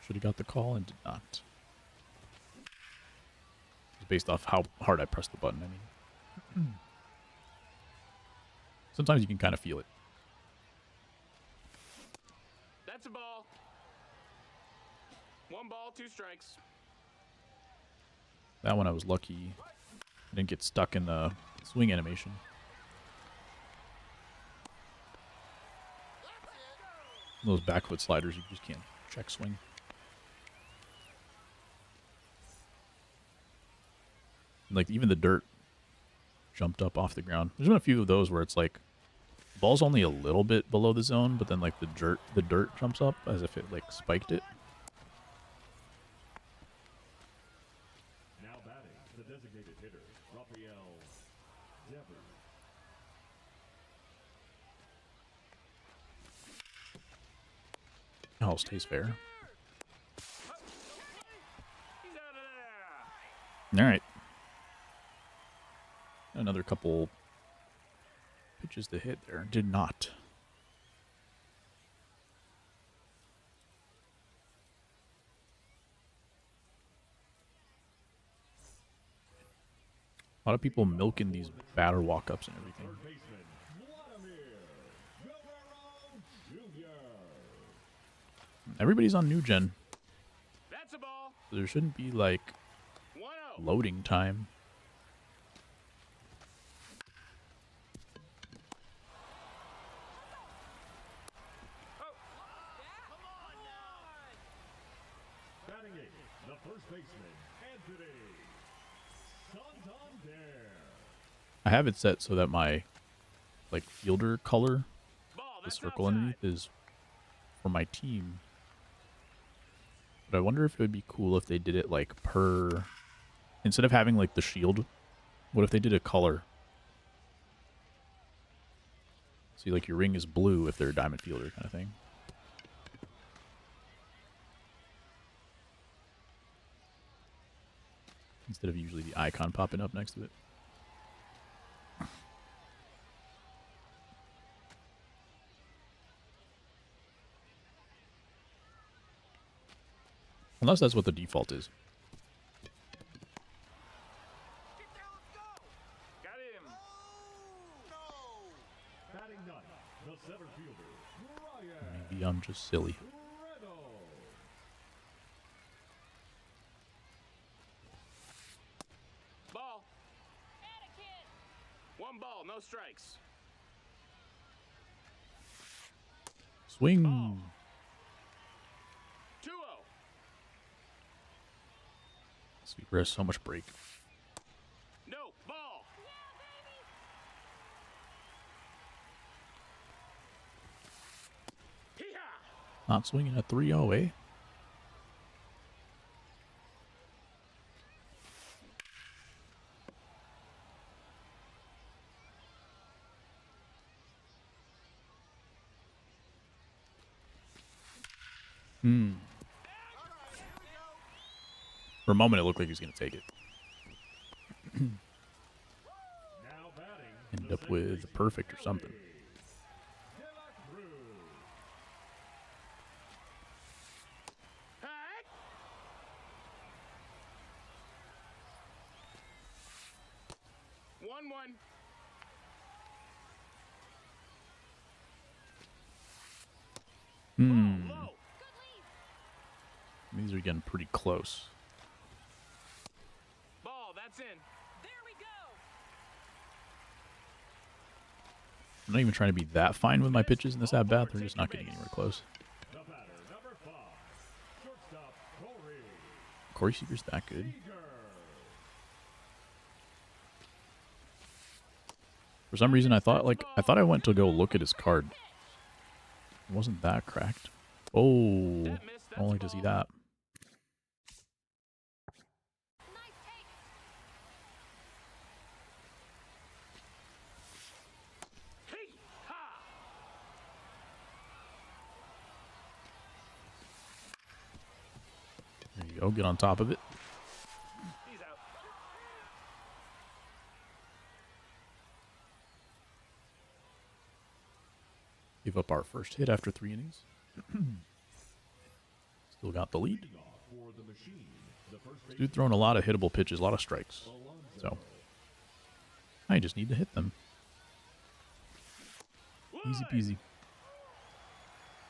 should have got the call and did not. It's based off how hard I pressed the button, I mean. Sometimes you can kind of feel it. That's a ball. 1 ball, 2 strikes. That one I was lucky. I didn't get stuck in the swing animation. Those back foot sliders, you just can't check swing. And like even the dirt jumped up off the ground. There's been a few of those where it's like the ball's only a little bit below the zone, but then like the dirt jumps up as if it like spiked it. Now batting, the designated hitter, Rafael Devers. Oh, stays fair. He's out of there. All right. Another couple pitches to hit there. Did not. A lot of people milking these batter walk-ups and everything. Third baseman, Vladimir Guerrero Jr. Everybody's on new gen. That's a ball. So there shouldn't be like 1-0. loading time. baseman, Anthony Santander. I have it set so that my like fielder color, Ball, the that's circle outside. underneath, is for my team. But I wonder if it would be cool if they did it like per, instead of having like the shield, what if they did a color? See, like your ring is blue if they're a diamond fielder kind of thing. Instead of usually the icon popping up next to it. Unless that's what the default is. Got him. Batting ninth, the center fielder, Ryan Maybe I'm just silly. Reynolds. Ball. One ball, no strikes. Swing. 2-0. Sweeper has so much break. No, ball. Hee-haw. Not swinging at 3-0, eh? For a moment, it looked like he was going to take it. Now batting, Ended up with a perfect or something. De La Cruz. Hey. 1-1. Low. These are getting pretty close. Ball, that's in. There we go. I'm not even trying to be that fine with my pitches in this at-bat. They're just not getting anywhere close. The batter, number 5, shortstop, Corey Corey Seager's that good. Seager. For some reason, I thought I went to go look at his card. It wasn't that cracked. Oh, That missed, I don't like to see that. Nice take. Hee-haw. There you go. Get on top of it. He's out. Give up our first hit after 3 innings. Still got the lead. Leading off for the machine, the first This dude throwing a lot of hittable pitches, a lot of strikes. So I just need to hit them. Easy peasy.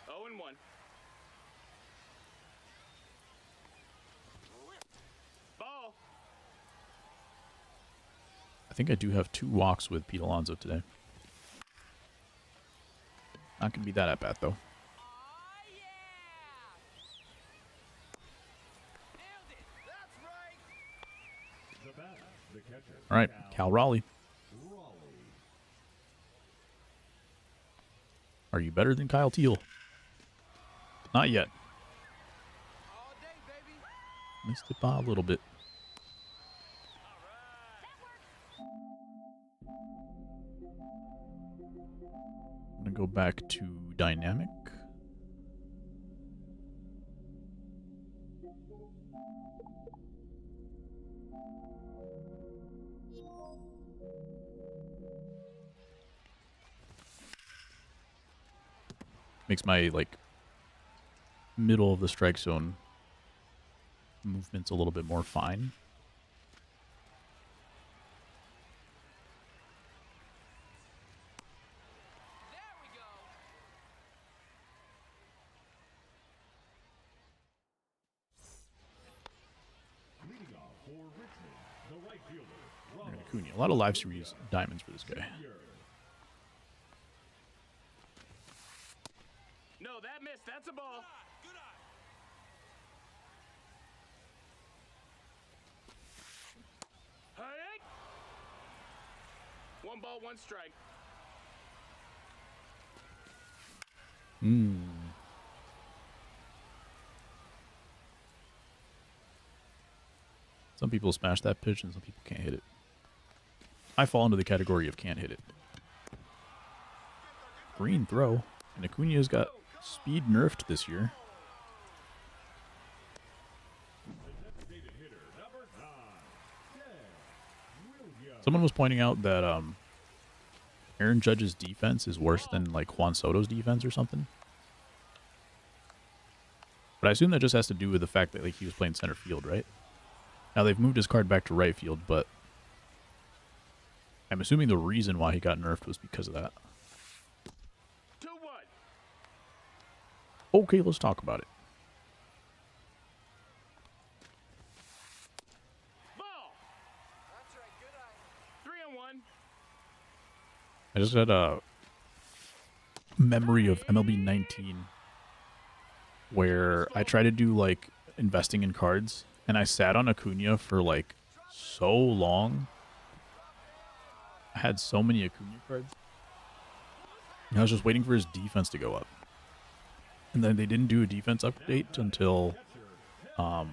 0-1. Ball. I think I do have 2 walks with Pete Alonso today. Not gonna be that at bat though. Aw, yeah. Nailed it. That's right. the batter, the catcher, All right, Cal Raleigh. Raleigh. Are you better than Kyle Teal? Not yet. All day, baby. Missed it by a little bit. I'm gonna go back to dynamic. Makes my like middle of the strike zone movements a little bit more fine. There we go. Leading off for Richmond, the right fielder, Aaron Ronald Acuna. A lot of live series diamonds for this guy. Jr. No, that missed. That's a ball. Good eye. 1 ball, 1 strike. Some people smash that pitch and some people can't hit it. I fall into the category of can't hit it. Green throw. And Acuna's got speed nerfed this year. Someone was pointing out that Aaron Judge's defense is worse than like Juan Soto's defense or something. But I assume that just has to do with the fact that like he was playing center field, right? Now they've moved his card back to right field, but I'm assuming the reason why he got nerfed was because of that. 2-1. Okay, let's talk about it. Ball. That's right, good eye. 3-1. I just had a memory of MLB 19 where I tried to do like investing in cards and I sat on Acuna for like so long. I had so many Acuna cards. And I was just waiting for his defense to go up. And then they didn't do a defense update until the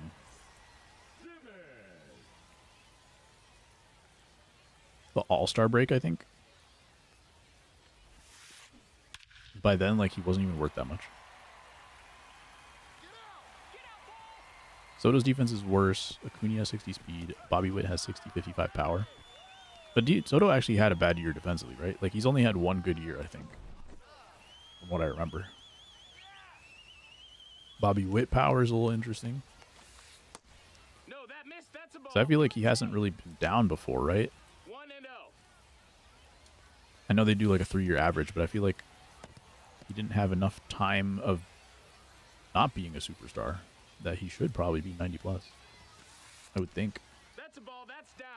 All-Star break, I think. By then, like, he wasn't even worth that much. Soto's defense is worse. Acuna has 60 speed. Bobby Witt has 60, 55 power. But Soto actually had a bad year defensively, right? Like, he's only had one good year, I think, from what I remember. Bobby Witt power is a little interesting. No, that missed. That's a ball. So I feel like he hasn't really been down before, right? 1-0. I know they do like a 3-year average, but I feel like he didn't have enough time of not being a superstar that he should probably be 90 plus. I would think. That's a ball. That's down.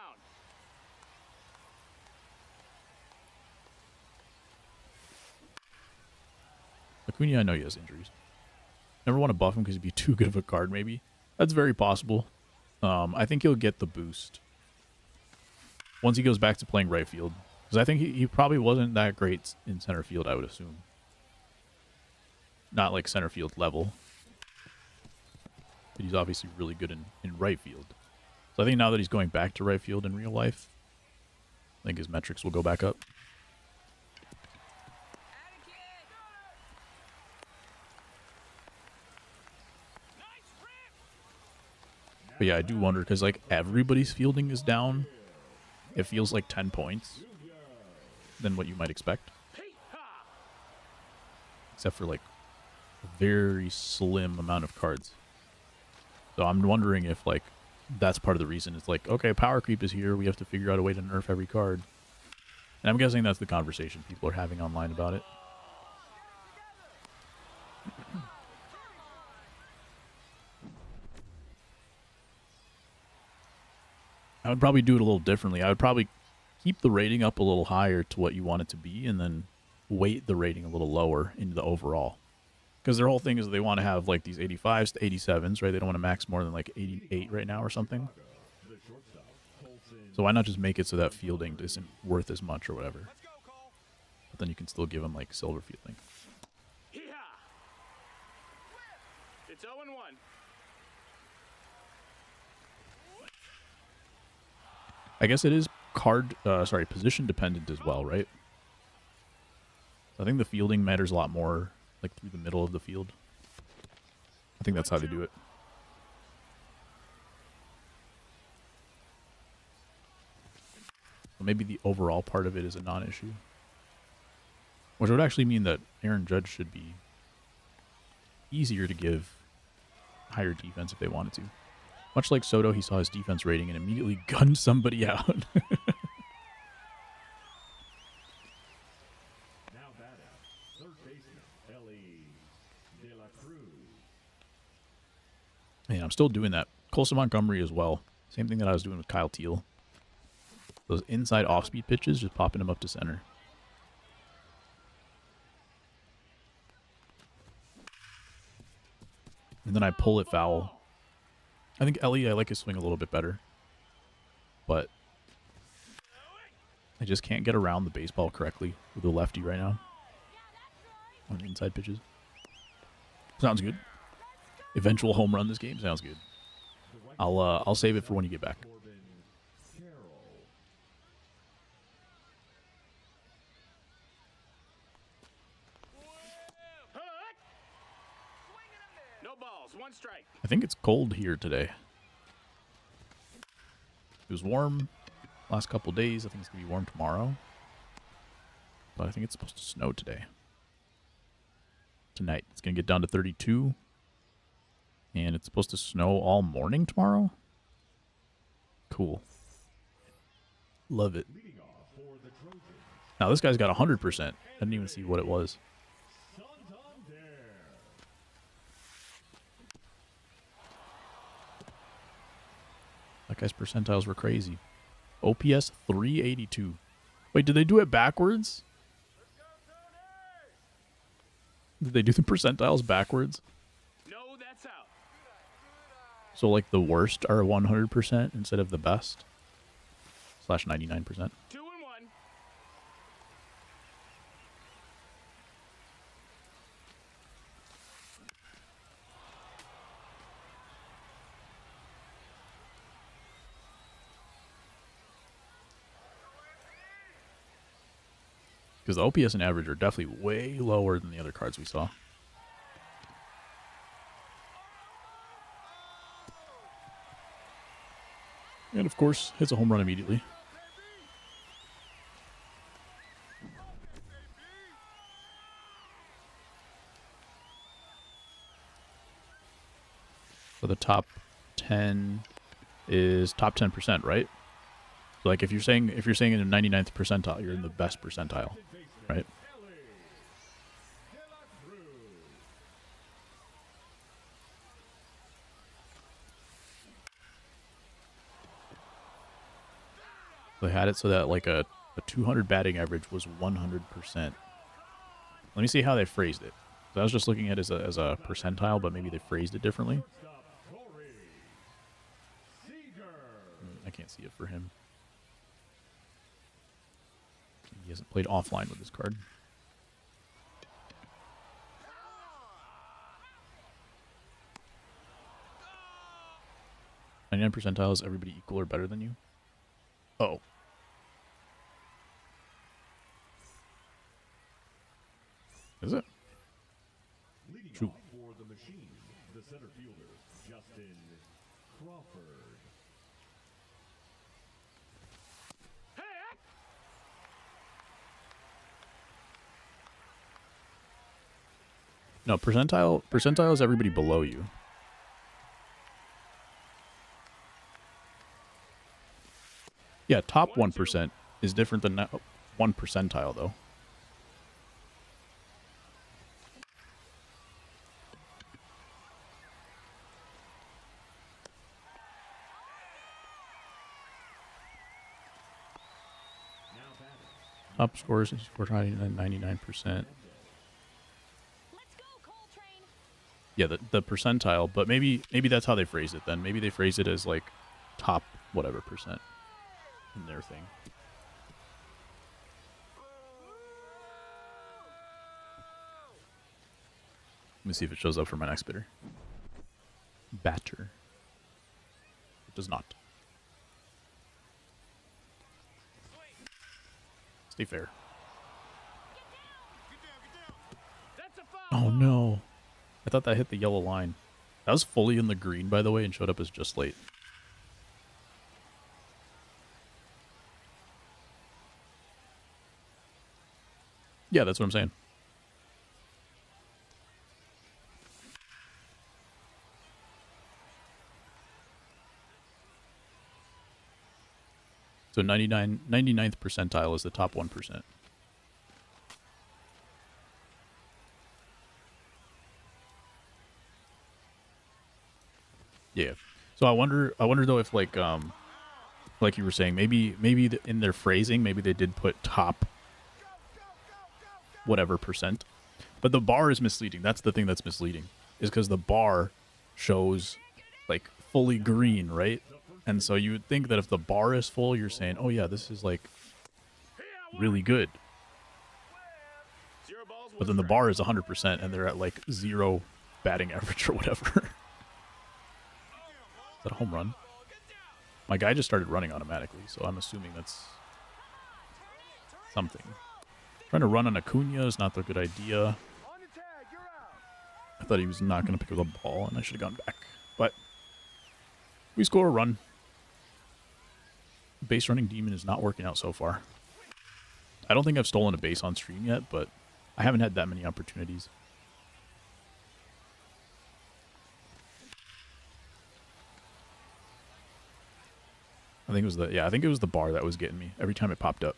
Acuna, I know he has injuries. Never want to buff him because he'd be too good of a card, maybe. That's very possible. I think he'll get the boost once he goes back to playing right field. Because I think he probably wasn't that great in center field, I would assume. Not like center field level. But he's obviously really good in right field. So I think now that he's going back to right field in real life, I think his metrics will go back up. But yeah, I do wonder because like everybody's fielding is down. It feels like 10 points than what you might expect. Except for like a very slim amount of cards. So I'm wondering if like that's part of the reason. It's like, okay, power creep is here. We have to figure out a way to nerf every card. And I'm guessing that's the conversation people are having online about it. I would probably do it a little differently. I would probably keep the rating up a little higher to what you want it to be and then weight the rating a little lower into the overall. Because their whole thing is they want to have like these 85s to 87s, right? They don't want to max more than like 88 right now or something. So why not just make it so that fielding isn't worth as much or whatever? But then you can still give them like silver fielding. Hee-haw. It's 0-1. I guess it is position dependent as well, right? I think the fielding matters a lot more, like through the middle of the field. I think that's how they do it. So maybe the overall part of it is a non-issue, which would actually mean that Aaron Judge should be easier to give higher defense if they wanted to. Much like Soto, he saw his defense rating and immediately gunned somebody out. Now batting, third baseman, De La Cruz. Yeah, I'm still doing that. Colson Montgomery as well. Same thing that I was doing with Kyle Teal. Those inside off-speed pitches, just popping him up to center. And then I pull it foul. I think Ellie, I like his swing a little bit better. But I just can't get around the baseball correctly with the lefty right now on inside pitches. Sounds good. Eventual home run this game sounds good. I'll save it for when you get back. No balls, one strike. I think it's cold here today. It was warm last couple days. I think it's gonna be warm tomorrow, but I think it's supposed to snow today. Tonight it's gonna get down to 32, and it's supposed to snow all morning tomorrow. Cool. Love it. Now this guy's got 100%. I didn't even see what it was. That guy's percentiles were crazy. OPS 382. Wait, did they do it backwards? Did they do the percentiles backwards? No, that's out. So like the worst are 100% instead of the best? Slash 99%. 2-1. Because the OPS and average are definitely way lower than the other cards we saw. And of course, hits a home run immediately. So the top 10 is top 10%, right? So like if you're saying in the 99th percentile, you're in the best percentile, right? They had it so that like a 200 batting average was 100%. Let me see how they phrased it. So I was just looking at it as a percentile, but maybe they phrased it differently. I can't see it for him. He hasn't played offline with this card. .99 percentile is everybody equal or better than you? Oh. Is it? Leading True. off for the machine, the center fielder, Justin Crawford. No, percentile is everybody below you. Yeah, top 1% is different than 1 percentile, though. Top scores is 99%. Yeah, the percentile, but maybe that's how they phrase it then. Maybe they phrase it as like top whatever percent in their thing. Let me see if it shows up for my next bidder. Batter. It does not. Stay fair. That's a foul. Oh no. I thought that hit the yellow line. That was fully in the green, by the way, and showed up as just late. Yeah, that's what I'm saying. So 99th percentile is the top 1%. Yeah. So I wonder though if like you were saying, maybe in their phrasing, maybe they did put top whatever percent. But the bar is misleading. That's the thing that's misleading. Is because the bar shows like fully green, right? And so you would think that if the bar is full, you're saying, oh yeah, this is like really good. Zero balls, But then the bar is 100% and they're at like 0 batting average or whatever. Is that a home run? My guy just started running automatically, so I'm assuming that's something. Trying to run on Acuna is not the good idea. On the tag, you're out. I thought he was not going to pick up the ball, and I should have gone back. But we score a run. Base running demon is not working out so far. I don't think I've stolen a base on stream yet, but I haven't had that many opportunities. I think it was the bar that was getting me every time it popped up.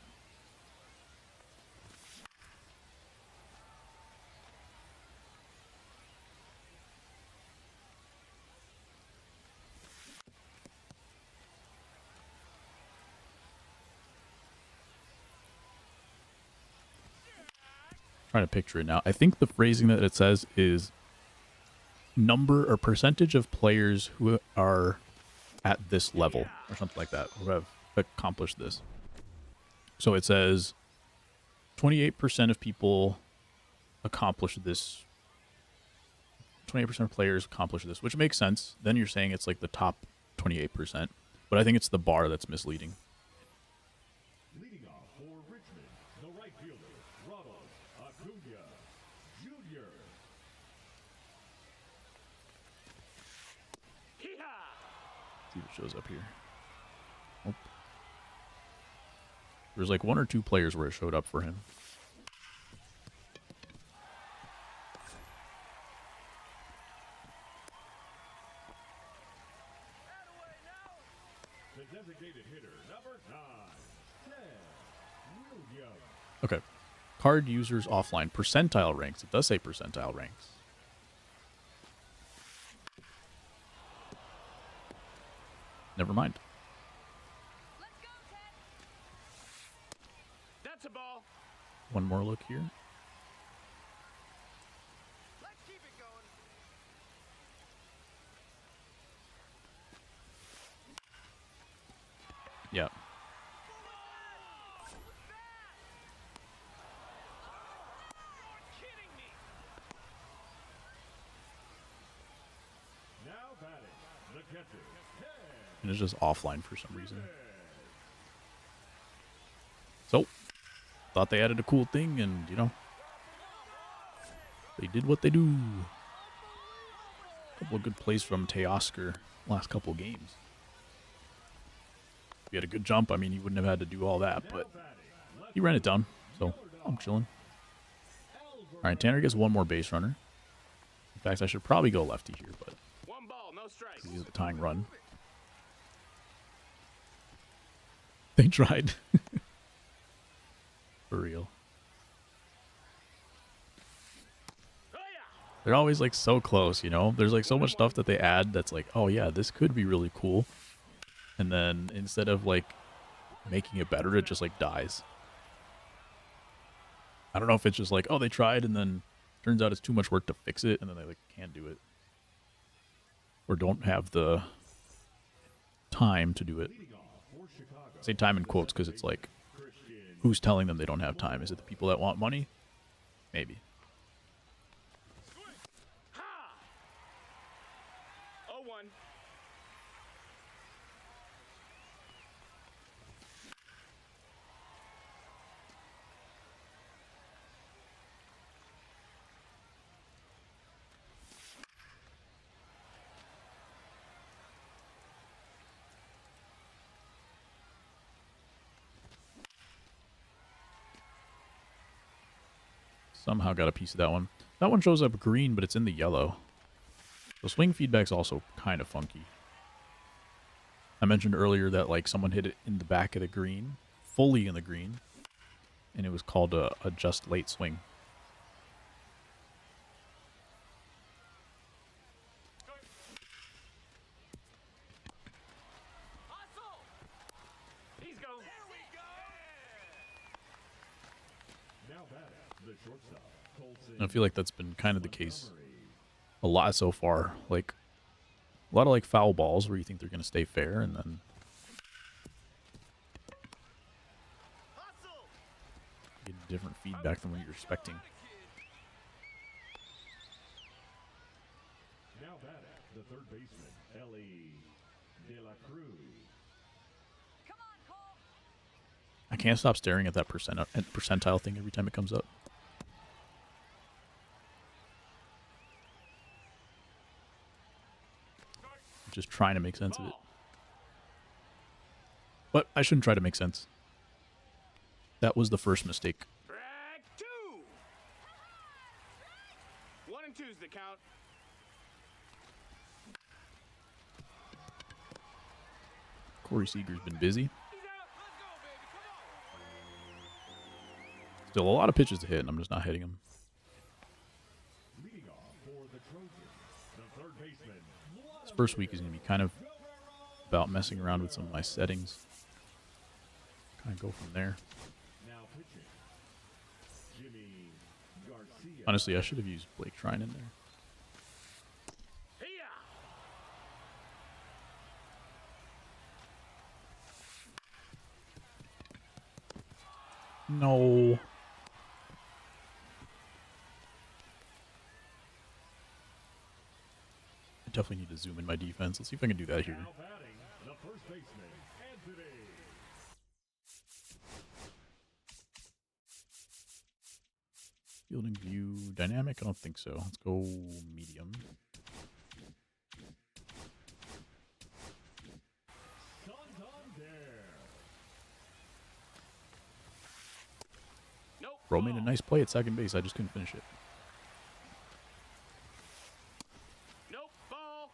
Trying to picture it now. I think the phrasing that it says is number or percentage of players who are at this level or something like that, who have accomplished this. So it says 28% of people accomplish this. 28% of players accomplish this, which makes sense. Then you're saying it's like the top 28%. But I think it's the bar that's misleading. Leading off for Richmond, the right fielder, Ronald Acuna Jr. Hee-haw! See if it shows up here. Nope. There's like 1 or 2 players where it showed up for him. The designated hitter, number 9, Ted Williams. Okay. Card users offline. Percentile ranks. It does say percentile ranks. Never mind. That's a ball. One more look here. Let's keep it going. Yeah. Kidding me. Now batting, the catcher, Ted. And it's just offline for some reason. So, thought they added a cool thing and, you know, they did what they do. Couple of good plays from Teoscar last couple of games. If he had a good jump, I mean, he wouldn't have had to do all that, but he ran it down, so I'm chilling. All right, Tanner gets one more base runner. In fact, I should probably go lefty here, but One ball, no strikes. he's the tying run. They tried. For real. Oh, yeah. They're always like so close, you know? There's like so much stuff that they add that's like, oh yeah, this could be really cool. And then instead of like making it better, it just like dies. I don't know if it's just like, oh, they tried and then turns out it's too much work to fix it and then they like can't do it. Or don't have the time to do it. I say time in quotes because it's like, who's telling them they don't have time? Is it the people that want money? Maybe. Ha! 0-1. Somehow got a piece of that one. That one shows up green, but it's in the yellow. The swing feedback's also kind of funky. I mentioned earlier that like someone hit it in the back of the green, fully in the green, and it was called a just late swing. Hustle! He's go. There we go. Now batting, the shortstop, Colson. And I feel like that's been kind of the case a lot so far. Like a lot of like foul balls where you think they're going to stay fair, and then different feedback than what you're expecting. Now batting, the third baseman, Ellie De La Cruz. I can't stop staring at that percentile thing every time it comes up. I'm just trying to make sense of it. But I shouldn't try to make sense. That was the first mistake. Strike two. 1 and 2's the count. Corey Seager's been busy. He's out. Let's go, baby. Come on. Still a lot of pitches to hit, and I'm just not hitting them. Leading off for the Trojans, the third baseman, This first week is going to be kind of about messing around with some of my settings. Kind of go from there. now pitching, Jimmy Garcia. Honestly, I should have used Blake Shrine in there. Here. No. I definitely need to zoom in my defense. Let's see if I can do that here. Now batting, the first baseman, Anthony. Fielding view dynamic? I don't think so. Let's go medium. Santander. Nope. Bro made a nice play at second base. I just couldn't finish it. Nope. Ball.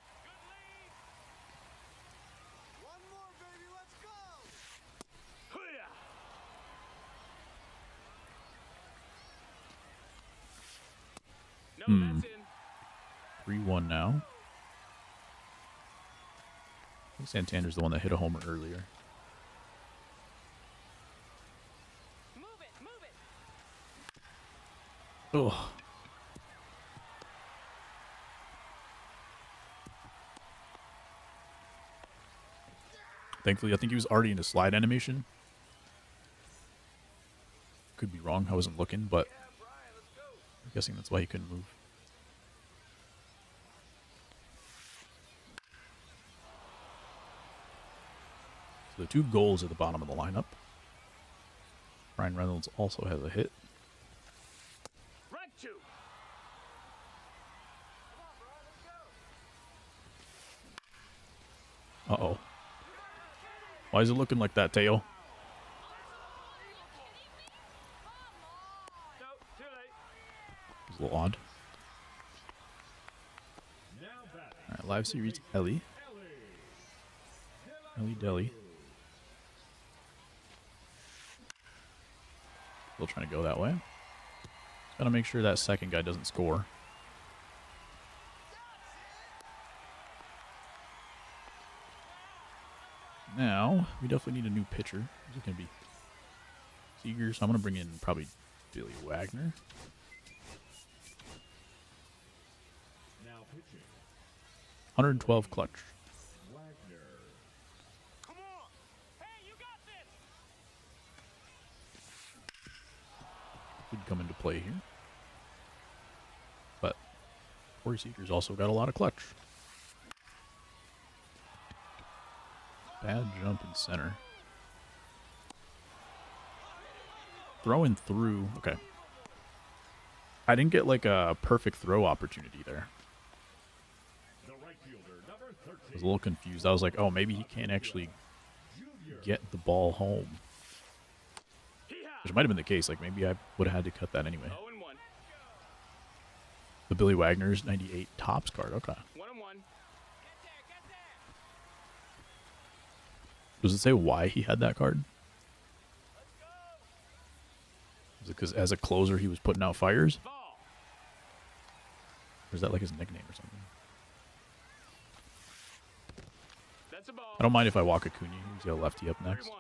One more, baby. Let's go. Here. No, that's in. 3-1 now. I think Santander's the one that hit a homer earlier. Move it. Move it. Ugh. Thankfully, I think he was already in a slide animation. Could be wrong. I wasn't looking, but I'm guessing that's why he couldn't move. So the two goals at the bottom of the lineup. Ryan Reynolds also has a hit. Right two. Uh-oh. Why is it looking like that, Teo? Nope. Too late. It's a little odd. Now batting, All right, live series, Ellie. Ellie Deli. Still trying to go that way. Gotta make sure that second guy doesn't score. Now, we definitely need a new pitcher. Who's it going to be? Seager, so I'm going to bring in probably Billy Wagner. now pitching, 112 clutch. Wagner. Come on. Hey, you got this. Could come into play here. But Corey Seager's also got a lot of clutch. Bad jump in center. Throwing through. Okay. I didn't get like a perfect throw opportunity there. The right fielder, number I 13. was a little confused. I was like, oh, maybe he can't actually get the ball home. Which might have been the case. Like, maybe I would have had to cut that anyway. 0 and 1. The Billy Wagner's 98 tops card. Okay. 1 and 1. Does it say why he had that card? Is it because as a closer he was putting out fires? Ball. Or is that like his nickname or something? That's a ball. I don't mind if I walk Acuna. He's got a lefty up next. 3-1.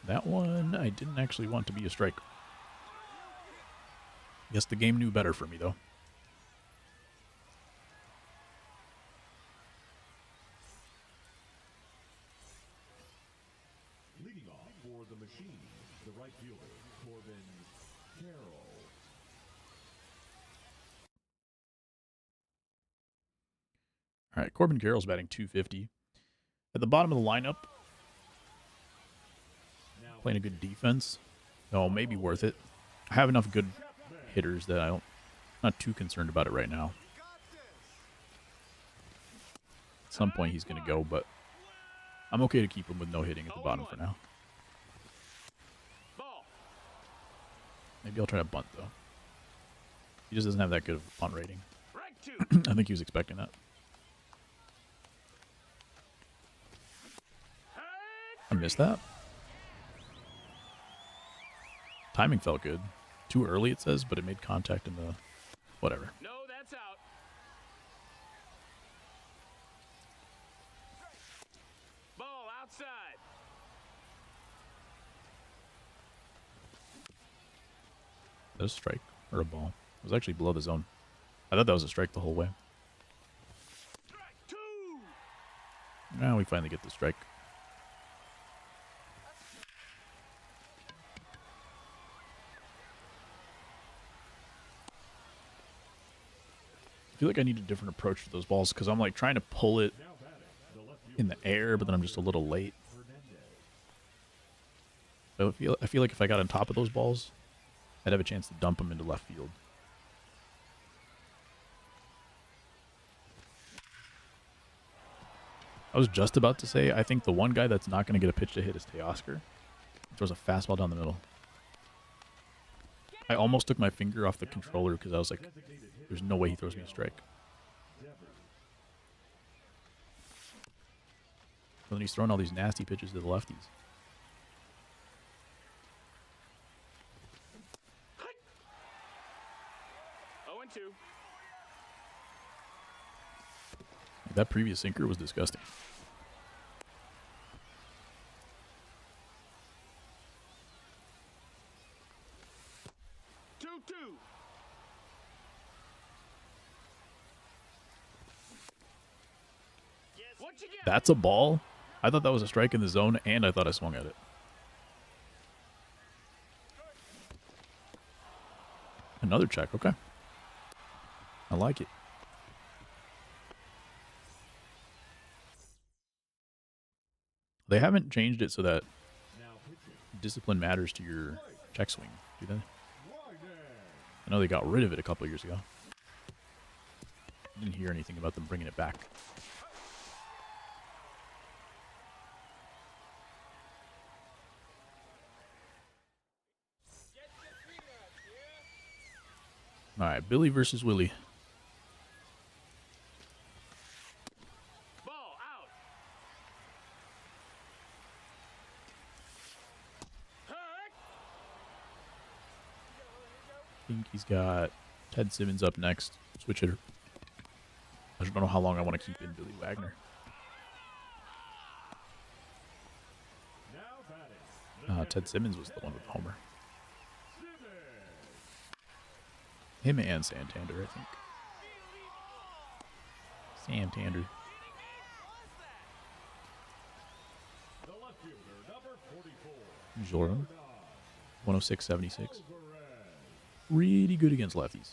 That one I didn't actually want to be a strike. Guess the game knew better for me though. the machine, the right fielder, Corbin Carroll. All right, Corbin Carroll's batting 250. At the bottom of the lineup, playing a good defense. Oh, maybe worth it. I have enough good hitters that not too concerned about it right now. At some point he's going to go, but I'm okay to keep him with no hitting at the bottom for now. Ball. Maybe I'll try to bunt, though. He just doesn't have that good of a bunt rating. Strike 2. I think he was expecting that. I missed that. Timing felt good. Too early, it says, but it made contact in the... Whatever. No, that's out. Ball outside. Is that a strike or a ball? It was actually below the zone. I thought that was a strike the whole way. Strike 2. Now we finally get the strike. I feel like I need a different approach to those balls because I'm like trying to pull it in the air, but then I'm just a little late. So I feel like if I got on top of those balls, I'd have a chance to dump them into left field. I was just about to say, I think the one guy that's not going to get a pitch to hit is Teoscar. He throws a fastball down the middle. I almost took my finger off the controller because I was like, there's no way he throws me a strike. But then he's throwing all these nasty pitches to the lefties. Oh, 0-2. That previous sinker was disgusting. What you get? That's a ball? I thought that was a strike in the zone, and I thought I swung at it. Another check, okay. I like it. They haven't changed it so that discipline matters to your check swing, do they? I know they got rid of it a couple years ago. Didn't hear anything about them bringing it back. All right, Billy versus Willie. Ball out. Hut. I think he's got Ted Simmons up next. Switch hitter. I just don't know how long I want to keep in Billy Wagner. Ted Simmons was the one with Homer. Him and Santander, I think. Santander. Jordan. 106.76. Really good against lefties.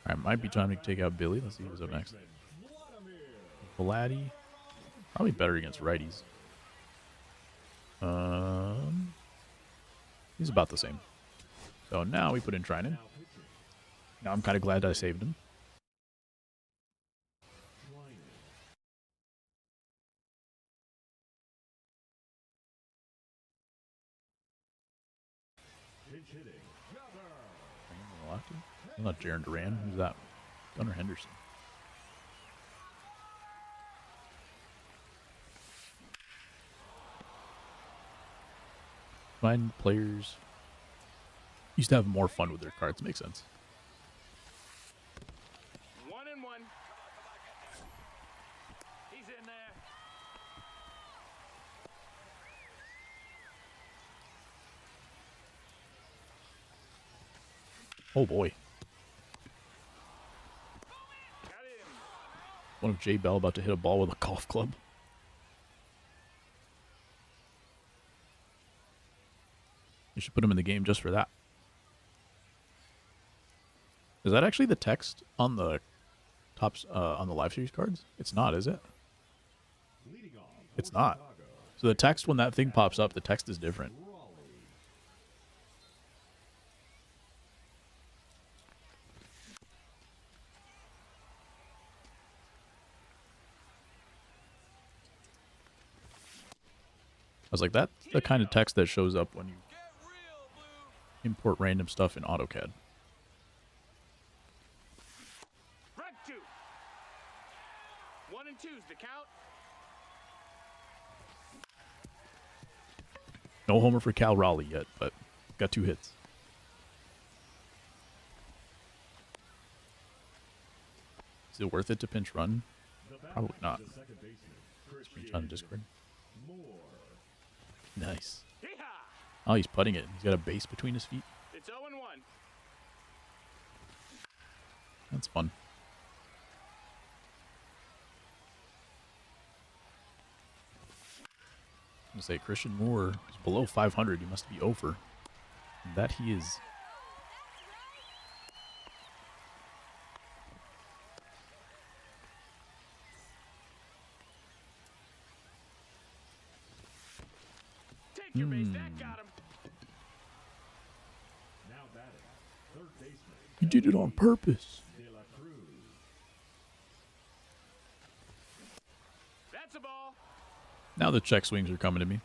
Alright, might be time to take out Billy. Let's see who's up next. Vladdy. Probably better against righties. He's about the same. So now we put in Trinan. Now I'm kind of glad I saved him. Not Jaron Duran. Who's that? Gunnar Henderson. Find players used to have more fun with their cards. Makes sense. 1-1. He's in there. Oh boy. Got him. One of Jay Bell about to hit a ball with a golf club. You should put him in the game just for that. Is that actually the text on the tops on the live series cards? It's not, is it? Leading off It's not. So the text when that thing pops up, the text is different. I was like, that's the kind of text that shows up when you import random stuff in AutoCAD. Run 2. 1 and 2's the count. No homer for Cal Raleigh yet, but got 2 hits. Is it worth it to pinch run? Probably not. the second baseman, Pinch on Discord. Moore. Nice. Hee-haw. Oh, he's putting it. He's got a base between his feet. It's 0 and 1. That's fun. I'm gonna say Christian Moore is below 500. He must be over. And that he is. Take your base. That got him. Now batting, third baseman, He did it on purpose. De La Cruz. That's a ball. Now the check swings are coming to me.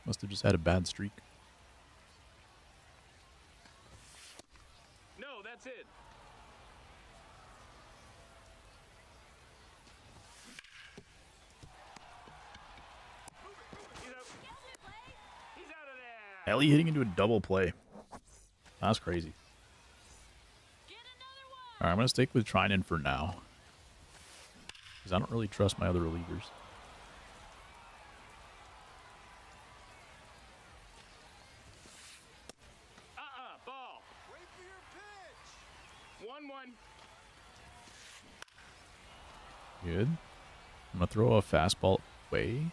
Must have just had a bad streak. No, that's it. He's out. He's out of there. Ellie hitting into a double play. That's crazy. Alright, I'm going to stick with Trinan for now. Because I don't really trust my other relievers. Ball. Wait for your pitch. 1-1. Good. I'm going to throw a fastball away.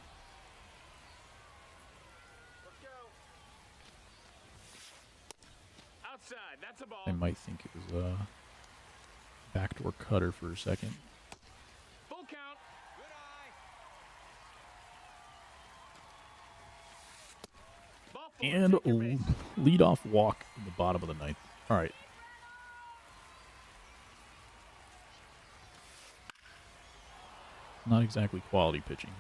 Let's go. Outside. That's a ball. I might think it was a backdoor cutter for a second. Full count. Good eye. Ball 4. And Take your base. leadoff walk in the bottom of the ninth. All right. Not exactly quality pitching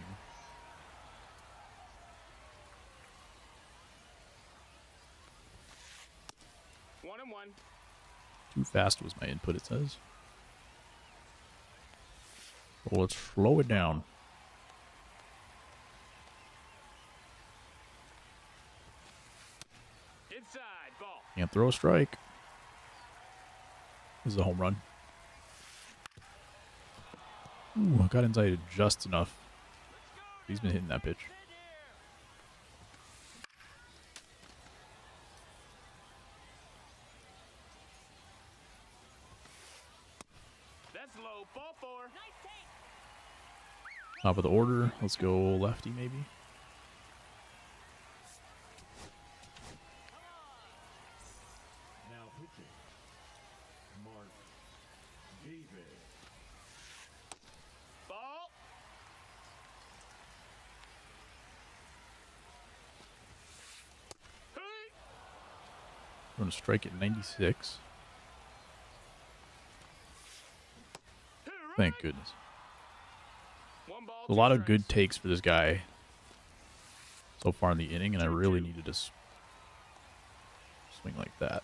here. One and 1. Too fast was my input, it says. Well, let's slow it down. Inside. Ball. Can't throw a strike. This is a home run. Ooh, I got inside it just enough. He's been hitting that pitch. That's low. Ball 4. Top of the order. Let's go lefty, maybe. Now pitching, Mark David. Ball. Hey. I'm going to strike at 96. Thank goodness. One ball. A 2 lot of strikes. good takes for this guy so far in the inning, and I really needed to swing like that.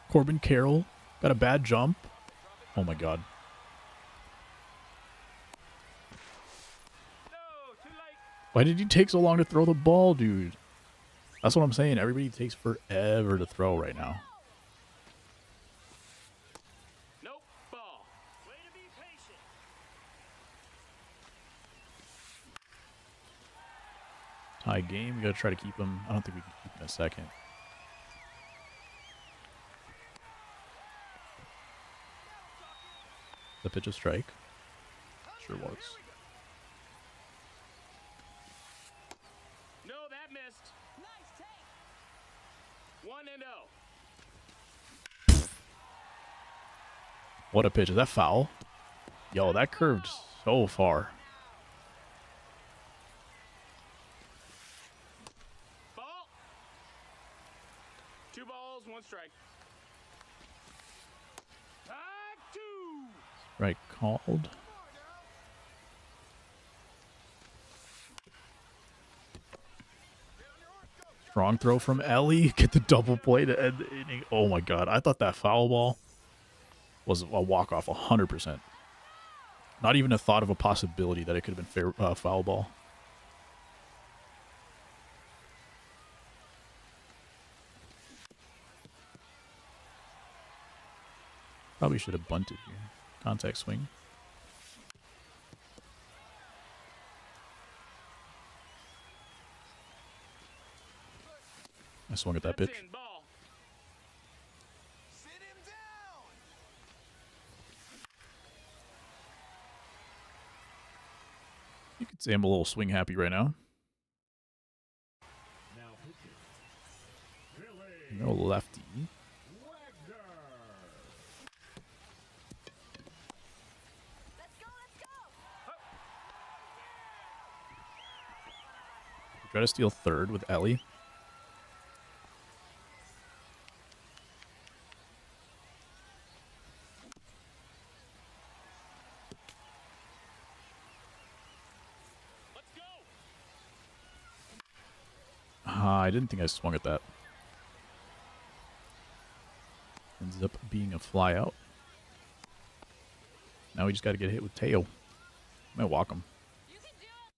Corbin Carroll got a bad jump. Oh my god. No, too late. Why did he take so long to throw the ball, dude? That's what I'm saying. Everybody takes forever to throw right now. Nope. Ball. Way to be patient. High game. We got to try to keep him. I don't think we can keep him in a second. The pitch a strike? Sure was. No, that missed. Nice take. 1-0. What a pitch. Is that foul? Yo, that curved so far. Ball. 2 balls, 1 strike. Strike 2. Right called. Strong throw from Ellie. Get the double play to end the inning. Oh my god. I thought that foul ball was a walk-off 100%. Not even a thought of a possibility that it could have been foul ball. Probably should have bunted here. Contact swing. I swung at that That's pitch. in, ball. Sit him down. You could say I'm a little swing happy right now. Now pitching. Billy No lefty. Wagner. Let's go. Try to steal third with Ellie. Let's go. I didn't think I swung at that. Ends up being a fly out. Now we just got to get hit with Teo. Might walk him. You can do it.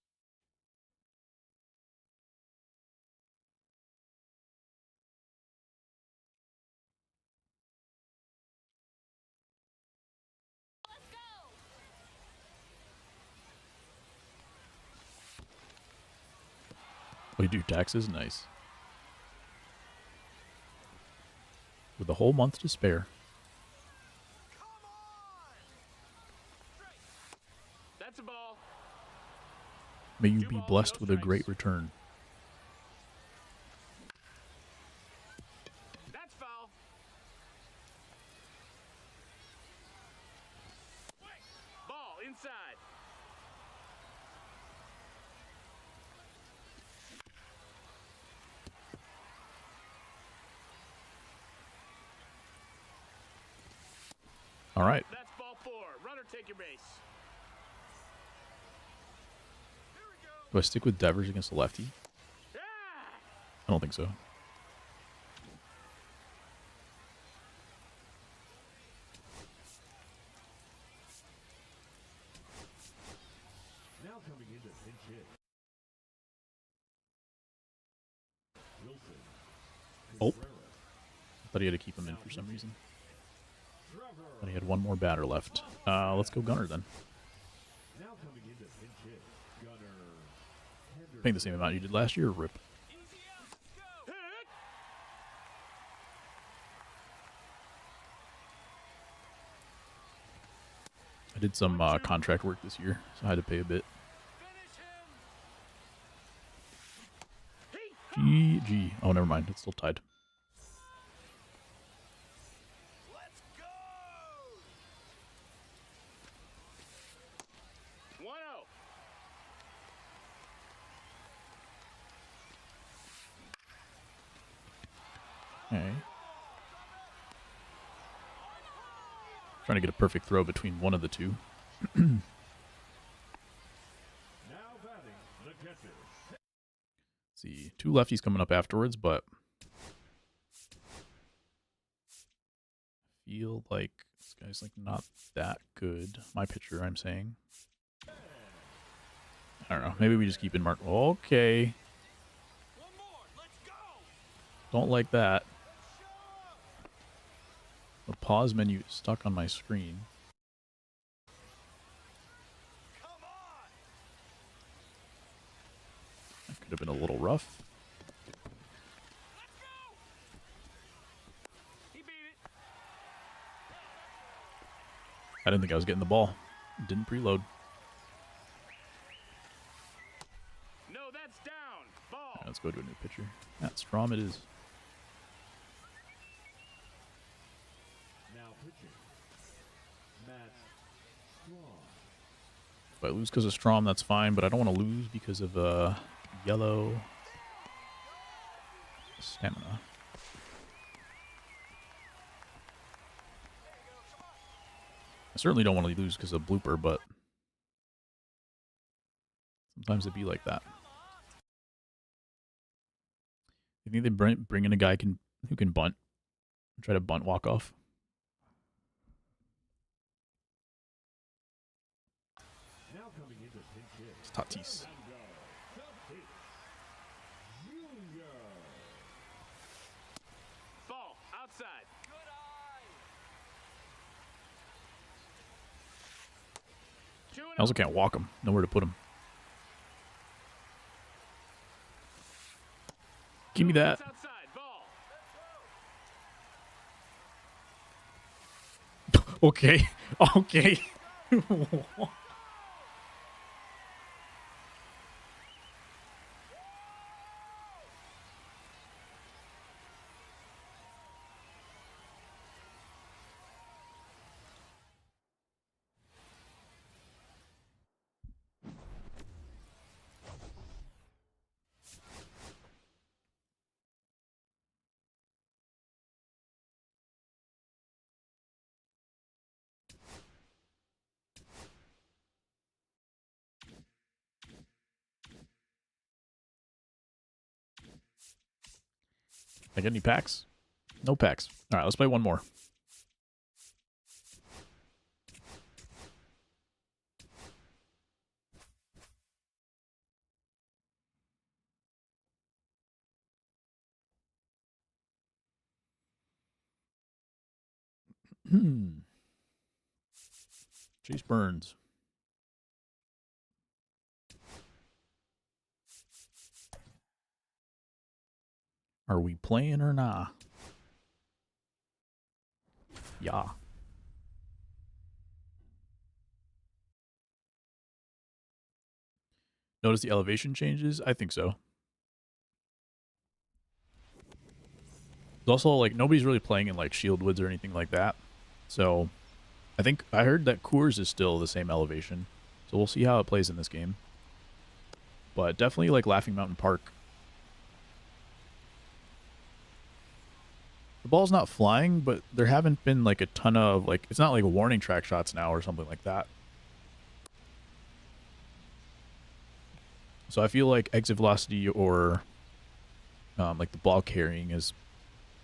Let's go. Oh, you do taxes? Nice. With a whole month to spare. Come on. That's a ball. May you Two be balls, blessed no with a strikes. great return. That's foul. Ball inside. All right. That's ball 4. Runner, take your base. Do I stick with Devers against the lefty? Ah! I don't think so. Now coming into pinch hit. Wilson. Oh. Contreras. I thought he had to keep him in for some reason. Trevor. But he had one more batter left. Let's go Gunner then. Now coming into pinch hit. Gunner. Paying the same amount you did last year. Rip. Easy out. Let's go. Hit. I did some contract work this year, so I had to pay a bit. Finish him. GG. Oh, never mind. It's still tied. Let's go. 1-0. Okay. Trying to get a perfect throw between one of the two. Now batting the catcher. See, two lefties coming up afterwards, but feel like this guy's like not that good. My pitcher, I'm saying. I don't know. Maybe we just keep in mark. Okay. One more. Let's go. Don't like that. The pause menu is stuck on my screen. Come on. That Could have been a little rough. He beat it. I didn't think I was getting the ball. Didn't preload. No, that's down. Ball. Right, let's go to a new pitcher. That's Strom it is. Now pitching. Matt Straw. If I lose because of Strom, that's fine, but I don't want to lose because of yellow stamina. I certainly don't want to lose because of blooper, but sometimes it'd be like that. You think they bring in a guy who can bunt? Try to bunt walk off? Now coming into pinch hit. It's Tatis. Junior. Ball. Outside. Good eye. I also can't walk him. Nowhere to put him. Give me that. Outside. Ball. Okay. Okay. I get any packs? No packs. All right, let's play one more. Chase Burns. Are we playing or nah? Yeah. Notice the elevation changes? I think so. There's also, like, nobody's really playing in, like, Shield Woods or anything like that. So, I heard that Coors is still the same elevation. So we'll see how it plays in this game. But definitely, like, Laughing Mountain Park. The ball's not flying, but there haven't been, like, a ton of, like, it's not like warning track shots now or something like that. So I feel like exit velocity or, like, the ball carrying is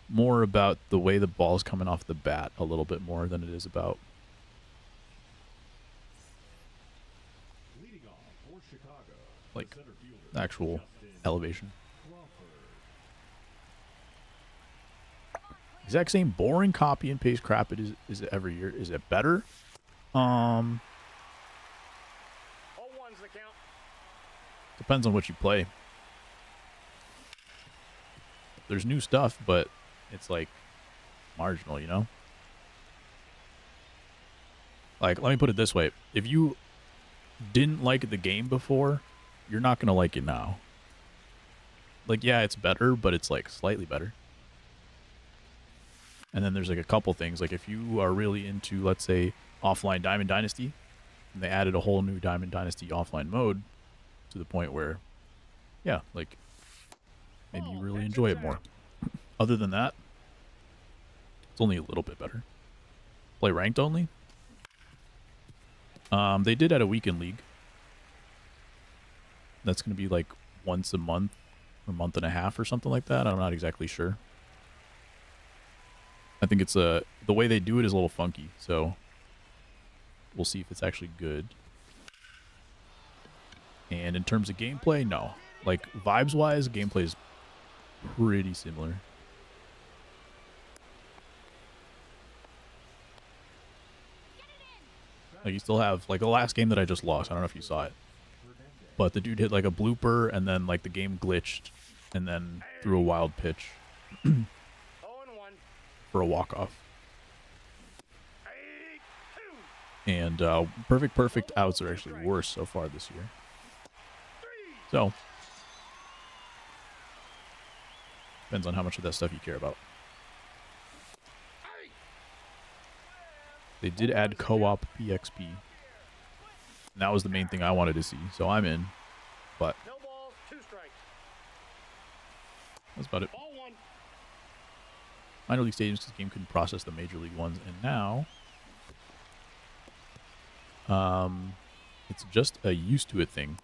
more about the way the ball's coming off the bat a little bit more than it is about Leading off for Chicago. like the center fielder, actual Justin elevation. Crawford. Exact same boring copy and paste crap is it every year. Is it better? 0-1's the count. Depends on what you play. There's new stuff, but it's like marginal, you know? Like, let me put it this way. If you didn't like the game before, you're not going to like it now. Like, yeah, it's better, but it's like slightly better. And then there's like a couple things. Like, if you are really into, let's say, offline Diamond Dynasty, and they added a whole new Diamond Dynasty offline mode to the point where, yeah, like, maybe you really enjoy it more. Other than that, it's only a little bit better. Play ranked only? They did at a weekend league. That's going to be like once a month or month and a half or something like that. I'm not exactly sure. I think it's the way they do it is a little funky, so we'll see if it's actually good. And in terms of gameplay, no. Like, vibes-wise, gameplay is pretty similar. Like, you still have, like, the last game that I just lost. I don't know if you saw it. But the dude hit like a blooper, and then like the game glitched, and then threw a wild pitch 0-1. for a walk-off. 8-2. And perfect outs are actually worse so far this year. So depends on how much of that stuff you care about. They did add co-op PXP. And that was the main thing I wanted to see, so I'm in. But No balls, 2 strikes. that's about it. Ball 1. Minor league stadiums, this game couldn't process the major league ones, and now it's just a used to it thing.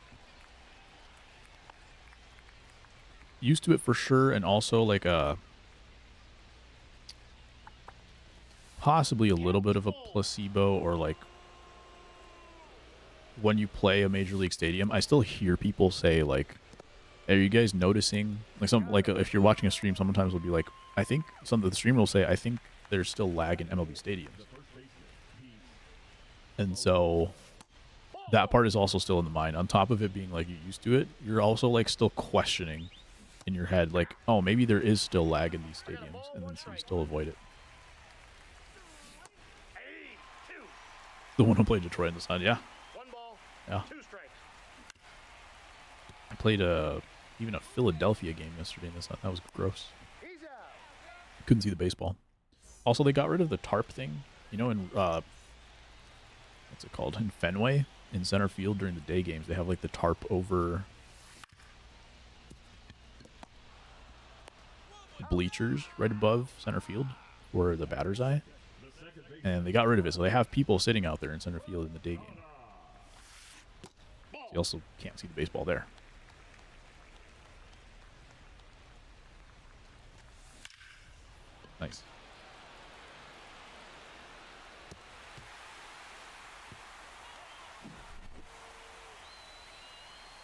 Used to it for sure, and also like a possibly a little bit of a placebo, or like when you play a major league stadium, I still hear people say like, are you guys noticing, like if you're watching a stream, sometimes will be like, I think some of the streamer will say, I think there's still lag in MLB stadiums. And so that part is also still in the mind. On top of it being like you're used to it, you're also like still questioning in your head, like, oh, maybe there is still lag in these stadiums, and then so you still avoid it. 8-2. The one who played Detroit in the sun, yeah. 1 ball, Yeah. 2 strikes. I played even a Philadelphia game yesterday in the sun. That was gross. He's out. Couldn't see the baseball. Also, they got rid of the tarp thing. You know, in what's it called? In Fenway, in center field during the day games, they have like the tarp over the bleachers right above center field, or the batter's eye. And they got rid of it, so they have people sitting out there in center field in the day game. So you also can't see the baseball there. Nice.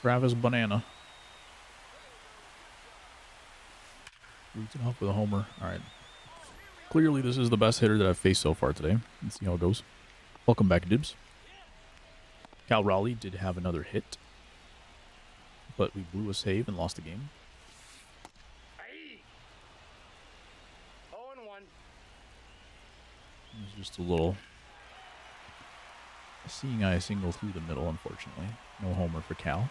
Travis Banana. Roots it off with a homer. All right. Clearly, this is the best hitter that I've faced so far today. Let's see how it goes. Welcome back, Dibs. Cal Raleigh did have another hit, but we blew a save and lost the game. 0-1. It was just a little seeing eye single through the middle, unfortunately. No homer for Cal.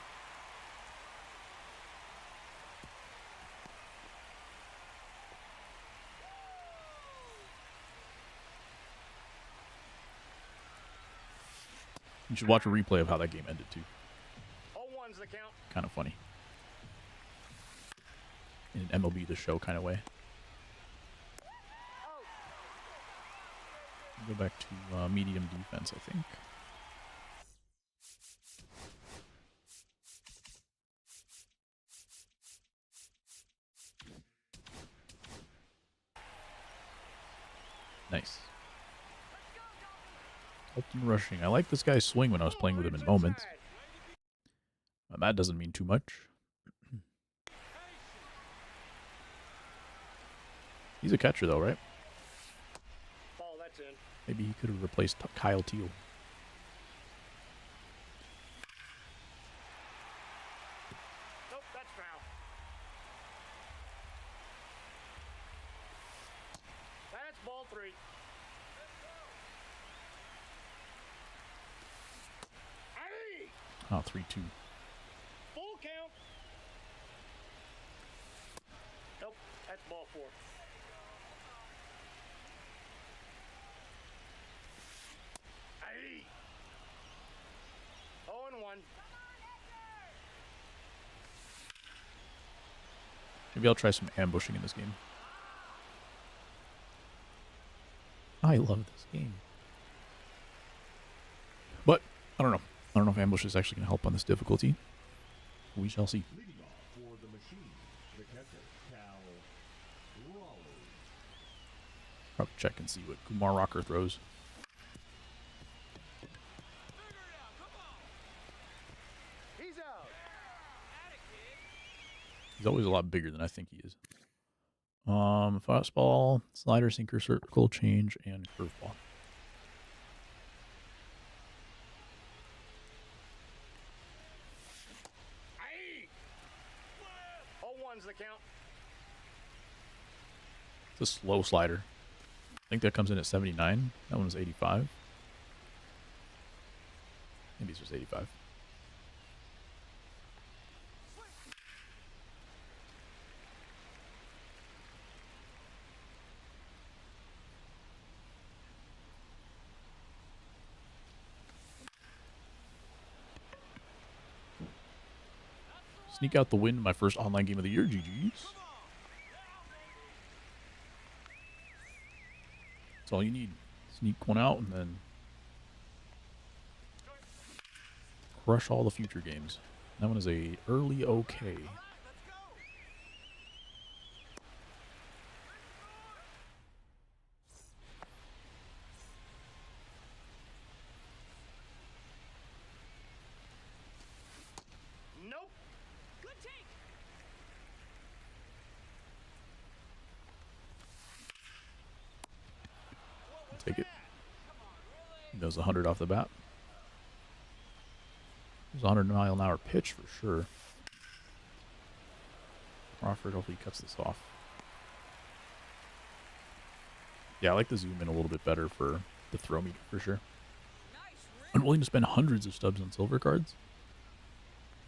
You should watch a replay of how that game ended, too. 0-1's the count. Kind of funny. In an MLB The Show kind of way. Go back to medium defense, I think. Nice. Helped in rushing. I like this guy's swing when I was playing with him in moments. That doesn't mean too much. He's a catcher, though, right? Ball, that's in. Maybe he could have replaced Kyle Teal. Nope, that's foul. That's ball 3. Hey! Oh, 3-2. Full count. Nope, that's ball 4. Hey! 0-1. Maybe I'll try some ambushing in this game. I love this game. But, I don't know. I don't know if ambush is actually going to help on this difficulty. We shall see. Leading off for the machine, the catcher, Cal Raleigh. Probably check and see what Kumar Rocker throws. He's out. He's always a lot bigger than I think he is. Fastball, slider, sinker, circle, change, and curveball. It's a slow slider. I think that comes in at 79. That one was 85. Maybe it's just 85. Sneak out the win in my first online game of the year, GG's. That's all you need. Sneak one out and then crush all the future games. That one is a early okay. Nope. Good take. Take it. He knows 100 off the bat. There's a 100-mile-an-hour pitch for sure. Crawford, hopefully he cuts this off. Yeah, I like the zoom in a little bit better for the throw meter for sure. I'm willing to spend hundreds of stubs on silver cards.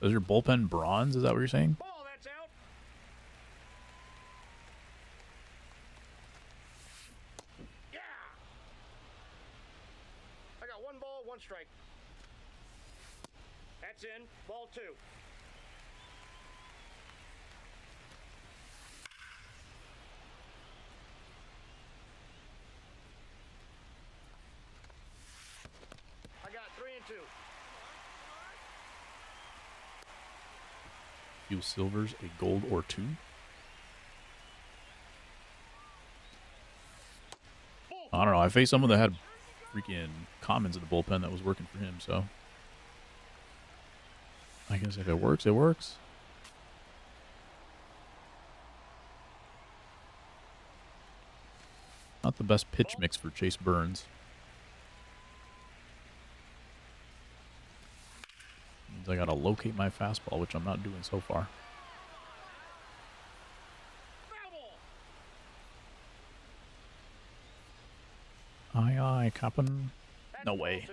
Is your bullpen bronze? Is that what you're saying? Ball, that's out. Yeah. I got 1 ball, 1 strike. That's in. Ball 2. I got 3 and 2. Few silvers, a gold, or 2. I don't know. I faced someone that had freaking commons in the bullpen that was working for him, so I guess if it works, it works. Not the best pitch mix for Chase Burns. Means I gotta locate my fastball, which I'm not doing so far. Aye, aye, Captain. That's No ball way.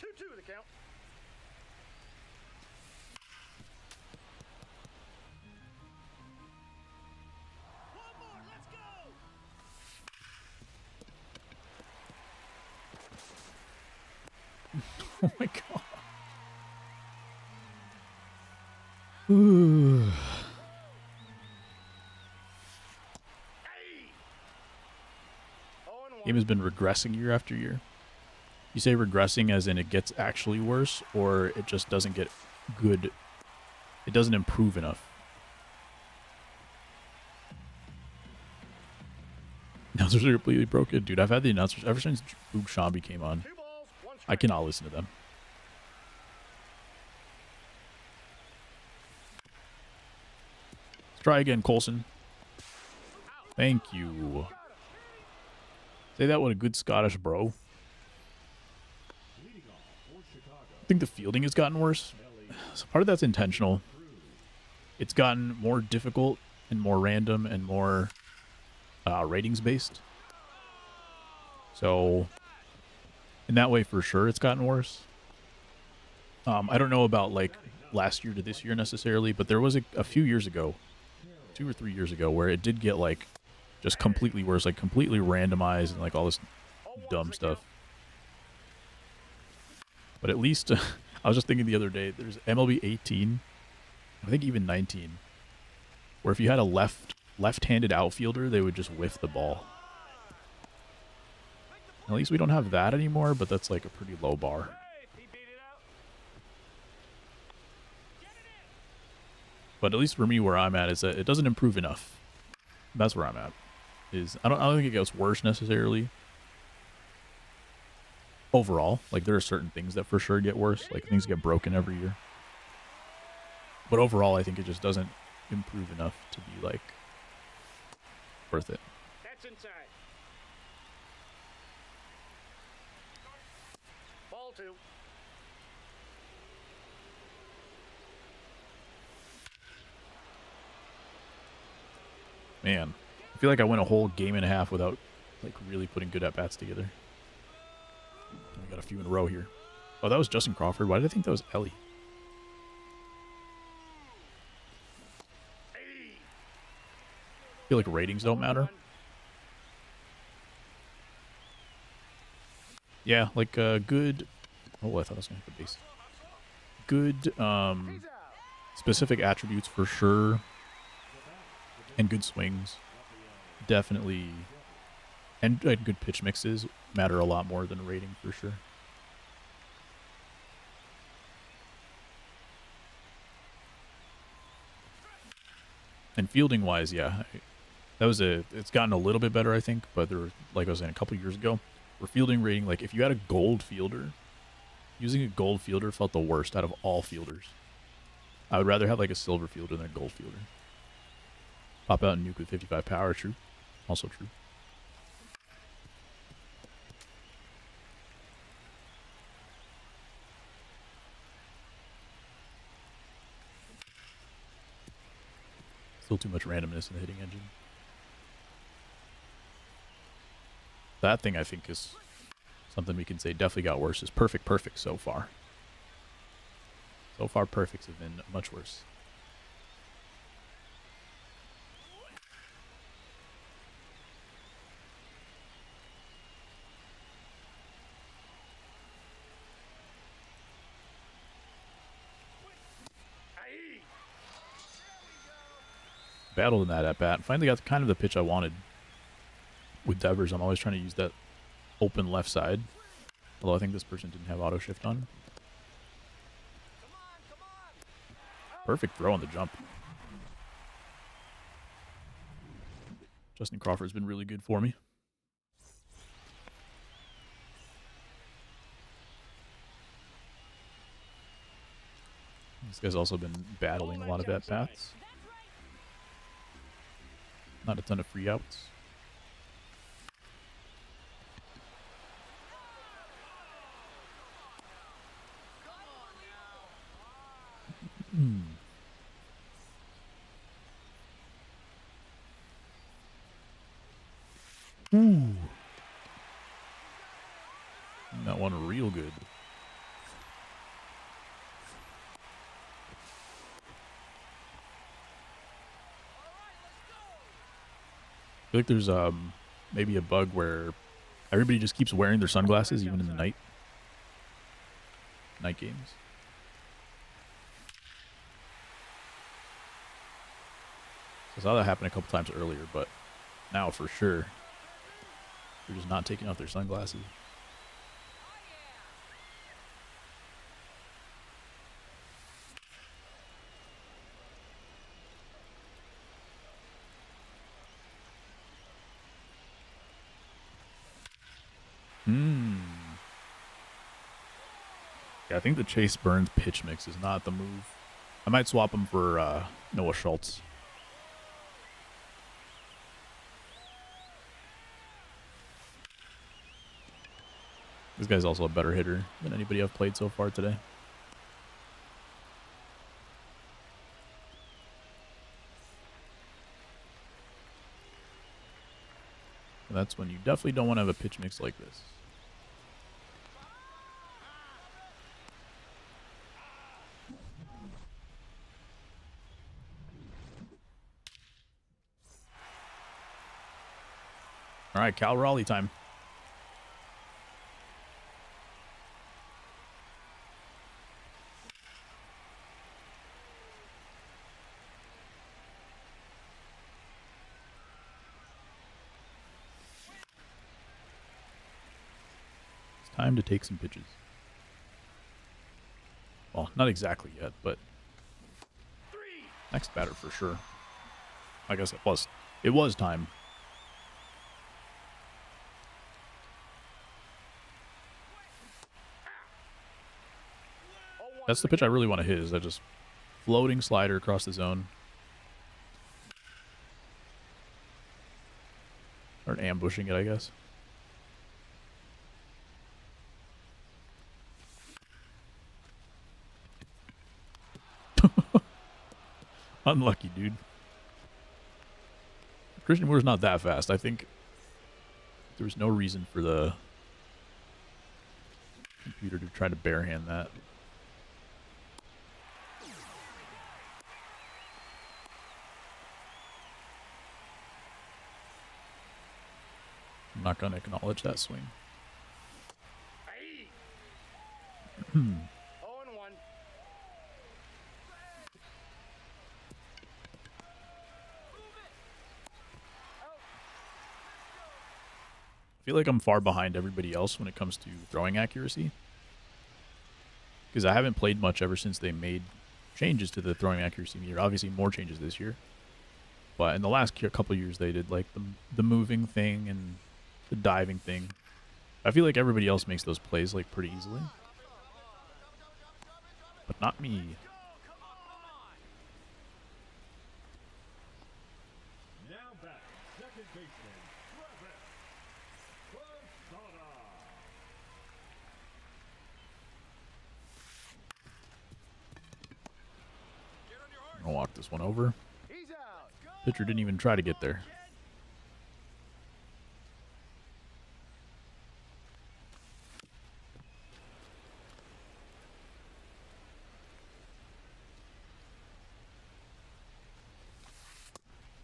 2. 2-2 the count. One more. Let's go. Oh my god. Ooh. Hey. 0-1. Game has been regressing year after year. You say regressing as in it gets actually worse, or it just doesn't get good. It doesn't improve enough. Announcers are completely broken. Dude, I've had the announcers ever since Boog Shambi came on. 2 balls, 1 strike. I cannot listen to them. Let's try again, Coulson. Thank you. Say that with a good Scottish bro. Leading off for Chicago, I think the fielding has gotten worse. So part of that's intentional. It's gotten more difficult and more random and more ratings based. So in that way, for sure, it's gotten worse. I don't know about like last year to this year necessarily, but there was a few years ago, 2 or 3 years ago, where it did get like just completely worse, like completely randomized and like all this dumb stuff. But at least I was just thinking the other day, there's MLB 18, I think even 19, where if you had a left-handed outfielder, they would just whiff the ball. At least we don't have that anymore, but that's like a pretty low bar. Hey, he beat it out. But at least for me, where I'm at is that it doesn't improve enough. That's where I'm at. I don't think it gets worse necessarily. Overall, like there are certain things that for sure get worse, like things get broken every year. But overall, I think it just doesn't improve enough to be like worth it. That's inside. Ball 2. Man, feel like I went a whole game and a half without like really putting good at bats together. We got a few in a row here. Oh, that was Justin Crawford. Why did I think that was Ellie? I feel like ratings don't matter. Yeah, like good. Oh, I thought I was gonna hit the base. Good specific attributes for sure, and good swings, definitely, and good pitch mixes matter a lot more than rating for sure. And fielding wise, yeah, it's gotten a little bit better, I think, but there were, like I was saying a couple years ago, where fielding rating, like if you had a gold fielder, using a gold fielder felt the worst out of all fielders. I would rather have like a silver fielder than a gold fielder. Pop out and nuke with 55 power, true. Also true. Still too much randomness in the hitting engine. That thing I think is something we can say definitely got worse. Is perfect so far. So far perfects have been much worse. Battled in that at bat. Finally got kind of the pitch I wanted. With Devers, I'm always trying to use that open left side. Although I think this person didn't have auto shift on. Perfect throw on the jump. Justin Crawford's been really good for me. This guy's also been battling a lot of at-bats. Not a ton of free outs. Ooh. That one real good. I feel like there's maybe a bug where everybody just keeps wearing their sunglasses even in the night games. I saw that happen a couple times earlier, but now for sure they're just not taking off their sunglasses. Yeah, I think the Chase Burns pitch mix is not the move. I might swap him for Noah Schultz. This guy's also a better hitter than anybody I've played so far today. And that's when you definitely don't want to have a pitch mix like this. All right, Cal Raleigh time. It's time to take some pitches. Well, not exactly yet, but next batter for sure. I guess it was time. That's the pitch I really want to hit, is that just floating slider across the zone. Start ambushing it, I guess. Unlucky, dude. Christian Moore's not that fast. I think there was no reason for the computer to try to barehand that. I'm not going to acknowledge that swing. Aye. Hmm. 0-1. I feel like I'm far behind everybody else when it comes to throwing accuracy. Because I haven't played much ever since they made changes to the throwing accuracy meter. Obviously, more changes this year. But in the last couple of years, they did like the moving thing and the diving thing. I feel like everybody else makes those plays like pretty easily. But not me. Now back, second baseman, Travis Quintana. I'm going to walk this one over. He's out. Pitcher didn't even try to get there.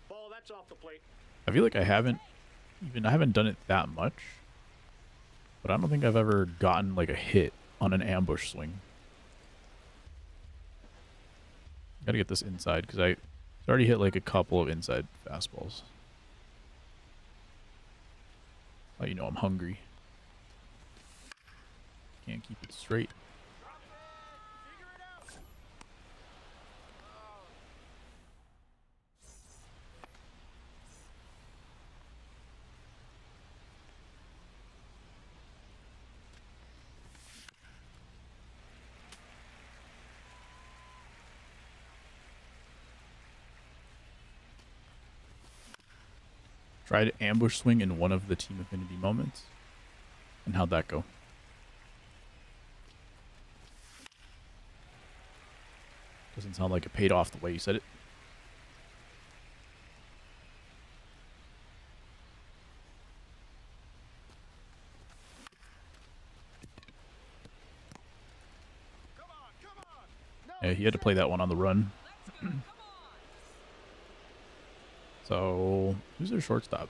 Ball, that's off the plate. I feel like I haven't done it that much. But I don't think I've ever gotten like a hit on an ambush swing. Gotta get this inside because I already hit like a couple of inside fastballs. Oh, you know I'm hungry. Can't keep it straight. Tried ambush swing in one of the Team Affinity moments. And how'd that go? Doesn't sound like it paid off the way you said it. Yeah, he had to play that one on the run. So, who's their shortstop?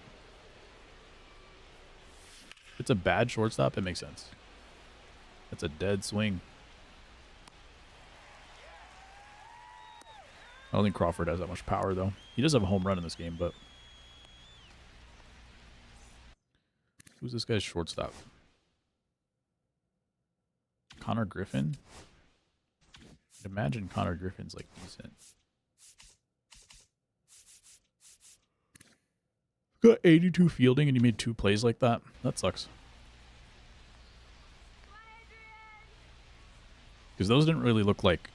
If it's a bad shortstop, it makes sense. That's a dead swing. I don't think Crawford has that much power, though. He does have a home run in this game, but... Who's this guy's shortstop? Connor Griffin? I'd imagine Connor Griffin's, like, decent. Got 82 fielding and he made 2 plays like that. That sucks. Because those didn't really look like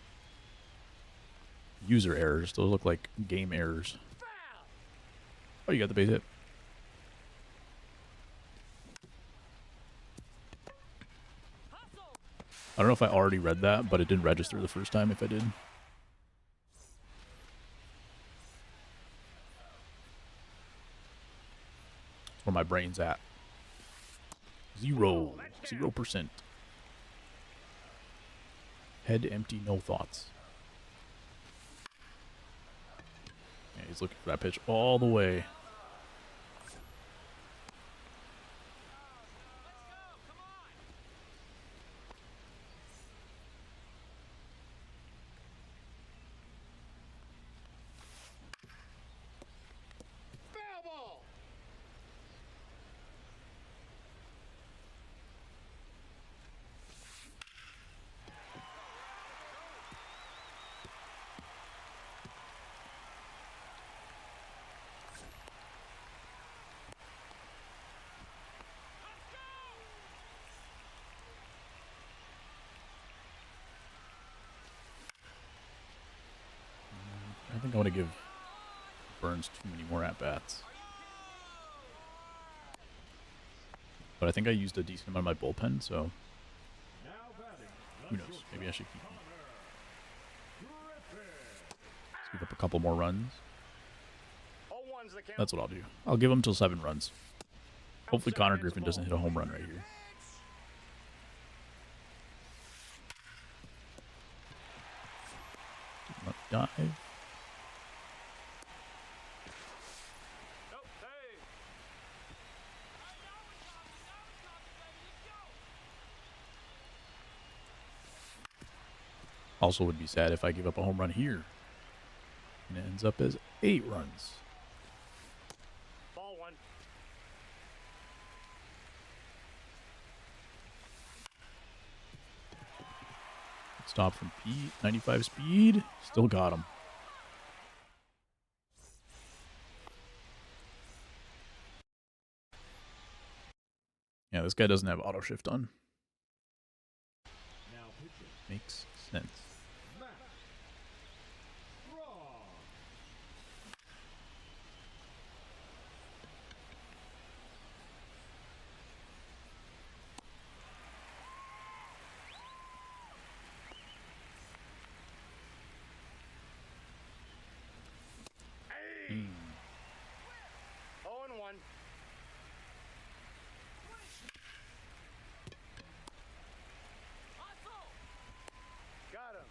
user errors. Those look like game errors. Oh, you got the base hit. I don't know if I already read that, but it didn't register the first time if I did. That's where my brain's at. 0%. Head empty, no thoughts. Yeah, he's looking for that pitch all the way. Foul ball. I think I want to give Burns too many more at-bats. But I think I used a decent amount of my bullpen, so Now batting, who knows? Maybe I should keep him. Let's give up a couple more runs. 0-1 One's the count. That's what I'll do. I'll give him till 7 runs. Hopefully Connor Griffin doesn't hit a home run right here. Up dive. Nope, hey. Also would be sad if I give up a home run here. And it ends up as 8 runs. Ball 1. Stop from Pete. 95 speed. Still got him. Yeah, this guy doesn't have auto shift on. Now pitching. Makes sense. Matt. Raw. Hey! 0-1. Got him.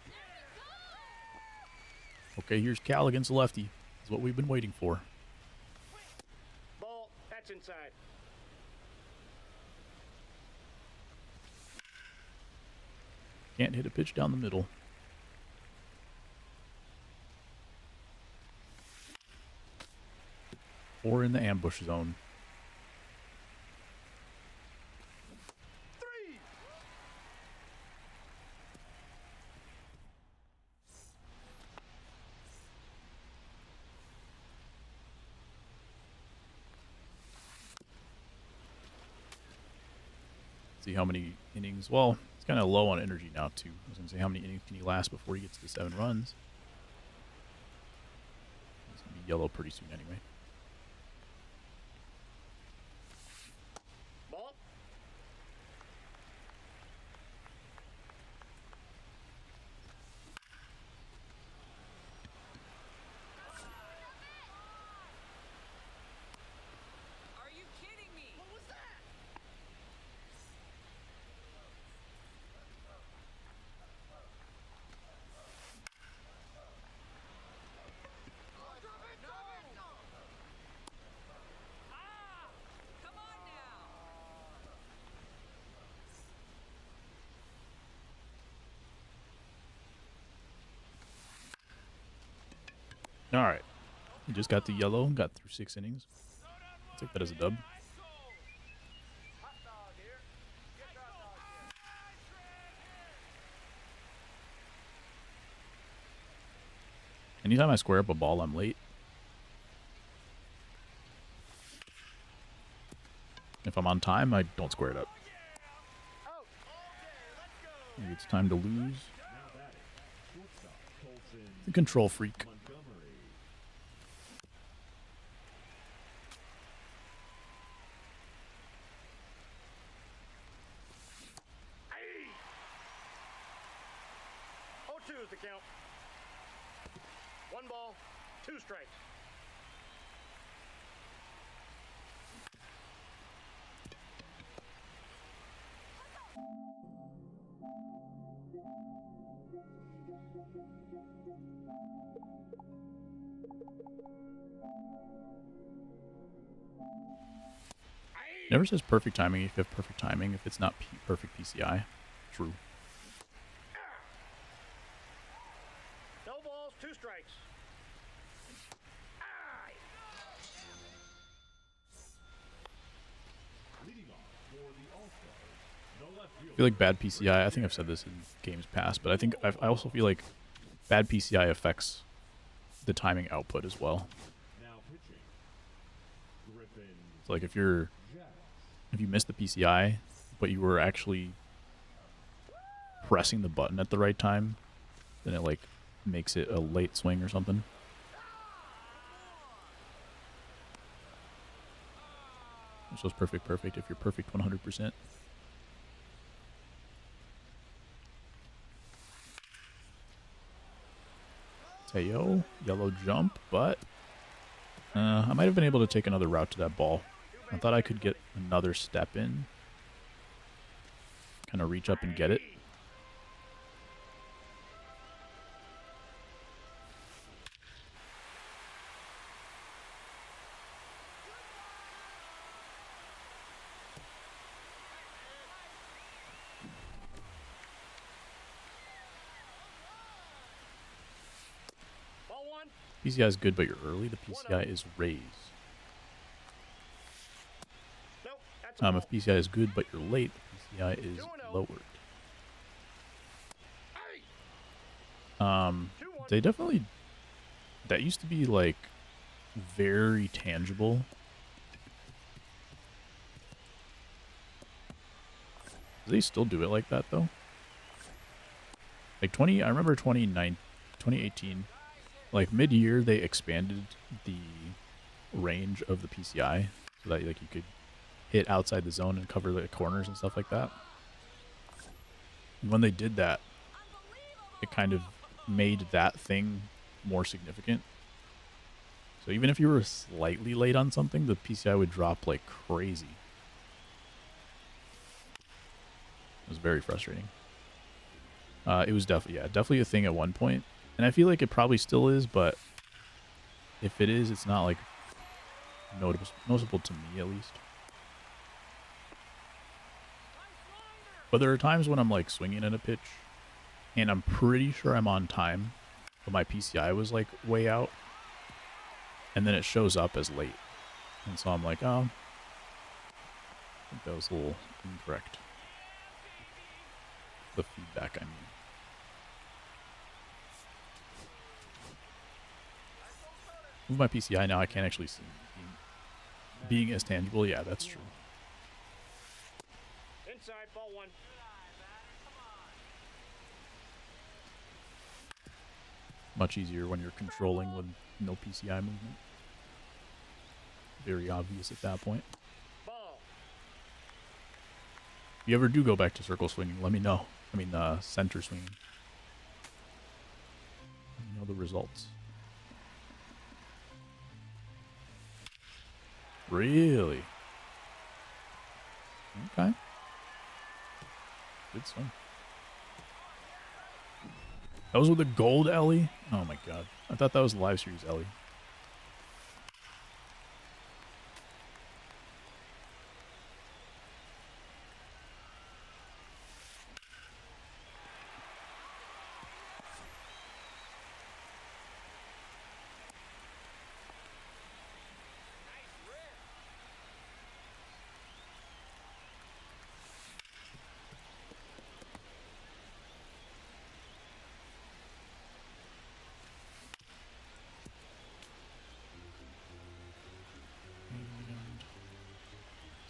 Okay, here's Cal against the lefty. That's what we've been waiting for. Ball. That's inside. Can't hit a pitch down the middle. Or in the ambush zone. 3. See how many innings. Well, it's kind of low on energy now, too. I was going to say, how many innings can he last before he gets to 7 runs? It's going to be yellow pretty soon anyway. Ball. Are you kidding me? What was that? Ah! Come on now. All right. He just got the yellow, got through 6 innings. I'll take that as a dub. Hot dog here. Get your hot dog here. Anytime I square up a ball, I'm late. If I'm on time, I don't square it up. Out. Okay, let's go. Maybe it's time to lose. Now batting. Shortstop. Colson. The control freak. Montgomery. Hey! 0-2 is the count. 1 ball, 2 strikes. Never says perfect timing if you have perfect timing, if it's not perfect PCI. True. No balls, 2 strikes. Leading off for the All-Stars. No left I field. feel like bad PCI, I think I've said this in games past, but I also feel like bad PCI affects the timing output as well. Now pitching. Griffin. So like if Jacks. you miss the PCI, but you were actually pressing the button at the right time, then it like makes it a late swing or something. So it's perfect if you're perfect 100%. Teo, yellow jump, but I might have been able to take another route to that ball. I thought I could get another step in. Kind of reach up and get it. Ball one. PCI is good, but you're early. The PCI is raised. Nope, that's a ball. If PCI is good, but you're late, the PCI is 2-0. lowered. Hey, 2-1. They definitely... That used to be, like, very tangible. Do they still do it like that, though? Like, I remember 2018, like, mid-year, they expanded the range of the PCI so that, like, you could hit outside the zone and cover the corners and stuff like that. And when they did that, it kind of made that thing more significant. So even if you were slightly late on something, the PCI would drop like crazy. It was very frustrating. It was definitely a thing at one point, and I feel like it probably still is, but if it is, it's not like noticeable to me at least. But there are times when I'm like swinging at a pitch, and I'm pretty sure I'm on time, but my PCI was like way out, and then it shows up as late, and so I'm like, oh, I think that was a little incorrect. The feedback, I mean. With my PCI now, I can't actually see being as tangible. Yeah, that's true. Inside, ball one. Much easier when you're controlling with no PCI movement. Very obvious at that point. Ball. If you ever do go back to circle swinging, let me know. I mean, center swinging. Let me know the results. Really? Okay. Good swing. That was with the gold Ellie? Oh my god. I thought that was the live series Ellie.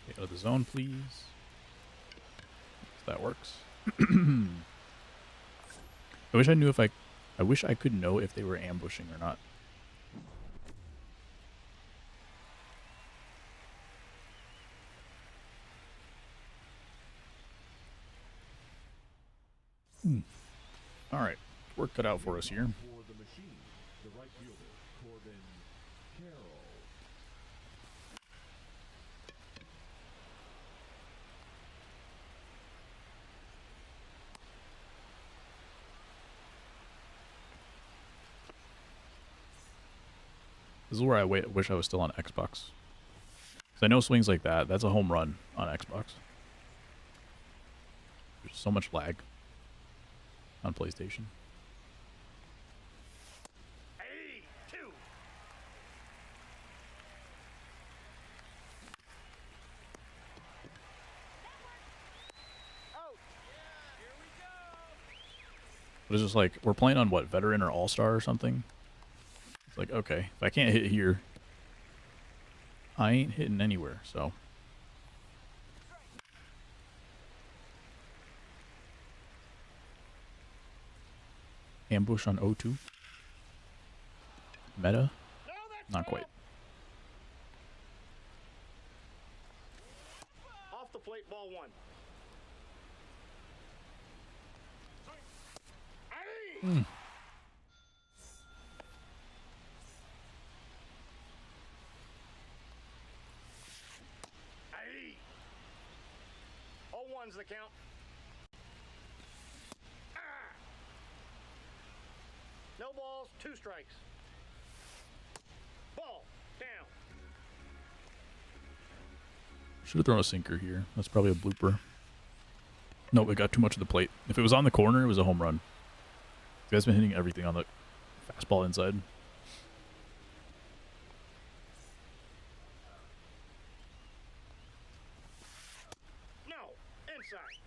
Get out of the zone, please. If that works. I wish I knew if I wish I could know if they were ambushing or not. All right, work cut out for us here. For the machine, the right fielder, Corbin Carroll. This is where I wish I was still on Xbox. Because I know swings like that, that's a home run on Xbox. There's so much lag on PlayStation. Hey, 2. Out. Here we go. But it's just like, we're playing on what, Veteran or All-Star or something? It's like, okay, if I can't hit here, I ain't hitting anywhere, so. Ambush on O2. Meta? No, that's Not quite. off the plate, ball one. Hey! 0-1's the count. Ah! No balls, 2 strikes. Ball down. Should have thrown a sinker here. That's probably a blooper. No, it got too much of the plate. If it was on the corner, it was a home run. This guy's been hitting everything on the fastball inside. No, inside.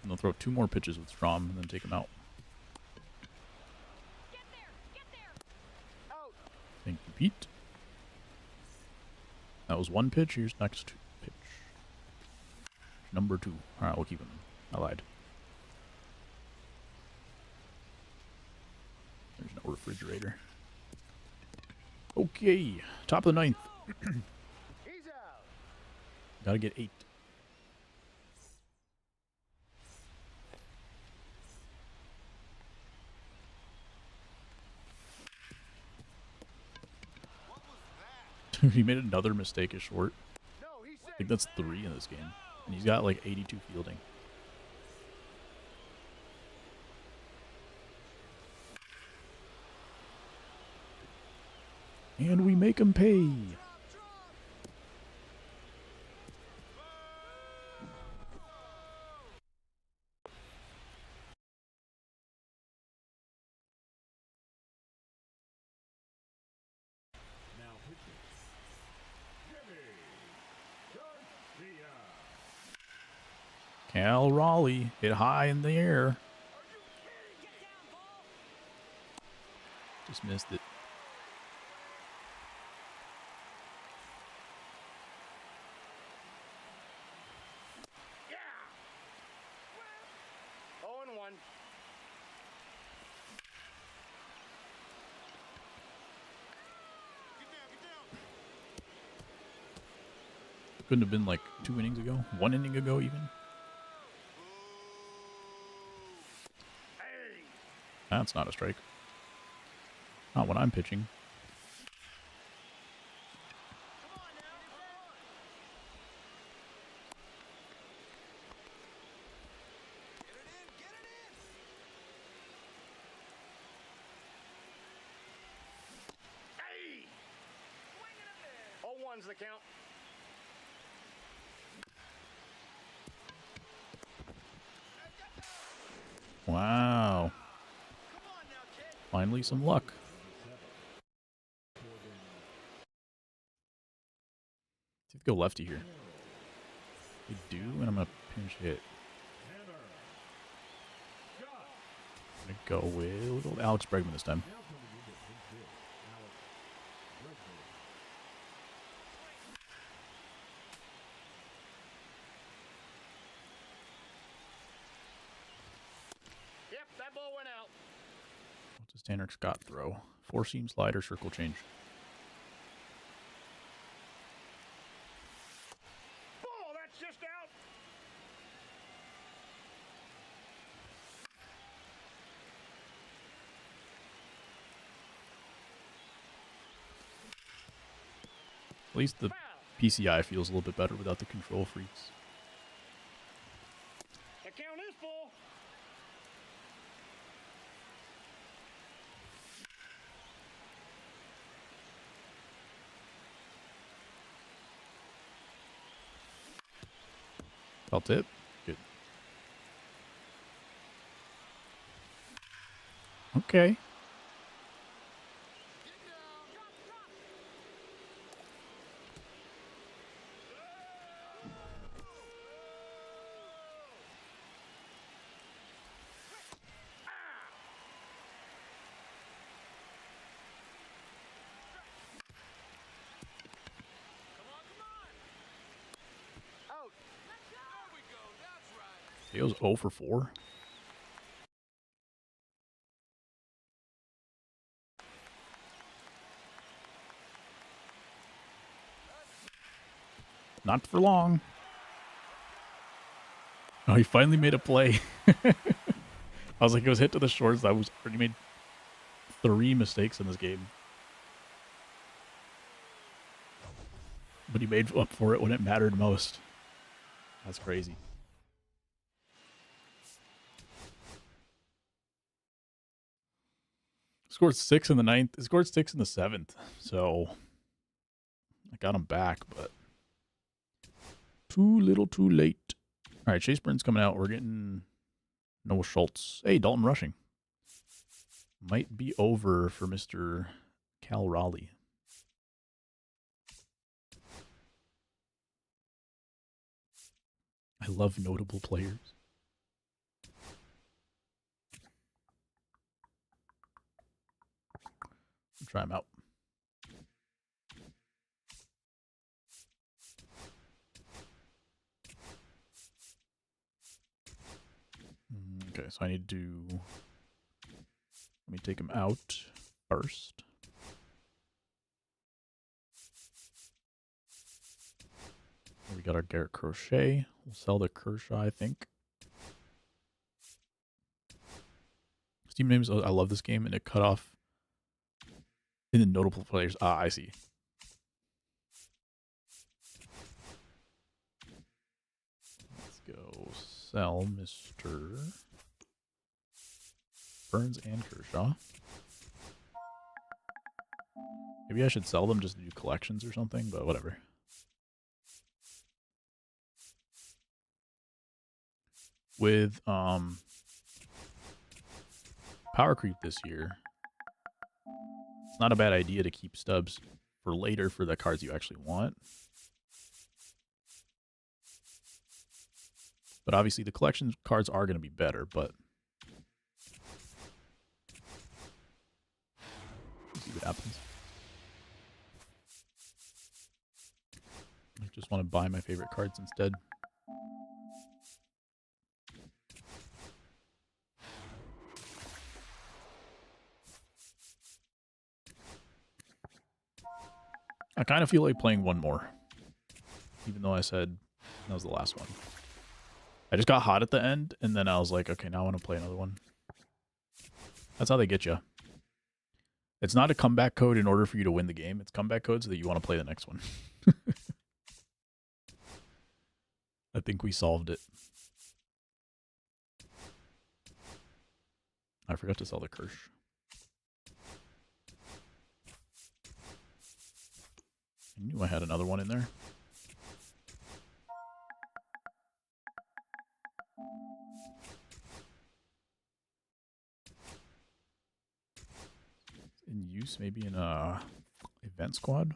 And they'll throw 2 more pitches with Strom and then take him out. Get there! Get there! Out. Thank you, Pete. That was 1 pitch. Here's next pitch. Number 2. Alright, we'll keep him. I lied. There's no refrigerator. Okay. Top of the 9th. He's out. Gotta get 8. He made another mistake at short. No, he I said think that's 3 in this game. And he's got like 82 fielding. And we make him pay. Now pitching. Jimmy Garcia. Cal Raleigh hit high in the air. Get down, ball! Just missed it. yeah. 0-1. Couldn't have been like 2 innings ago. 1 inning ago even. Hey. That's not a strike. Not when I'm pitching. Come on now! Get it in! Get it in! Hey. Swing and a miss! 0-1's the count. Wow. Come on now, kid! Finally some luck. See if they go lefty here. They do, and I'm going to pinch hit. I'm going to go with old Alex Bregman this time. Now coming into pinch hit, Alex Bregman. Yep, that ball went out. What does Tanner Scott throw? 4-seam slider, circle change. Ball, that's just out. At least the Foul. PCI feels a little bit better without the control freaks. The count is full. Felt it. Good. Okay. Out. There we go! That's right! Teo's 0 for 4. Not for long. Oh, he finally made a play. I was like, it was hit to the shorts. I was already made 3 mistakes in this game. But he made up for it when it mattered most. That's crazy. Scored 6 in the 9th. It scored 6 in the 7th. So I got him back, but too little, too late. All right, Chase Burns coming out. We're getting Noah Schultz. Hey, Dalton Rushing. Might be over for Mr. Cal Raleigh. I love notable players. Try him out. Okay, so I need to... Let me take him out first. We got our Garrett Crochet. We'll sell the Kershaw, I think. Team names, I love this game, and it cut off in the notable players. Ah, I see. Let's go sell Mr. Burns and Kershaw. Maybe I should sell them just to do collections or something, but whatever. With power creep this year, it's not a bad idea to keep stubs for later for the cards you actually want. But obviously the collection cards are going to be better, but let's see what happens. I just want to buy my favorite cards instead. I kind of feel like playing one more, even though I said that was the last one. I just got hot at the end, and then I was like, okay, now I want to play another one. That's how they get you. It's not a comeback code in order for you to win the game. It's comeback code so that you want to play the next one. I think we solved it. I forgot to sell the Kirsch. I knew I had another one in there. In use, maybe in a event squad.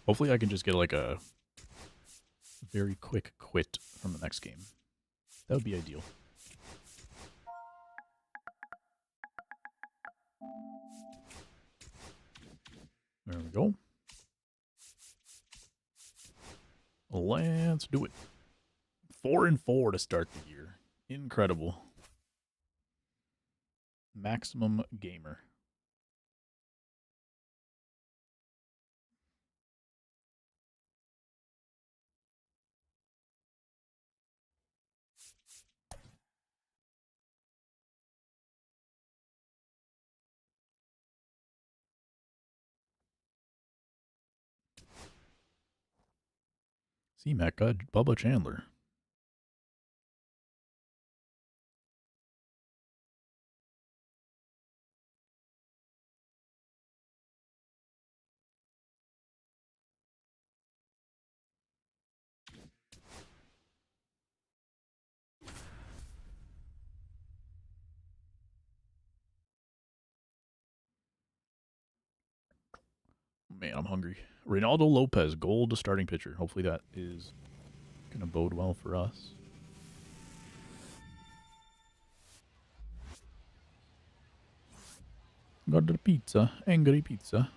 Hopefully I can just get like a very quick quit from the next game. That would be ideal. There we go. Let's do it. 4-4 to start the year. Incredible. Maximum Gamer. C-Mecca, Bubba Chandler. Man, I'm hungry. Reynaldo Lopez, gold starting pitcher. Hopefully that is going to bode well for us. Got the pizza. Angry pizza.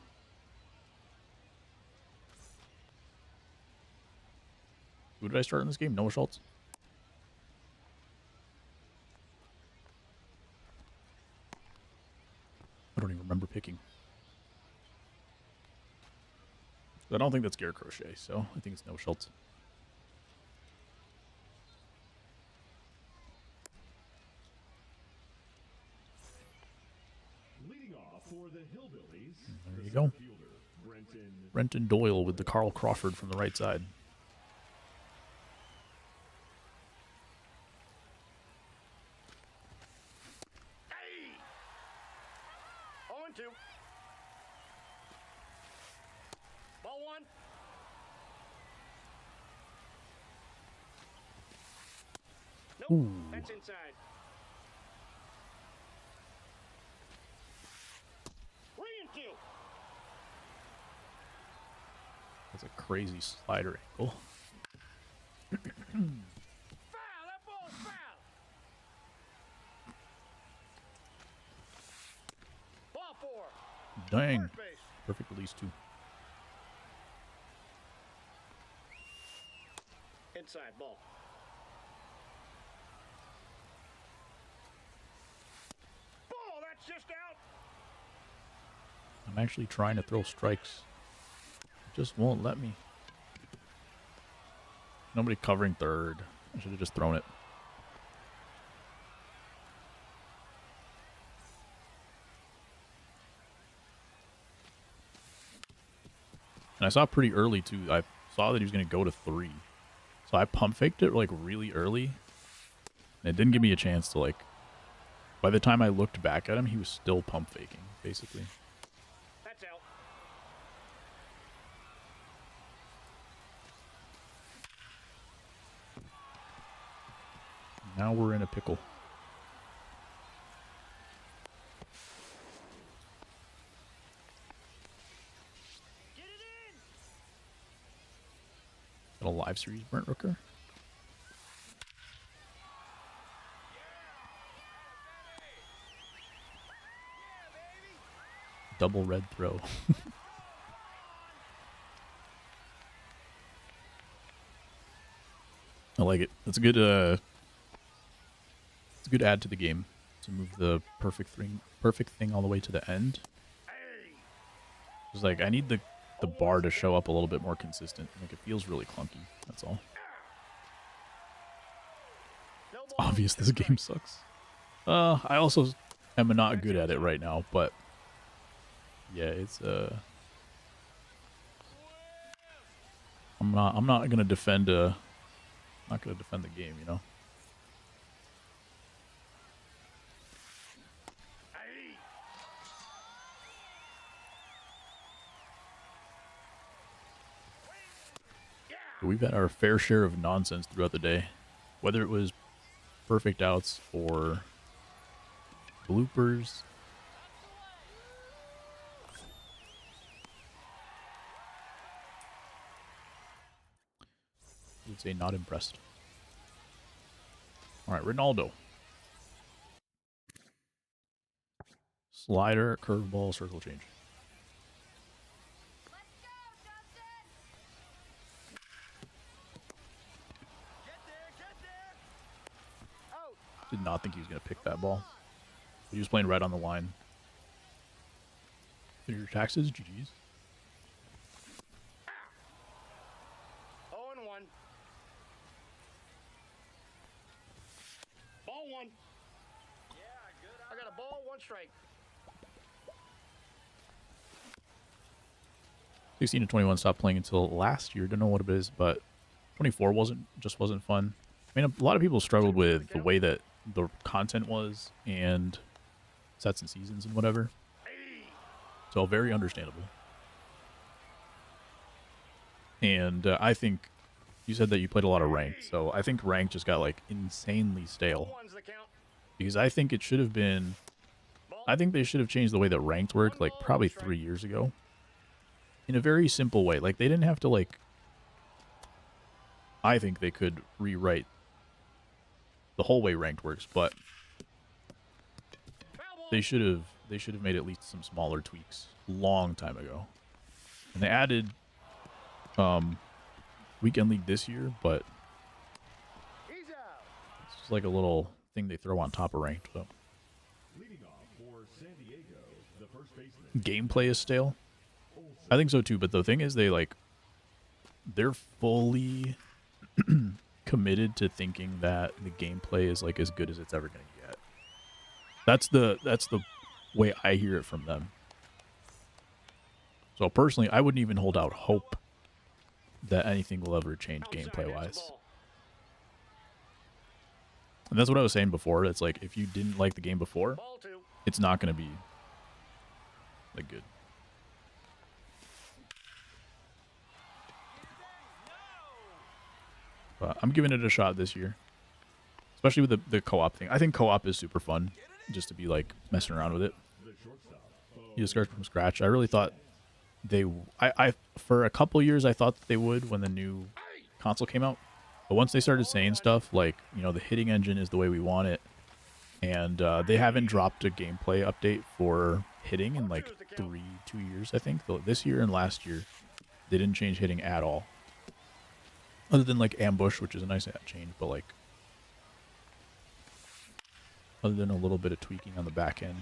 Who did I start in this game? Noah Schultz? I don't even remember picking. I don't think that's Garrett Crochet, so I think it's no Schultz. Leading off for the Hillbillies, There the you go. center fielder, Brenton. Brenton Doyle with the Carl Crawford from the right side. Hey! 0-2. Ball 1. Nope, Ooh. that's inside. Three and 2. That's a crazy slider angle. Foul! That ball's foul! Ball 4. Dang. First base. Perfect release, too. Inside ball. Ball, that's just out. I'm actually trying to throw strikes. It just won't let me. Nobody covering third. I should have just thrown it. And I saw pretty early, too. I saw that he was going to go to 3. So I pump faked it, like, really early. And it didn't give me a chance to, like... By the time I looked back at him, he was still pump faking, basically. That's out. Now we're in a pickle. Get it in. Is that a live series, Brent Rooker? Double red throw. I like it. That's a good it's a good add to the game to move the perfect thing all the way to the end. It's like I need the bar to show up a little bit more consistent. Like it feels really clunky. That's all. No It's ball. obvious this game sucks. I also am not good at it right now, but yeah, it's I'm not gonna defend the game, you know. Hey. Yeah. We've had our fair share of nonsense throughout the day, whether it was perfect outs or bloopers. I would say not impressed. All right, Ronaldo. Slider, curveball, circle change. Get there, get there. Out. Did not think he was going to pick that ball. He was playing right on the line. Pay your taxes, GG's. 0-1. Ball 1. Yeah, good I got a ball, 1 strike. 16 to 21 stopped playing until last year. Don't know what it is, but 24 wasn't fun. I mean, a lot of people struggled with the way that the content was and sets and seasons and whatever. So very understandable. And I think you said that you played a lot of ranked, so I think ranked just got like insanely stale. 1's the count. Because I think it should have been. Ball. I think they should have changed the way that ranked worked, like probably 3 years ago. In a very simple way. Like they didn't have to like. I think they could rewrite the whole way ranked works, but Foul ball. they should have made at least some smaller tweaks long time ago. And they added weekend league this year, but He's out. it's just like a little thing they throw on top of ranked. So Leading off for San Diego, the first baseman, gameplay is stale. Olson. I think so too, but the thing is they're fully committed to thinking that the gameplay is like as good as it's ever going to get. That's the way I hear it from them. So personally, I wouldn't even hold out hope that anything will ever change gameplay wise. And that's what I was saying before. It's like if you didn't like the game before, Ball 2. it's not going to be like good. But I'm giving it a shot this year, especially with the co-op thing. I think co-op is super fun, just to be like messing around with it. You just start from scratch. I really thought I for a couple years I thought that they would when the new console came out, but once they started saying stuff like, you know, the hitting engine is the way we want it, and they haven't dropped a gameplay update for hitting in like 2 years, I think. This year and last year, they didn't change hitting at all. Other than like ambush, which is a nice change, but like other than a little bit of tweaking on the back end,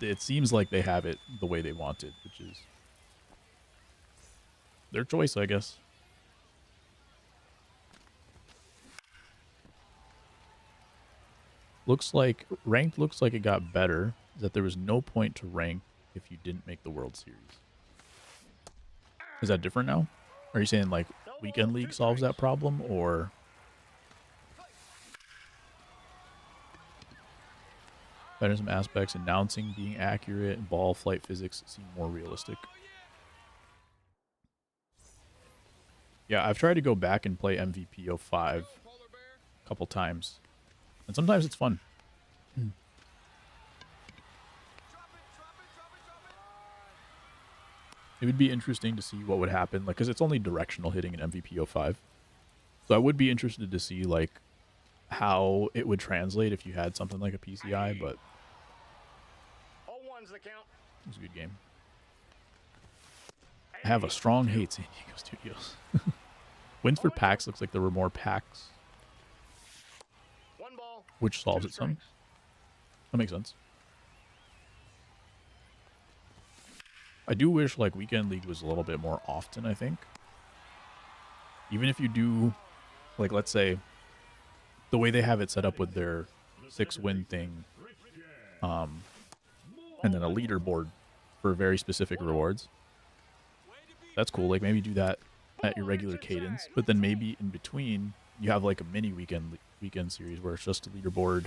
it seems like they have it the way they wanted, which is their choice, I guess. Looks like ranked looks like it got better, that there was no point to rank if you didn't make the World Series. Is that different now? Are you saying like Weekend League solves that problem, or better in some aspects, announcing being accurate and ball flight physics seem more realistic? Yeah, I've tried to go back and play MVP 05 a couple times, and sometimes it's fun. It would be interesting to see what would happen, like, because it's only directional hitting in MVP 05. So I would be interested to see, like, how it would translate if you had something like a PCI, but it 0-1's the count. was a good game. I have a strong hate San Diego Studios. Wins for packs looks like there were more packs, 1 ball. which solves it some. That makes sense. I do wish like Weekend League was a little bit more often, I think. Even if you do, like, let's say, the way they have it set up with their 6-win thing, and then a leaderboard for very specific rewards. That's cool. Like, maybe do that at your regular cadence, but then maybe in between you have like a mini weekend series where it's just a leaderboard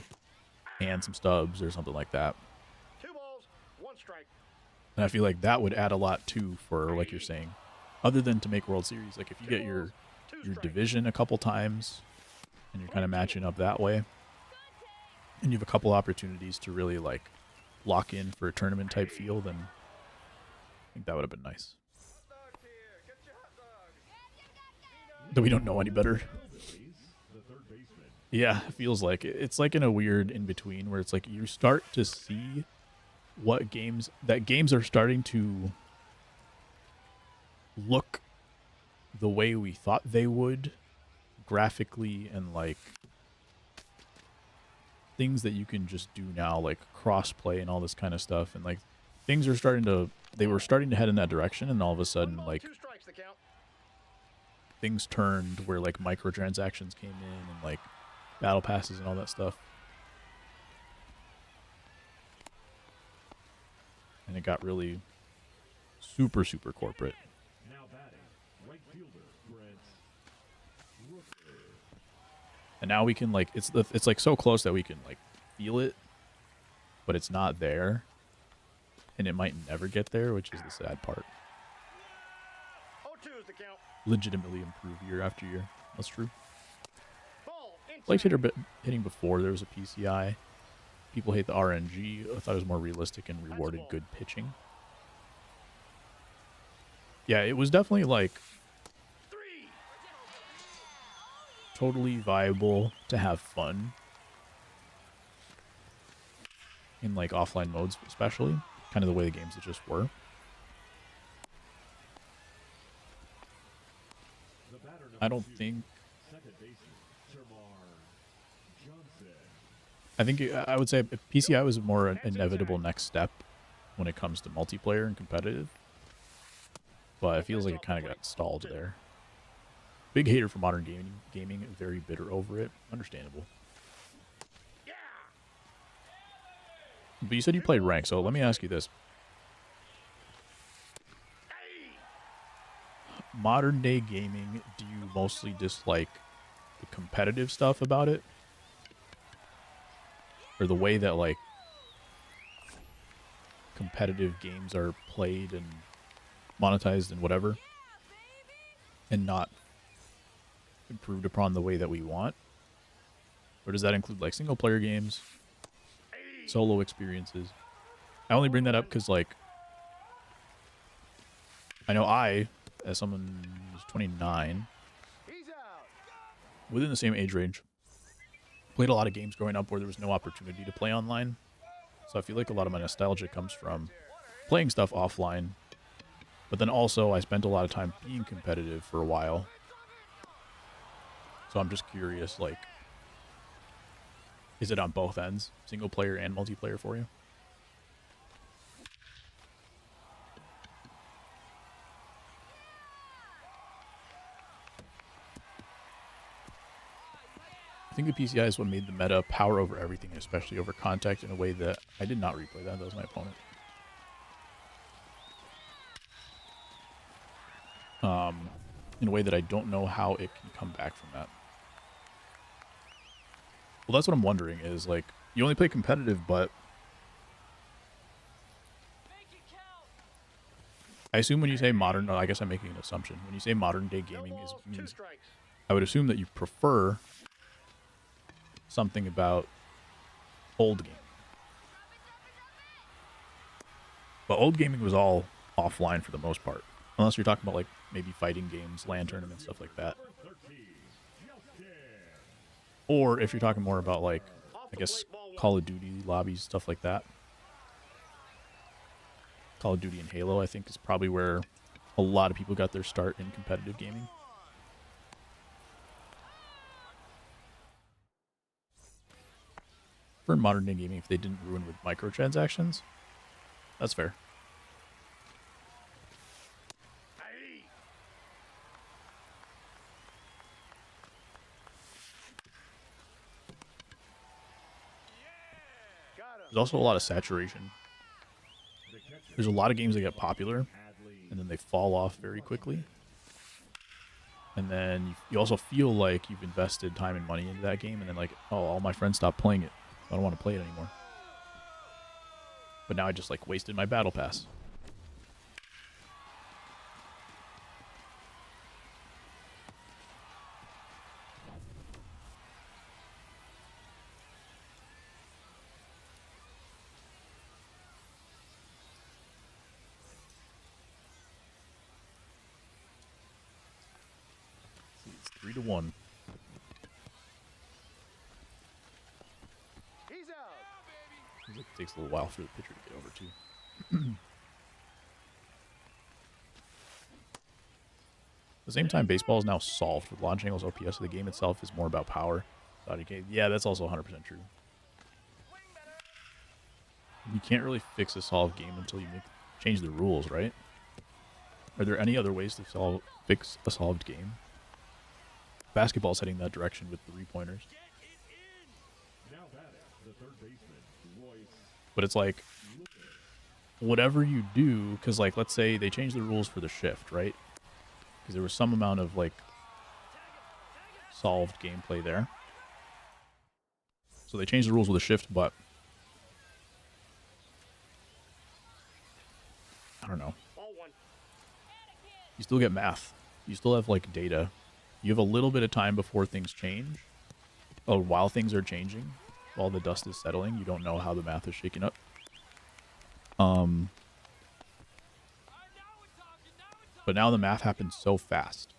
and some stubs or something like that. 2 balls, 1 strike. And I feel like that would add a lot too, for like you're saying, other than to make World Series. Like if you get your division a couple times and you're kind of matching up that way, and you have a couple opportunities to really like lock in for a tournament type feel, then I think that would have been nice. That we don't know any better. Yeah, it feels like it's like in a weird in between where it's like you start to see what games are starting to look the way we thought they would graphically, and like things that you can just do now, like crossplay and all this kind of stuff, and like things are they were starting to head in that direction, and all of a sudden like 2 strikes the count. things turned where like microtransactions came in and like battle passes and all that stuff. And it got really super, super corporate. Now batting, right fielder, Brent Rooker. And now we can like, it's like so close that we can like feel it, but it's not there. And it might never get there, which is the sad part. 0-2 is the count. Legitimately improve year after year. That's true. Ball, Like hitting before there was a PCI. People hate the RNG. I thought it was more realistic and rewarded good pitching. Yeah, it was definitely like 3. totally viable to have fun in like offline modes, especially kind of the way the games just were. I don't think I think I would say PCI was a more inevitable next step when it comes to multiplayer and competitive. But it feels like it kind of got stalled there. Big hater for modern gaming, very bitter over it. Understandable. But you said you played rank, so let me ask you this. Modern day gaming, do you mostly dislike the competitive stuff about it? Or the way that, like, competitive games are played and monetized and whatever? And not improved upon the way that we want? Or does that include, like, single-player games? Solo experiences? I only bring that up because, like, I know as someone who's 29, within the same age range, played a lot of games growing up where there was no opportunity to play online. So I feel like a lot of my nostalgia comes from playing stuff offline. But then also I spent a lot of time being competitive for a while. So I'm just curious, like, is it on both ends, single player and multiplayer for you? I think the PCI is what made the meta power over everything, especially over contact, in a way that I did not replay that. That was my opponent. In a way that I don't know how it can come back from that. Well, that's what I'm wondering is, like, you only play competitive, but I assume when you say modern, I guess I'm making an assumption. When you say modern day gaming, means I would assume that you prefer something about old gaming. But old gaming was all offline for the most part. Unless you're talking about, like, maybe fighting games, LAN tournaments, stuff like that. Or if you're talking more about, like, I guess, Call of Duty lobbies, stuff like that. Call of Duty and Halo, I think, is probably where a lot of people got their start in competitive gaming. For modern day gaming, if they didn't ruin with microtransactions, that's fair. There's also a lot of saturation. There's a lot of games that get popular, and then they fall off very quickly. And then you also feel like you've invested time and money into that game, and then, like, oh, all my friends stopped playing it. I don't want to play it anymore. But now I just, like, wasted my battle pass. It's 3-1. He's out. Seems like it takes a little while for the pitcher to get over, too. At the same time, baseball is now solved with launch angles. OPS of the game itself is more about power. Yeah, that's also 100% true. You can't really fix a solved game until you change the rules, right? Are there any other ways to fix a solved game? Basketball's heading that direction with 3-pointers. But it's like, whatever you do, because, like, let's say they change the rules for the shift, right? Because there was some amount of, like, solved gameplay there. So they changed the rules with the shift, but I don't know. You still get math. You still have, like, data. You have a little bit of time before things change. Oh, while things are changing, while the dust is settling, you don't know how the math is shaking up. But now the math happens so fast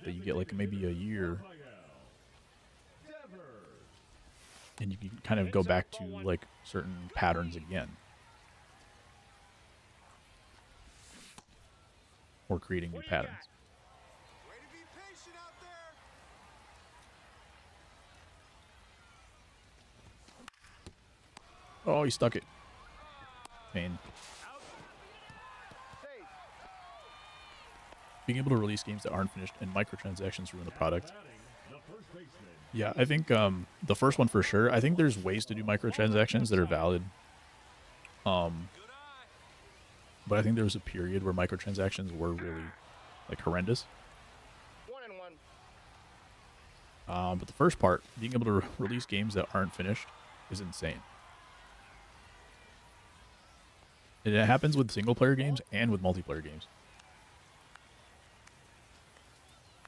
that you get, like, maybe a year, and you can kind of go back to, like, certain patterns again. Or creating new patterns. Way to be patient out there. Oh, he stuck it. Pain. Safe. Being able to release games that aren't finished and microtransactions ruin the product. Batting, the first baseman. Yeah, I think the first one for sure. I think there's ways to do microtransactions that are valid. But I think there was a period where microtransactions were really like horrendous. 1-1. But the first part, being able to release games that aren't finished, is insane. And it happens with single player games and with multiplayer games.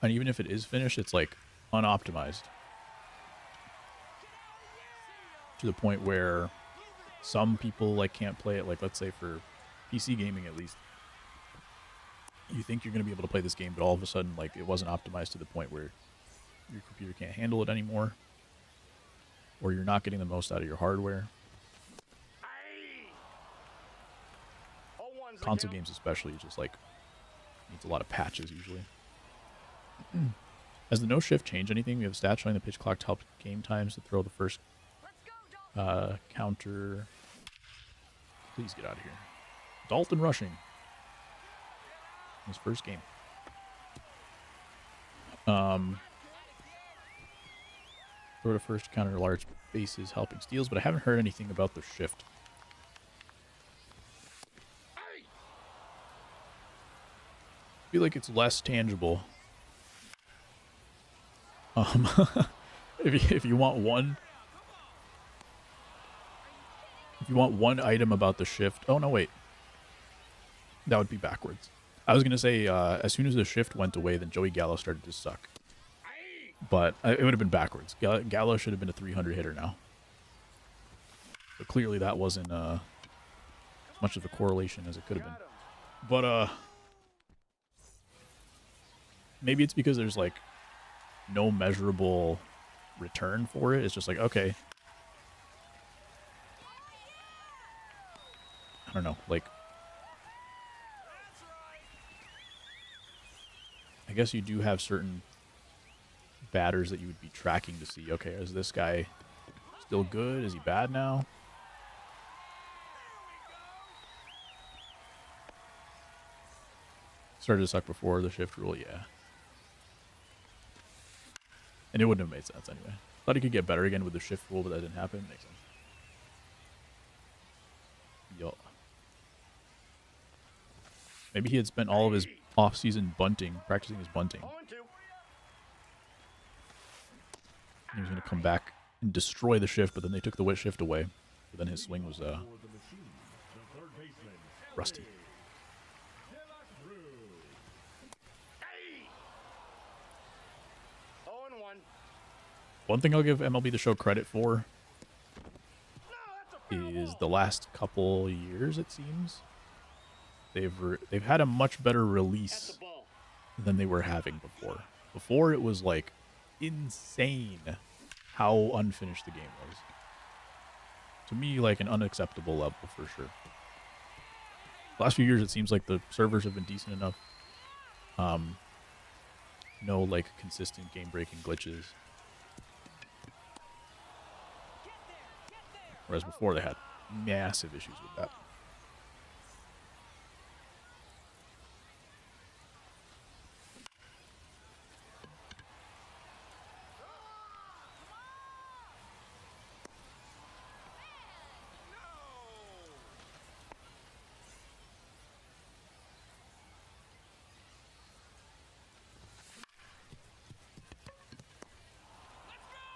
And even if it is finished, it's like unoptimized. To the point where some people like can't play it, like let's say for PC gaming at least. You think you're going to be able to play this game, but all of a sudden like it wasn't optimized to the point where your computer can't handle it anymore. Or you're not getting the most out of your hardware. Aye. 0-1's the Console count. games especially just like needs a lot of patches usually. Has the no shift changed anything? We have stats showing the pitch clock to help game times to throw the first counter. Please get out of here. Dalton rushing. His first game. Throw to first counter large bases helping steals, but I haven't heard anything about the shift. Aye. I feel like it's less tangible. If you want one item about the shift. Oh no, wait. That would be backwards. I was gonna say as soon as the shift went away, then Joey Gallo started to suck. Aye. But it would have been backwards. Gallo should have been a 300 hitter now. But clearly that wasn't as much of a correlation as it could have been. Got him. But maybe it's because there's like no measurable return for it. It's just like, okay. I don't know, like I guess you do have certain batters that you would be tracking to see, okay, is this guy still good? Is he bad now? Started to suck before the shift rule, yeah. And it wouldn't have made sense anyway. Thought he could get better again with the shift rule, but that didn't happen. Makes sense. Yo. Maybe he had spent all of his off-season bunting, practicing his bunting. 0-2. He was going to come back and destroy the shift, but then they took the wet shift away. But then his swing was For the machine, the third baseman. rusty. Aye. 0-1. One thing I'll give MLB The Show credit for No, that's a foul is ball. the last couple years, it seems, they've had a much better That's release a ball. than they were having before. Before it was like insane how unfinished the game was. To me, like an unacceptable level for sure. Last few years, it seems like the servers have been decent enough. No like consistent game-breaking glitches. Whereas before they had massive issues with that.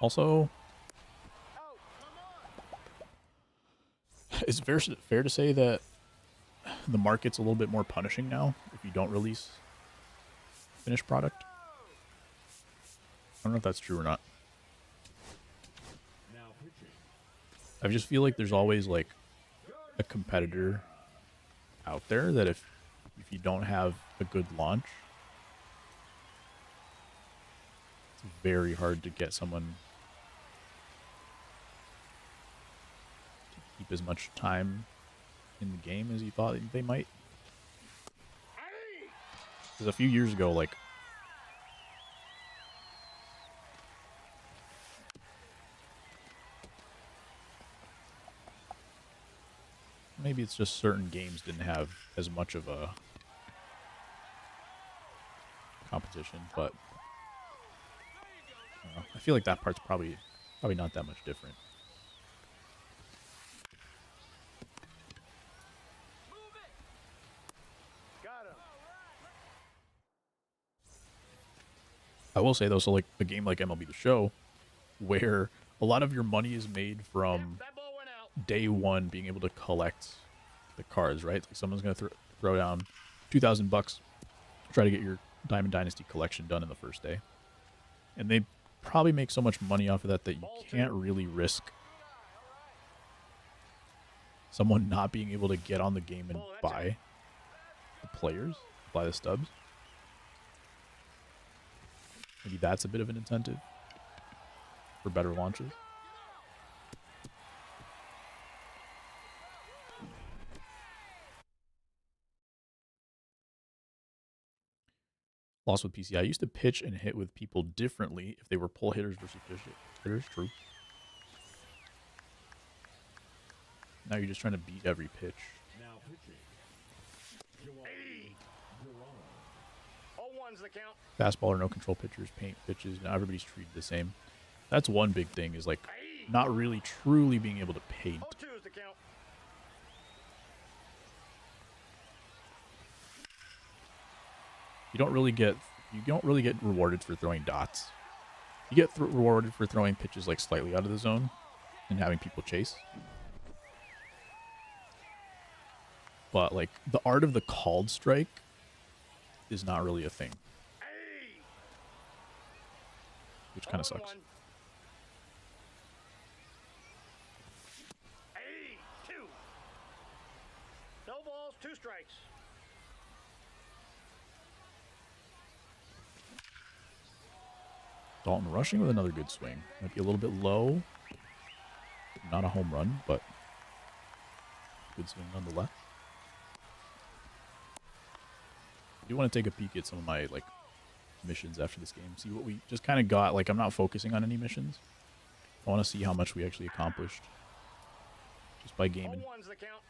Also, is it fair to say that the market's a little bit more punishing now if you don't release finished product? I don't know if that's true or not. Now pitching. I just feel like there's always like a competitor out there that if you don't have a good launch, it's very hard to get someone to keep as much time in the game as you thought they might. Aye. Because a few years ago, like, maybe it's just certain games didn't have as much of a competition, but I don't know. I feel like that part's probably not that much different. Got him. I will say though, so like a game like MLB The Show, where a lot of your money is made from That ball went out. day one being able to collect the cards, right? Like someone's gonna throw down $2,000, try to get your Diamond Dynasty collection done in the first day, and they probably make so much money off of that that you can't really risk someone not being able to get on the game and buy the players, buy the stubs. Maybe that's a bit of an incentive for better launches. Lost with PC. I used to pitch and hit with people differently if they were pull hitters versus push hitters. True. Now you're just trying to beat every pitch. Now pitching. Hey. 0-1's the count. Fastball or no control pitchers, paint pitches. Now everybody's treated the same. That's one big thing is like not really truly being able to paint. 0-2's the count. You don't really get rewarded for throwing dots. You get rewarded for throwing pitches like slightly out of the zone and having people chase. But like the art of the called strike is not really a thing, Hey. which kind of sucks. 0-1. Hey. 2. No balls, 2 strikes. Dalton rushing with another good swing. Might be a little bit low. Not a home run, but good swing nonetheless. I do want to take a peek at some of my like missions after this game. See what we just kind of got. Like I'm not focusing on any missions. I want to see how much we actually accomplished just by gaming. 0-1's the count.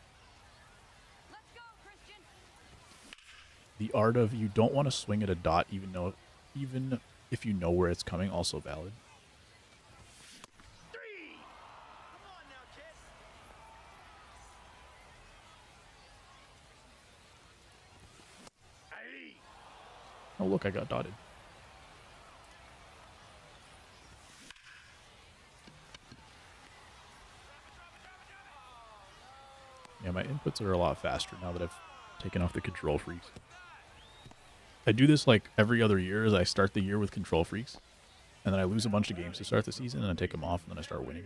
Let's go, Christian. The art of you don't want to swing at a dot even if you know where it's coming, also valid. 3. Come on now, kid. Hey. Oh look, I got dotted. Yeah, my inputs are a lot faster now that I've taken off the control freaks. I do this like every other year as I start the year with control freaks. And then I lose a bunch of games to start the season and I take them off and then I start winning.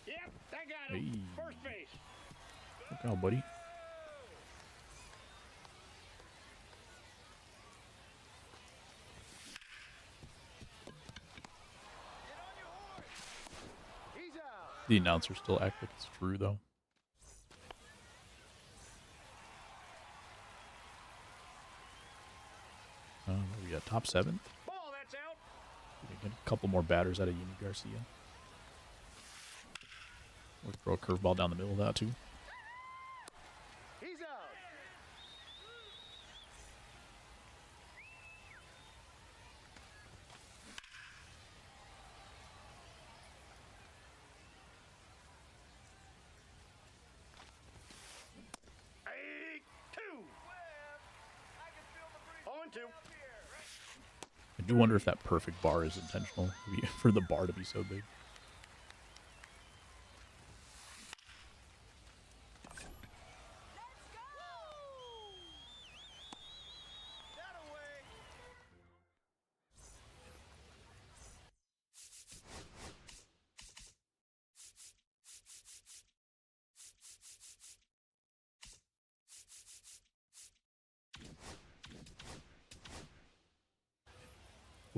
Yep, that got him. Hey. First base. Look out, buddy. He's out. The announcers still act like it's true though. What we got? Top 7? Ball, that's out. We can get a couple more batters out of Yimi Garcia. We'll throw a curveball down the middle of that too. He's out. Hey, 2. 0-2. I do wonder if that perfect bar is intentional for the bar to be so big. That away.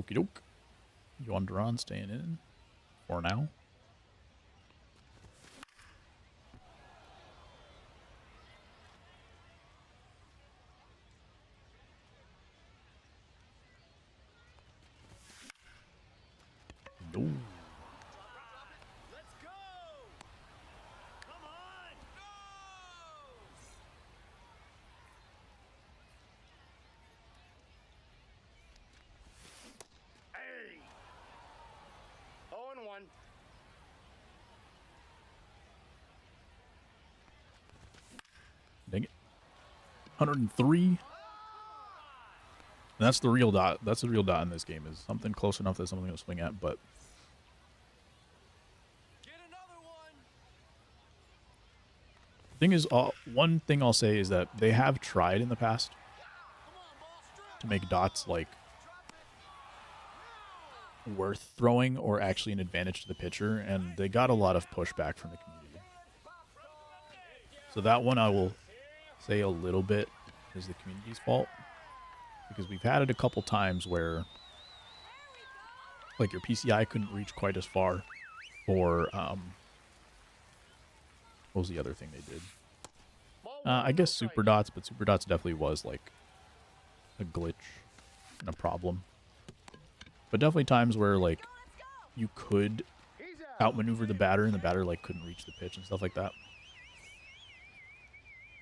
Okie doke. Yohan Duran staying in for now. No. Let's go. 1. Dang it. 103. And that's the real dot. That's the real dot in this game. Is something close enough that something will swing at, but Get another one. the thing is, one thing I'll say is that they have tried in the past Come on, ball. Strike. to make dots like Drop it. worth throwing or actually an advantage to the pitcher, and they got a lot of pushback from the community. So that one I will say a little bit is the community's fault, because we've had it a couple times where like your PCI couldn't reach quite as far, or what was the other thing they did? I guess super dots, but super dots definitely was like a glitch and a problem. But definitely times where like you could outmaneuver the batter and the batter like couldn't reach the pitch and stuff like that.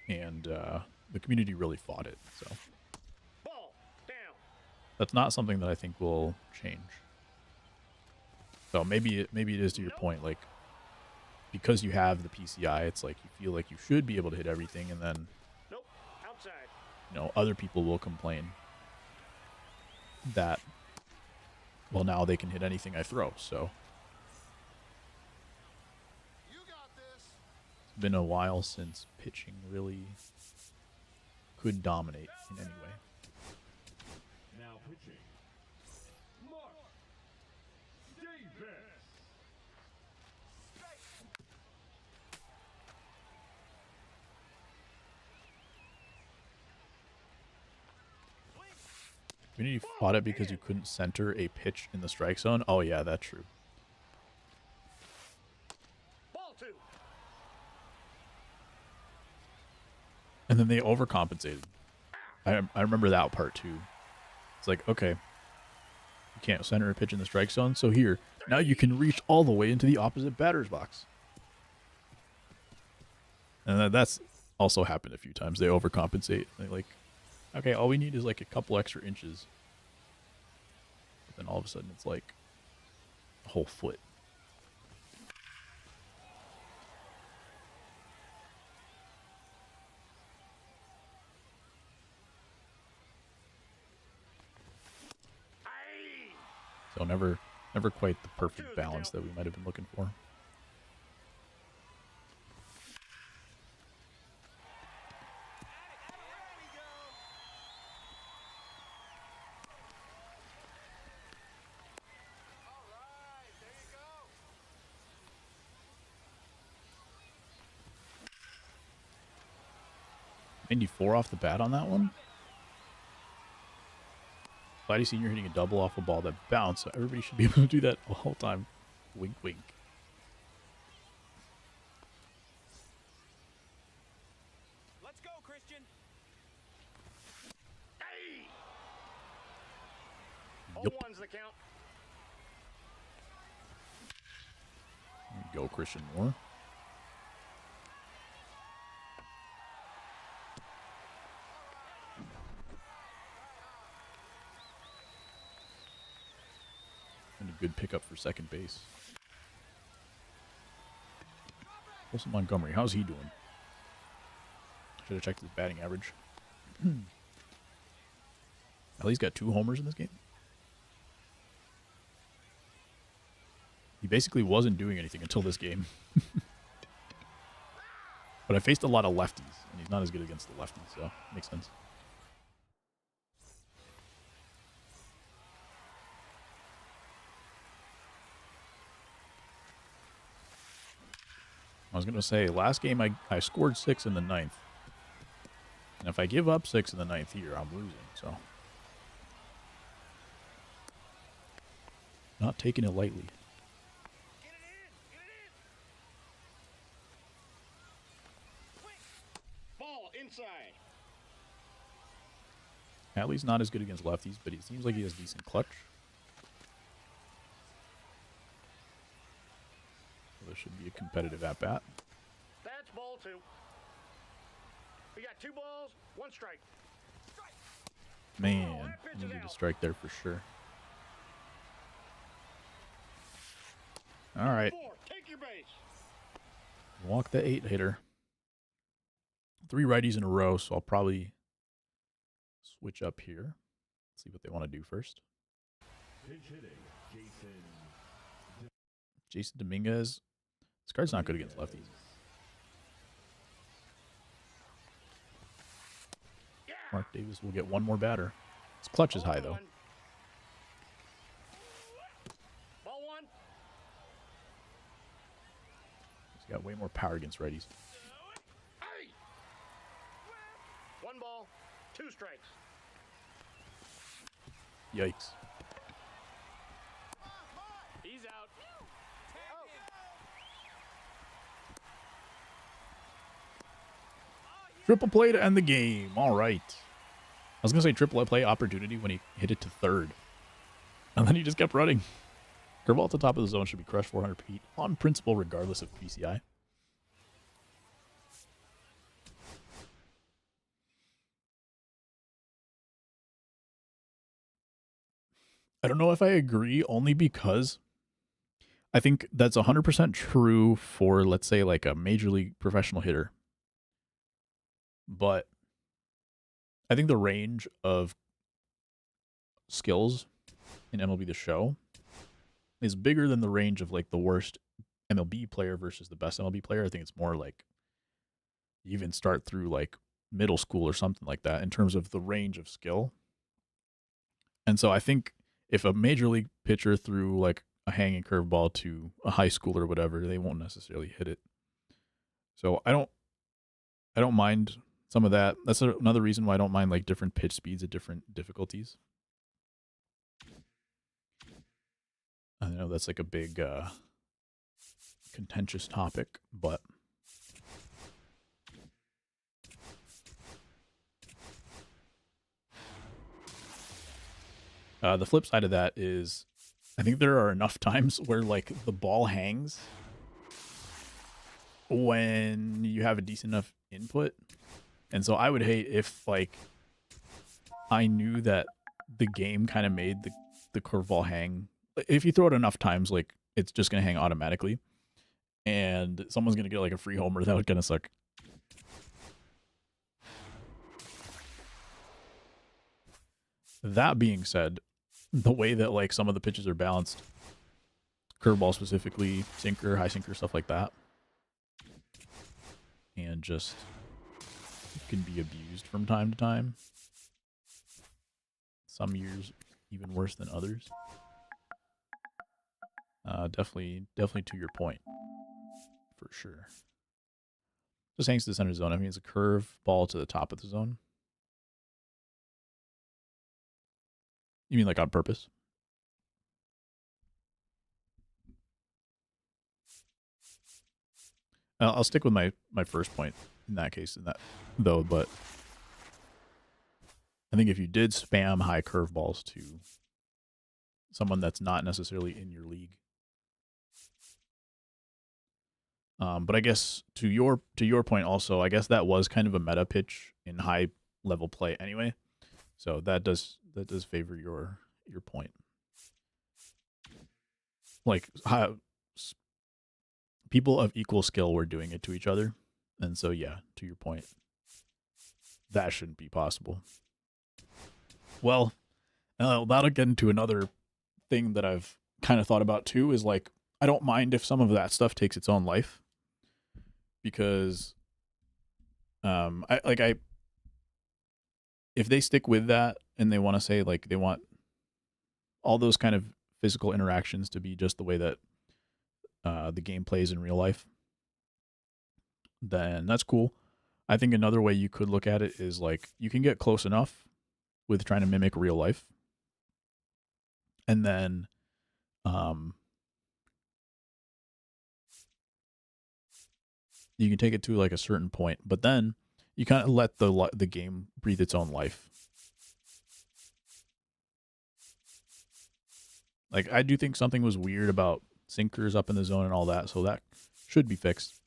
And the community really fought it, so Ball down. that's not something that I think will change. So maybe it is to your point, like because you have the PCI, it's like you feel like you should be able to hit everything, and then Nope. Outside. other people will complain that, well, now they can hit anything I throw. So You got this. it's been a while since pitching really could dominate in any way. Now pitching. Mark Davis. Community fought it because you couldn't center a pitch in the strike zone. Oh yeah, that's true. Ball 2. And then they overcompensated. I remember that part too. It's like, okay, you can't center a pitch in the strike zone, so here, now you can reach all the way into the opposite batter's box. And that's also happened a few times. They overcompensate. They like, okay, all we need is like a couple extra inches. But then all of a sudden it's like a whole foot. Aye. So never quite the perfect balance that we might have been looking for. All right, there you go. 94 off the bat on that one. Vladdy Sr. hitting a double off a ball that bounced, so everybody should be able to do that the whole time. Wink, wink. Let's go, Christian. Aye. Yup. 0-1's the count. There you go, Christian Moore. And a good pickup for second base. Wilson Montgomery, how's he doing? Should have checked his batting average. At least got 2 homers in this game. He basically wasn't doing anything until this game. But I faced a lot of lefties, and he's not as good against the lefties, so makes sense. I was going to say, last game I scored 6 in the 9th. And if I give up 6 in the 9th here, I'm losing, so. Not taking it lightly. Get it in. Get it in. Quick. Ball inside. Hadley's not as good against lefties, but it seems like he has decent clutch. So this should be a competitive at-bat. That's ball 2. We got 2 balls, 1 strike. Man, needed a strike there for sure. All right. 4, take your base. Walk the 8-hitter. 3 righties in a row, so I'll probably switch up here. See what they want to do first. Pinch hitting, Jason Dominguez. This card's not good against lefties. Mark Davis will get one more batter. His clutch is high, though. Ball 1. He's got way more power against righties. Hey! 1 ball, 2 strikes. Yikes. He's out. Triple play to end the game. All right. I was going to say triple play opportunity when he hit it to third. And then he just kept running. Curveball at the top of the zone should be crushed 400 feet on principle regardless of PCI. I don't know if I agree, only because I think that's 100% true for, let's say, like a major league professional hitter. But I think the range of skills in MLB The Show is bigger than the range of like the worst MLB player versus the best MLB player. I think it's more like you even start through like middle school or something like that in terms of the range of skill. And so I think if a major league pitcher threw like a hanging curveball to a high school or whatever, they won't necessarily hit it. So I don't mind some of that. That's another reason why I don't mind like different pitch speeds at different difficulties. I know that's like a big contentious topic, but the flip side of that is I think there are enough times where like the ball hangs when you have a decent enough input. And so I would hate if like I knew that the game kind of made the curveball hang. If you throw it enough times, like it's just going to hang automatically. And someone's going to get like a free homer. That would kind of suck. That being said, the way that like some of the pitches are balanced, curveball specifically, sinker, high sinker, stuff like that, and just can be abused from time to time. Some years even worse than others. Definitely to your point, for sure. Just hangs to the center zone. I mean, it's a curve ball to the top of the zone. You mean like on purpose? I'll stick with my first point in that case, though. But I think if you did spam high curveballs to someone that's not necessarily in your league, but I guess to your point also, I guess that was kind of a meta pitch in high level play anyway. So that does favor your point. Like people of equal skill were doing it to each other, and so yeah, to your point, that shouldn't be possible. Well, that'll get into another thing that I've kind of thought about too. Is like I don't mind if some of that stuff takes its own life, because if they stick with that and they want to say like they want all those kind of physical interactions to be just the way that the game plays in real life, then that's cool. I think another way you could look at it is like you can get close enough with trying to mimic real life, and then you can take it to like a certain point, but then you kind of let the game breathe its own life. Like I do think something was weird about sinkers up in the zone and all that, so that should be fixed.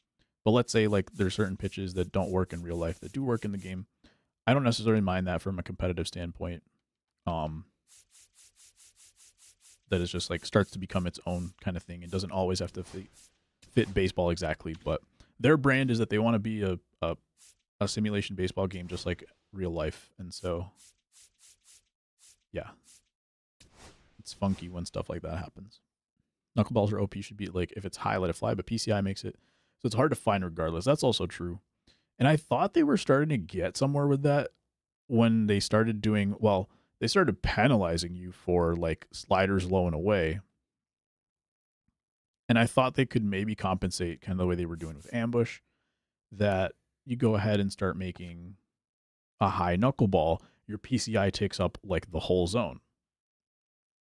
But let's say like there's certain pitches that don't work in real life that do work in the game. I don't necessarily mind that from a competitive standpoint. that is just like starts to become its own kind of thing. It doesn't always have to fit baseball exactly, but their brand is that they want to be a simulation baseball game just like real life. And so, yeah, it's funky when stuff like that happens. Knuckleballs or OP should be like, if it's high, let it fly, but PCI makes it so it's hard to find regardless. That's also true. And I thought they were starting to get somewhere with that when they started doing, well, they started penalizing you for like sliders low and away. And I thought they could maybe compensate kind of the way they were doing with ambush, that you go ahead and start making a high knuckleball, your PCI takes up like the whole zone.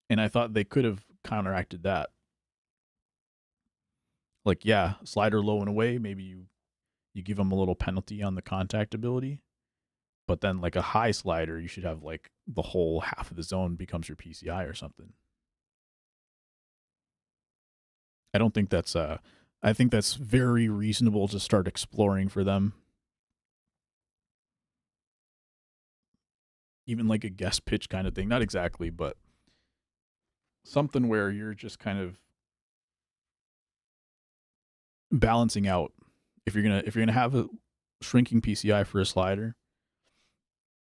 And I thought they could have counteracted that. Like, yeah, slider low and away, maybe you give them a little penalty on the contact ability, but then like a high slider, you should have like the whole half of the zone becomes your PCI or something. I don't think that's I think that's very reasonable to start exploring for them. Even like a guest pitch kind of thing, not exactly, but something where you're just kind of balancing out. If you're gonna have a shrinking PCI for a slider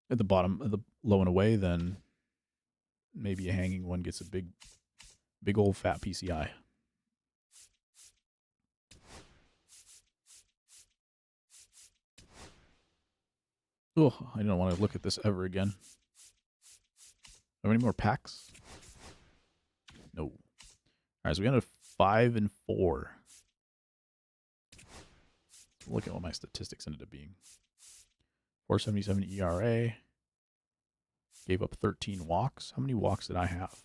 at the bottom of the low and away, then maybe a hanging one gets a big old fat PCI. Oh, I don't want to look at this ever again. Have any more packs? No. All right, so we got a 5 and 4. Look at what my statistics ended up being. 477 ERA. Gave up 13 walks. How many walks did I have?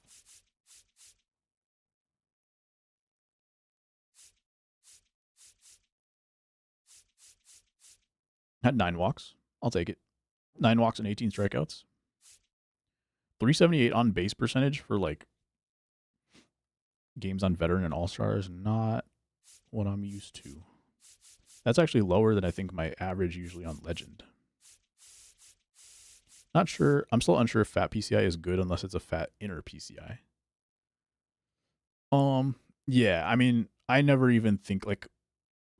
Had 9 walks. I'll take it. 9 walks and 18 strikeouts. 378 on base percentage for like games on veteran and all-star is not what I'm used to. That's actually lower than I think my average usually on legend. Not sure. I'm still unsure if fat PCI is good unless it's a fat inner PCI. Yeah, I mean, I never even think like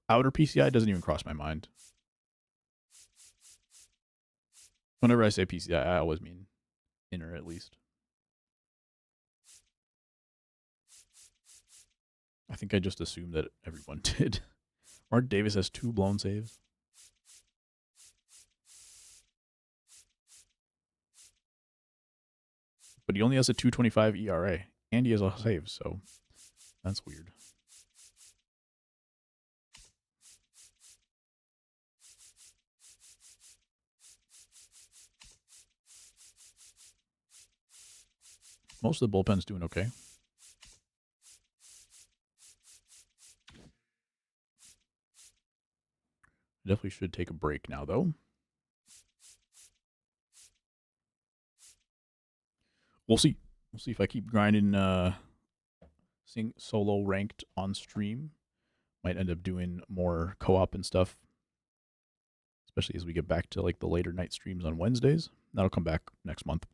outer PCI doesn't even cross my mind. Whenever I say PCI, I always mean inner at least. I think I just assumed that everyone did. Mark Davis has 2 blown saves. But he only has a 2.25 ERA, and he has a save, so that's weird. Most of the bullpen's doing okay. Definitely should take a break now, though. We'll see. We'll see if I keep grinding, seeing solo ranked on stream. Might end up doing more co-op and stuff, especially as we get back to like the later night streams on Wednesdays. That'll come back next month.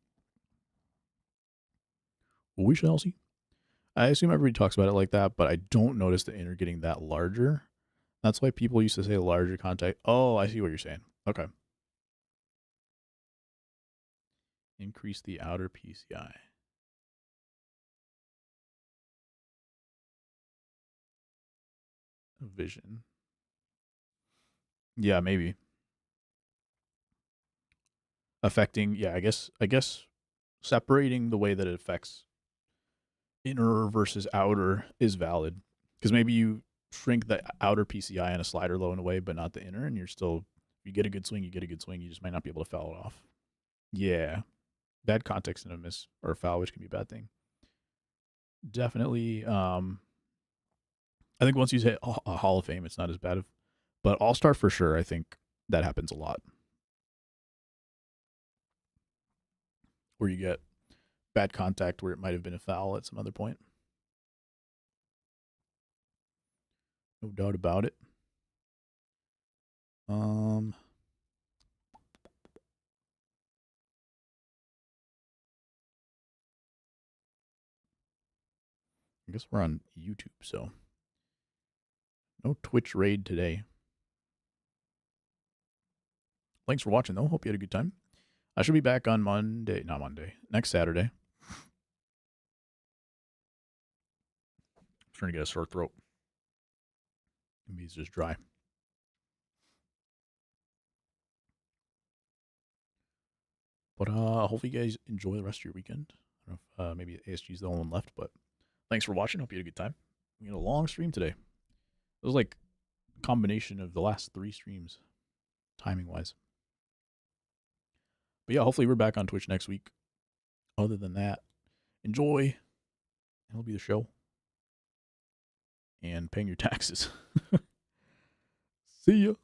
We shall see. I assume everybody talks about it like that, but I don't notice the inner getting that larger. That's why people used to say larger contact. Oh, I see what you're saying. Okay. Increase the outer PCI. Vision. Yeah, maybe. Affecting, yeah, I guess separating the way that it affects inner versus outer is valid. Because maybe you shrink the outer PCI on a slider low and away, but not the inner, and you're still, you get a good swing, you get a good swing, you just might not be able to foul it off. Yeah. Bad context in a miss or a foul, which can be a bad thing. Definitely, I think once you hit a Hall of Fame, it's not as bad. But All-Star for sure, I think that happens a lot. Where you get bad contact where it might have been a foul at some other point. No doubt about it. I guess we're on YouTube, so no Twitch raid today. Thanks for watching, though. Hope you had a good time. I should be back on next Saturday. Trying to get a sore throat. Maybe it's just dry. But hopefully you guys enjoy the rest of your weekend. I don't know if maybe ASG's the only one left, but thanks for watching. Hope you had a good time. We had a long stream today. It was like a combination of the last 3 streams, timing-wise. But yeah, hopefully we're back on Twitch next week. Other than that, enjoy MLB The Show and paying your taxes. See ya.